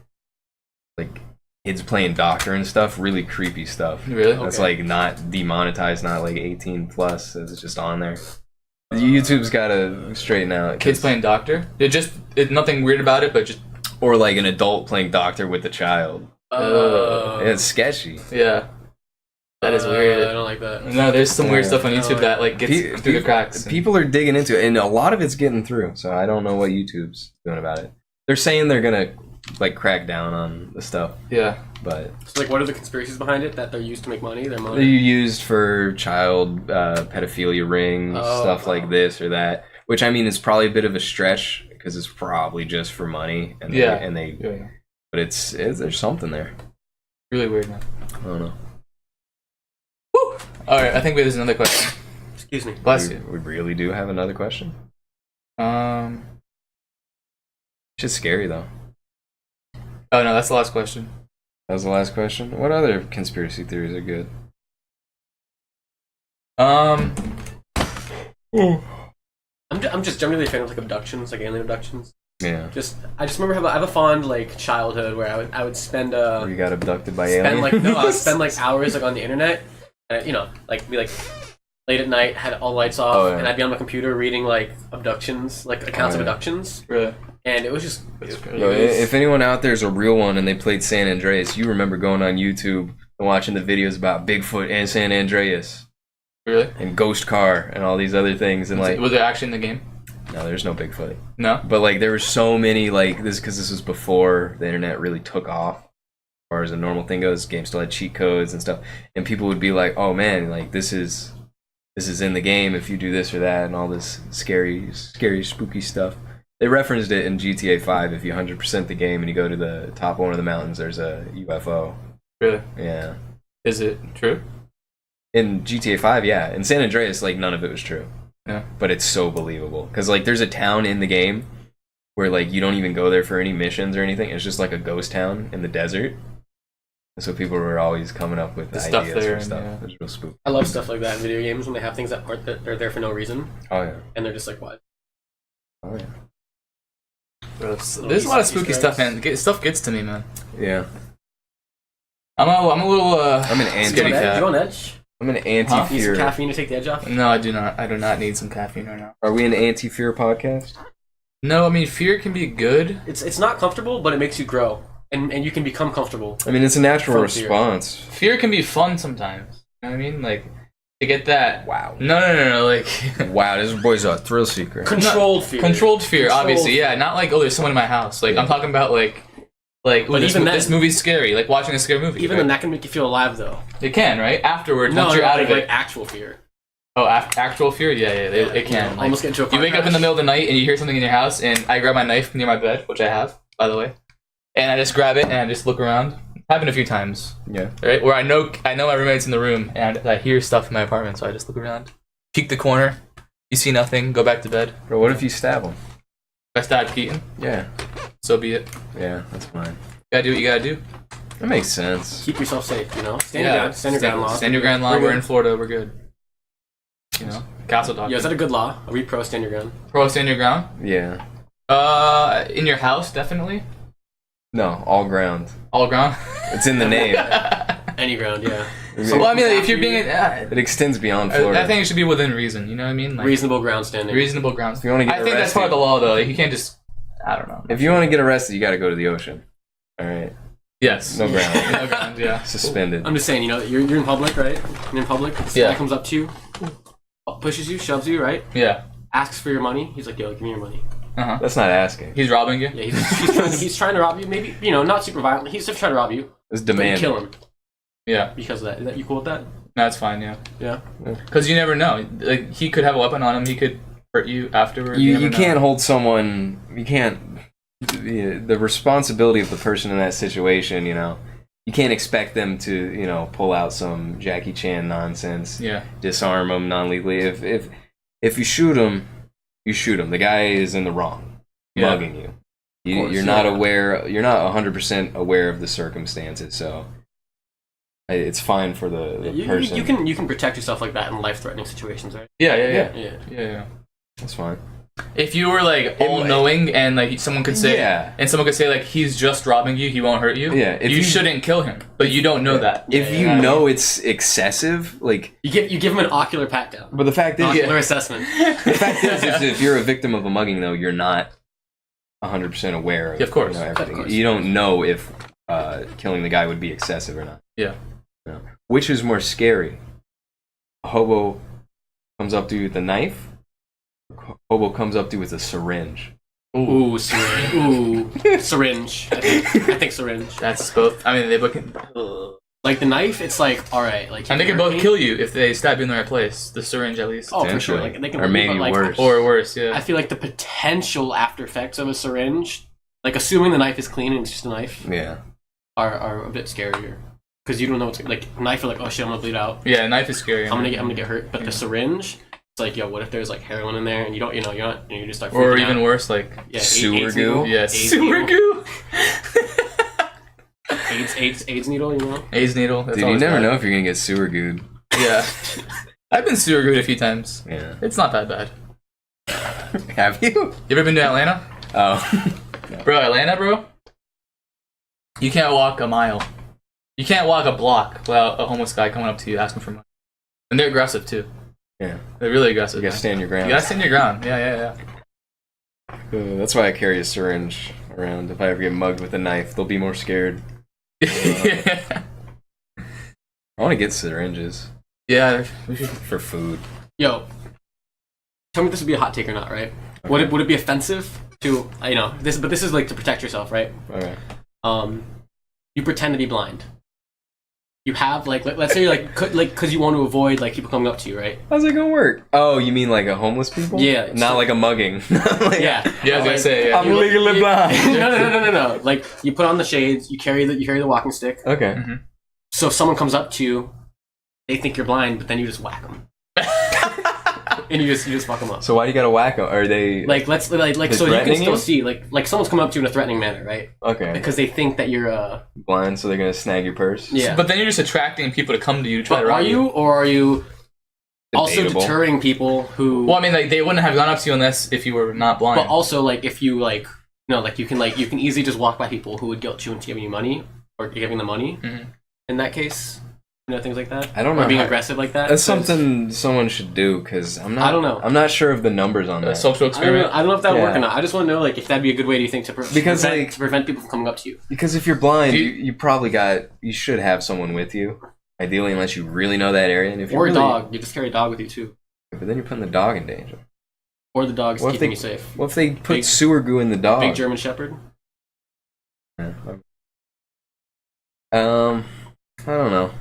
kids playing doctor and stuff. Really creepy stuff. Really? That's like not demonetized, not like 18 plus. It's just on there. YouTube's gotta straighten out. Kids playing doctor? It's nothing weird about it, but just or like an adult playing doctor with a child. It's sketchy. yeah. That is weird. I don't like that. No, there's some weird Yeah. stuff on YouTube that like gets through the cracks. and- People are digging into it, and a lot of it's getting through. So I don't know what YouTube's doing about it. They're saying they're gonna like crack down on the stuff, Yeah. but So like, what are the conspiracies behind it that they're used to make money? Their they're money. used for child pedophilia rings, Oh, stuff wow. like this or that. Which I mean is probably a bit of a stretch because it's probably just for money, and Yeah. they but it's there's something there. Really weird, man. I don't know. Woo! Alright, I think there's another question. Excuse me. Bless we, you. we really do have another question. Um. It's just scary though. Oh no, that's the last question. That was the last question. What other conspiracy theories are good? I'm just generally a fan of like abductions, like alien abductions. Yeah. I just remember I have a fond like childhood where I would spend Where you got abducted by spend aliens? like no I would spend like hours like on the internet, you know, like be like late at night, had all lights off, Oh, yeah. and I'd be on my computer reading like abductions, like accounts Oh, of yeah. abductions, Really? and it was just Yo, if anyone out there is a real one and they played San Andreas, you remember going on YouTube and watching the videos about Bigfoot and San Andreas Really? and Ghost Car and all these other things, and like Was it actually in the game? no, there's no Bigfoot. No? But like there were so many like this because this was before the internet really took off. As far as a normal thing goes, games still had cheat codes and stuff, and people would be like, "Oh man, like this is in the game if you do this or that," and all this scary, spooky stuff. They referenced it in GTA 5. If you 100% the game and you go to the top of one of the mountains, there's a UFO. Really? Yeah. Is it true? In GTA 5, yeah. In San Andreas, like none of it was true. Yeah. But it's so believable because like there's a town in the game where like you don't even go there for any missions or anything. It's just like a ghost town in the desert. And so people were always coming up with The ideas stuff for there, stuff. yeah. It was real spooky. I love stuff like that in video games when they have things that are there for no reason, Oh yeah. and they're just like, what? Oh yeah. There's a lot of spooky stuff, man. Stuff gets to me, man. Yeah. I'm a little I'm an You scaredy on edge? cat. You on edge? I'm an Need some anti-fear. caffeine to take the edge off? No, I do not. I do not need some caffeine right now. Are we an anti-fear podcast? No, I mean fear can be good. It's not comfortable, but it makes you grow, and you can become comfortable. I mean, it's a natural From fear. response. Fear can be fun sometimes. You know what I mean? Like to get that. Wow. No. Like Wow, this boy's a thrill seeker. Controlled fear. controlled fear, Controlled obviously. fear. Yeah, not like oh, there's someone in my house. Like Yeah. I'm talking about like ooh, But this, even this then- movie's scary. Like watching a scary movie. Even right? then, that can make you feel alive, though. It can, right? Afterwards, once you're out of like it. actual fear. Oh, actual fear? Yeah, it can. You know, Like, almost get into a car you wake up in the crash. middle of the night and you hear something in your house, and I grab my knife near my bed, which I have, by the way, and I just grab it and I just look around. Happened a few times, Yeah. right? Where I know my roommate's in the room and I hear stuff in my apartment, so I just look around, peek the corner, you see nothing, go back to bed. Bro, what if you stab him? If I stab Keaton, Yeah. so be it. Yeah, that's fine. You gotta do what you gotta do. That makes sense. Keep yourself safe, you know? Stand your ground. Stand your ground law. Stand your ground law. We're We're good. in Florida. We're good. You know, Castle Dog. Yo, is that a good law? Are we pro stand your ground? Pro stand your ground. Yeah. In your house, definitely. No, all ground. All ground. It's in the name. Any ground, yeah. Well, I mean, if you're being, It extends beyond Florida. I think it should be within reason. You know what I mean? Like, Reasonable ground standing. reasonable grounds. If you wanna get I think that's arrested- part of the law, though. Like, you can't just I don't know. If you want to get arrested, you got to go to the ocean. All right. Yes. No ground. No ground, yeah. Suspended. I'm just saying, you know, you're in public, right? You're in public. This Yeah. guy comes up to you, pushes you, shoves you, right? Yeah. Asks for your money. He's like, yo, give me your money. That's not asking. He's robbing you? Yeah, he's trying to rob you. Maybe, you know, not super violently. He's just trying to rob you. It's But you demanding. kill him Yeah. because of that. Is that you cool with that? That's fine, yeah. Yeah. Because you never know. Like, he could have a weapon on him. He could hurt you afterwards. You never know. can't hold someone. You can't. The responsibility of the person in that situation, you know, you can't expect them to, you know, pull out some Jackie Chan nonsense. Yeah. Disarm them non-legally. If you shoot him, you shoot him. The guy is in the wrong, Yeah. mugging you. course, You're yeah. not aware. You're not 100% aware of the circumstances. So it's fine for the person. You can protect yourself like that in life-threatening situations, right? Yeah. Yeah. That's fine. If you were like all knowing and like someone could say like he's just robbing you, he won't hurt you. Yeah, if you you- shouldn't kill him, but you don't know that. If you know it's excessive, like. You give him an ocular pat down. But the fact is, Ocular assessment. the fact is if you're a victim of a mugging, though, you're not 100% aware of, Yeah, of course. you know, everything. Of course. You don't know if killing the guy would be excessive or not. Yeah. No. Which is more scary? A hobo comes up to you with a knife. A hobo comes up to you with a syringe. Ooh, syringe. Ooh, syringe. I think syringe. That's both. I mean, they both can. Like the knife, it's like, all right, like. And they can hurt both me. kill you if they stab you in the right place. The syringe, at least. Oh, for sure. Potentially. Like they can. Or maybe but, like, worse. Or worse, yeah. I feel like the potential after effects of a syringe, like assuming the knife is clean and it's just a knife, Yeah. are a bit scarier because you don't know what's like knife. You're like, oh shit, I'm gonna bleed out. Yeah, knife is scary. I'm gonna get hurt. But the syringe, it's like, yo, what if there's like heroin in there and you don't, you know, you're not, you just start. Or freaking even out. worse, like Yeah, sewer AIDS goo? needle. yeah, AIDS sewer needle. goo. AIDS needle, you know. AIDS needle. That's Dude, you always never bad. know if you're gonna get sewer gooed. Yeah. I've been sewer gooed a few times. Yeah. It's not that bad. Have you? You ever been to Atlanta? Oh. Bro, Atlanta, bro? You can't walk a mile. You can't walk a block without a homeless guy coming up to you asking for money. And they're aggressive, too. Yeah. They're really aggressive. You gotta man. stand your ground. You gotta stand your ground. Yeah. That's why I carry a syringe around. If I ever get mugged with a knife, they'll be more scared. Yeah. I want to get syringes Yeah, we should. for food. Yo, tell me if this would be a hot take or not, right? Okay. Would it be offensive to, you know, this? But this is like to protect yourself, right? All right. You pretend to be blind. You have like let's say you're like because you want to avoid like people coming up to you, right? How's it gonna work? Oh, you mean like a homeless people? Yeah. Not like a mugging. Like, Yeah. Yeah, I was gonna say, yeah. I'm legally blind. No. Like you put on the shades, you carry the walking stick. Okay. So if someone comes up to you, they think you're blind, but then you just whack them. And you just fuck them up. So why do you gotta whack them? Are they Like They're so you can threatening still you? see like someone's coming up to you in a threatening manner, right? okay? Because they think that you're Blind, so they're gonna snag your purse. yeah. But then you're just attracting people to come to you to try But to rob are you or are you also Debatable. deterring people who? Well, I mean, like, they wouldn't have gone up to you unless if you were not blind. But also like if you like no like you can easily just walk by people who would guilt you into giving you money or giving them money. Mhm. In that case, you know, things like that. I don't Or know being how- aggressive like that. That's 'cause something someone should do because I'm not. I don't know. I'm not sure of the numbers on A that. social I don't experiment. know if that would work Yeah. or not. I just want to know like if that'd be a good way. Do you think to Because, like- to prevent people from coming up to you? Because if you're blind, Do you, you- you probably you should have someone with you, ideally, unless you really know that area. And if Or you a really, dog. You just carry a dog with you too. but then you're putting the dog in danger. Or the dog's What if keeping they- you safe. What if they put Big- sewer goo in the dog? Big German Shepherd. Yeah. I don't know.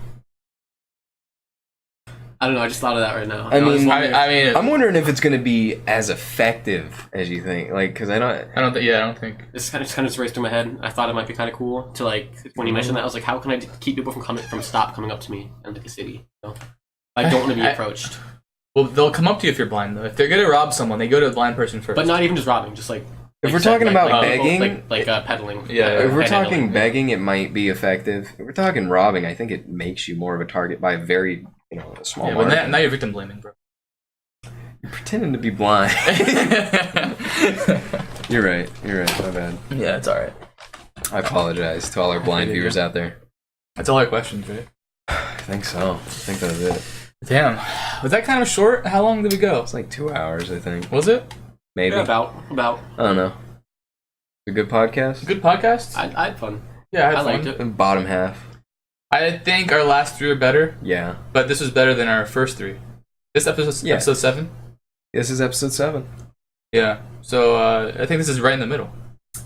I don't know. I just thought of that right now. I was mean, wondering- I mean, I'm wondering if it's gonna be as effective as you think. Like, because I don't. I don't think. this kind of just raced through my head. I thought it might be kind of cool to like when you mentioned that. I was like, how can I keep people from coming up to me in like a city? You know? I don't want to be approached, Well, they'll come up to you if you're blind, though. If they're gonna rob someone, they go to a blind person first. but not even just robbing. Just like If like we're you said, talking about people, begging, like peddling. Yeah, if we're panhandling. talking begging, it might be effective. If we're talking robbing, I think it makes you more of a target by a very, a small Yeah, but margin. now you're victim blaming, bro. You're pretending to be blind. You're right. My bad. Yeah, it's alright. I apologize to all our blind You're viewers good. out there. That's all our questions, right? I think so. I think that was it. Damn. Was that kind of short? How long did we go? It's like 2 hours, I think. Was it? Maybe. Yeah, about. I don't know. A good podcast. Good podcast. I had fun. Yeah, I had I fun. liked it. The bottom half. I think our last 3 are better, Yeah. but this was better than our first 3. This episode's Yeah. episode 7. This is episode 7. Yeah. So I think this is right in the middle.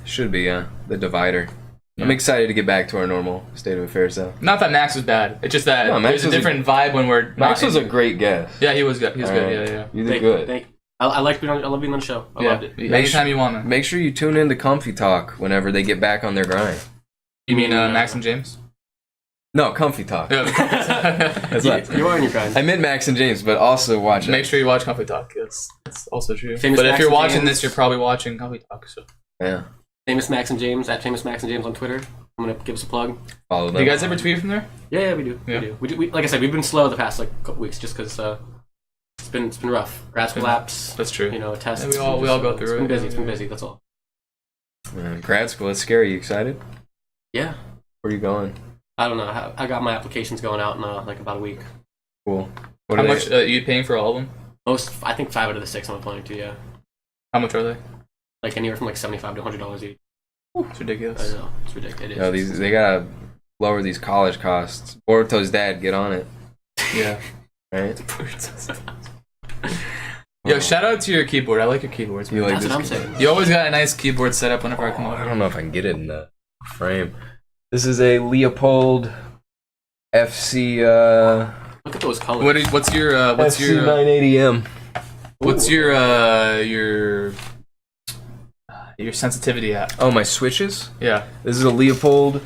Should be, yeah. The divider. Yeah. I'm excited to get back to our normal state of affairs, though. Not that Max was bad. It's just that No, Max there's a was a- different vibe when we're. Max not was in- a great guest. Yeah, he was good. He was All good. right. Yeah. You did good. Thank you. I like being on. I love being on the show. I Yeah. loved it. Anytime you want to. Make sure you tune in to Comfy Talk whenever they get back on their grind. You mean Max and James? No, Comfy Talk. Yeah. That's right. You are on your grind. I meant Max and James, but also watch it. Make sure you watch Coffee Talk. That's also true. Famous But if Max you're and watching James. this, you're probably watching Coffee Talk. So. Yeah. Famous Max and James at Famous Max and James on Twitter. I'm gonna give us a plug. Follow them. Do you guys ever tweet from there? Yeah, we do. Yeah. We do. We, like I said, we've been slow the past couple weeks just because it's been rough. Grad school apps. That's true. You know, tests. Yeah, we all go through It's been it. busy. It's been Yeah. busy. That's all. Man, grad school, it's scary. You excited? Yeah. Where are you going? I don't know. I got my applications going out in like about a week. Cool. What How are much they? are you paying for all of them? I think 5 out of the 6 I'm applying to. Yeah. How much are they? Like anywhere from like $75 to $100 each. It's ridiculous. I know. It's ridiculous. Yo, they gotta lower these college costs. Boruto's dad, get on it. Yeah. Right? Yo, shout out to your keyboard. I like your keyboards. You Man. like That's what this I'm keyboard? saying. You always got a nice keyboard set up whenever I come I over. don't know if I can get it in the frame. This is a Leopold FC Look at those colors. What's your FC 980M. what's your sensitivity at? Oh, my switches? Yeah. This is a Leopold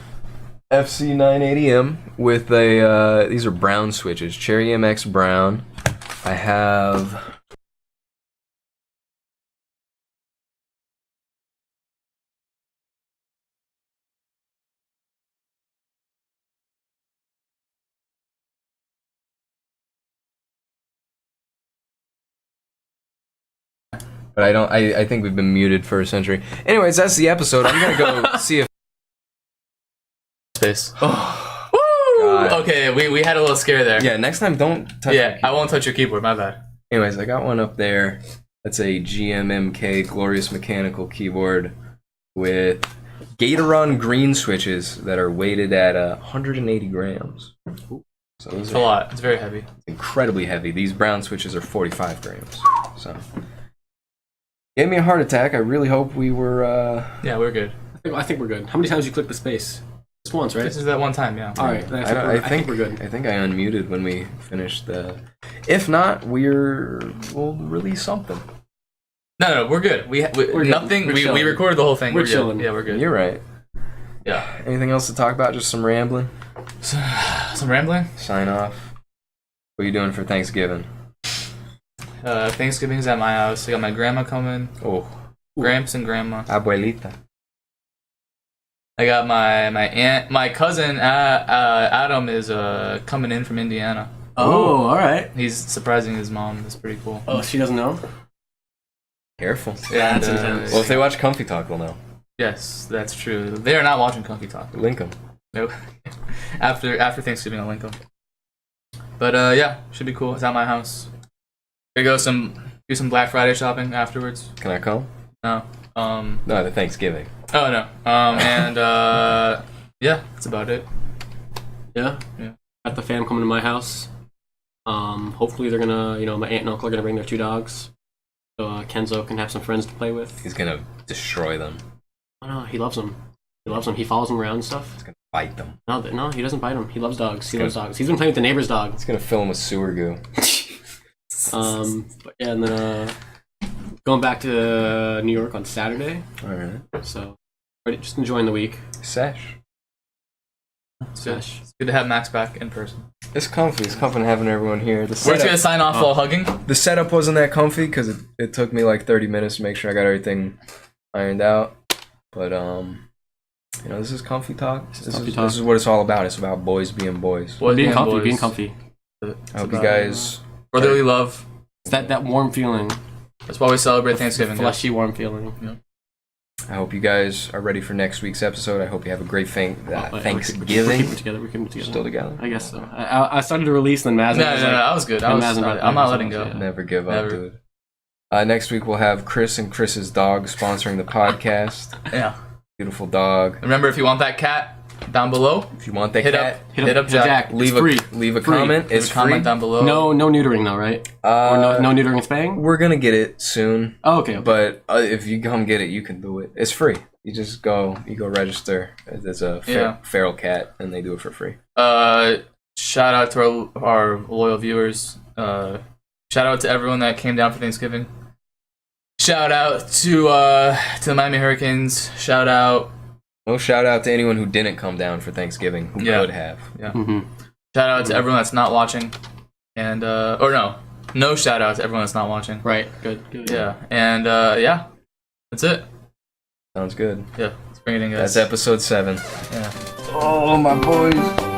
FC 980M with a these are brown switches, Cherry MX brown. I have but I think we've been muted for a century. Anyways, that's the episode. I'm gonna go see if Space. God. Okay, we had a little scare there. yeah, next time don't touch Yeah, I won't touch your keyboard. My bad. Anyways, I got one up there. That's a GMMK Glorious Mechanical keyboard with Gatoron green switches that are weighted at 180 grams. So those It's are a lot. It's very heavy. incredibly heavy. These brown switches are 45 grams. So gave me a heart attack. I really hope we were. Yeah, we're good. I think we're good. How many times you click the space? Just once, right? This is that one time. Yeah. All right. I think we're good. I think I unmuted when we finished the. If not, we'll release something. No, we're good. We good. nothing. We're We chilling. recorded the whole thing. We're good. chilling. Yeah, we're good. You're right. Yeah. Anything else to talk about? Just some rambling. Some rambling. Sign off. What are you doing for Thanksgiving? Thanksgiving's at my house. I got my grandma coming. Oh, Gramps and grandma. abuelita. I got my aunt, my cousin Adam is coming in from Indiana. Oh, all right. He's surprising his mom. That's pretty cool. Oh, she doesn't know. Careful. And, That's intense. Well, if they watch Comfy Talk, they'll know. yes, that's true. They are not watching Comfy Talk. Link them. Nope. after Thanksgiving, I'll link them. But yeah, should be cool. It's at my house. Gonna go do some Black Friday shopping afterwards. Can I come? No. No, the Thanksgiving. Oh no. And yeah, that's about it. Yeah. Yeah. Got the fam coming to my house. Hopefully they're gonna, my aunt and uncle are gonna bring their 2 dogs, so Kenzo can have some friends to play with. He's gonna destroy them. Oh no, he loves them. He loves them. He follows them around and stuff. He's gonna bite them. No, he doesn't bite them. He loves dogs. He Good. loves dogs. He's been playing with the neighbor's dog. He's gonna fill them with sewer goo. But yeah, and then going back to New York on Saturday. All right. So just enjoying the week. Sesh. It's good. Gosh. It's good to have Max back in person. It's comfy. It's comfy having everyone here. We're just gonna sign off while hugging. The setup wasn't that comfy because it took me like 30 minutes to make sure I got everything ironed out. But this is Comfy Talk. This is what it's all about. It's about boys being boys. Boys Being comfy, boys. being comfy. I hope you guys. Brotherly love. It's that warm feeling. That's why we celebrate Thanksgiving. Fleshy, warm feeling. I hope you guys are ready for next week's episode. I hope you have a great Thanksgiving. We're keeping it together. We're keeping it together. Still together. I guess so. I started to release, then Maz. No, I was good. I'm not letting go. Never give up, Never. dude. Next week we'll have Chris and Chris's dog sponsoring the podcast. Yeah. Beautiful dog. Remember, if you want that cat, down below, If you want that hit cat, up Jack. leave It's a leave a Free. comment. It's free. Comment down below. No neutering though, right? Or no neutering and spaying? We're gonna get it soon. Oh, okay. But if you come get it, you can do it. It's free. You just go register. There's a feral cat, and they do it for free. Shout out to our loyal viewers. Shout out to everyone that came down for Thanksgiving. Shout out to the Miami Hurricanes. Shout out. No shout out to anyone who didn't come down for Thanksgiving, who could have. Yeah. Mm-hmm. Shout out to everyone that's not watching, and no shout out to everyone that's not watching. Right. Good. Yeah, and yeah, that's it. Sounds good. Yeah, let's bring it in, guys. That's episode 7. Yeah. Oh, my boys.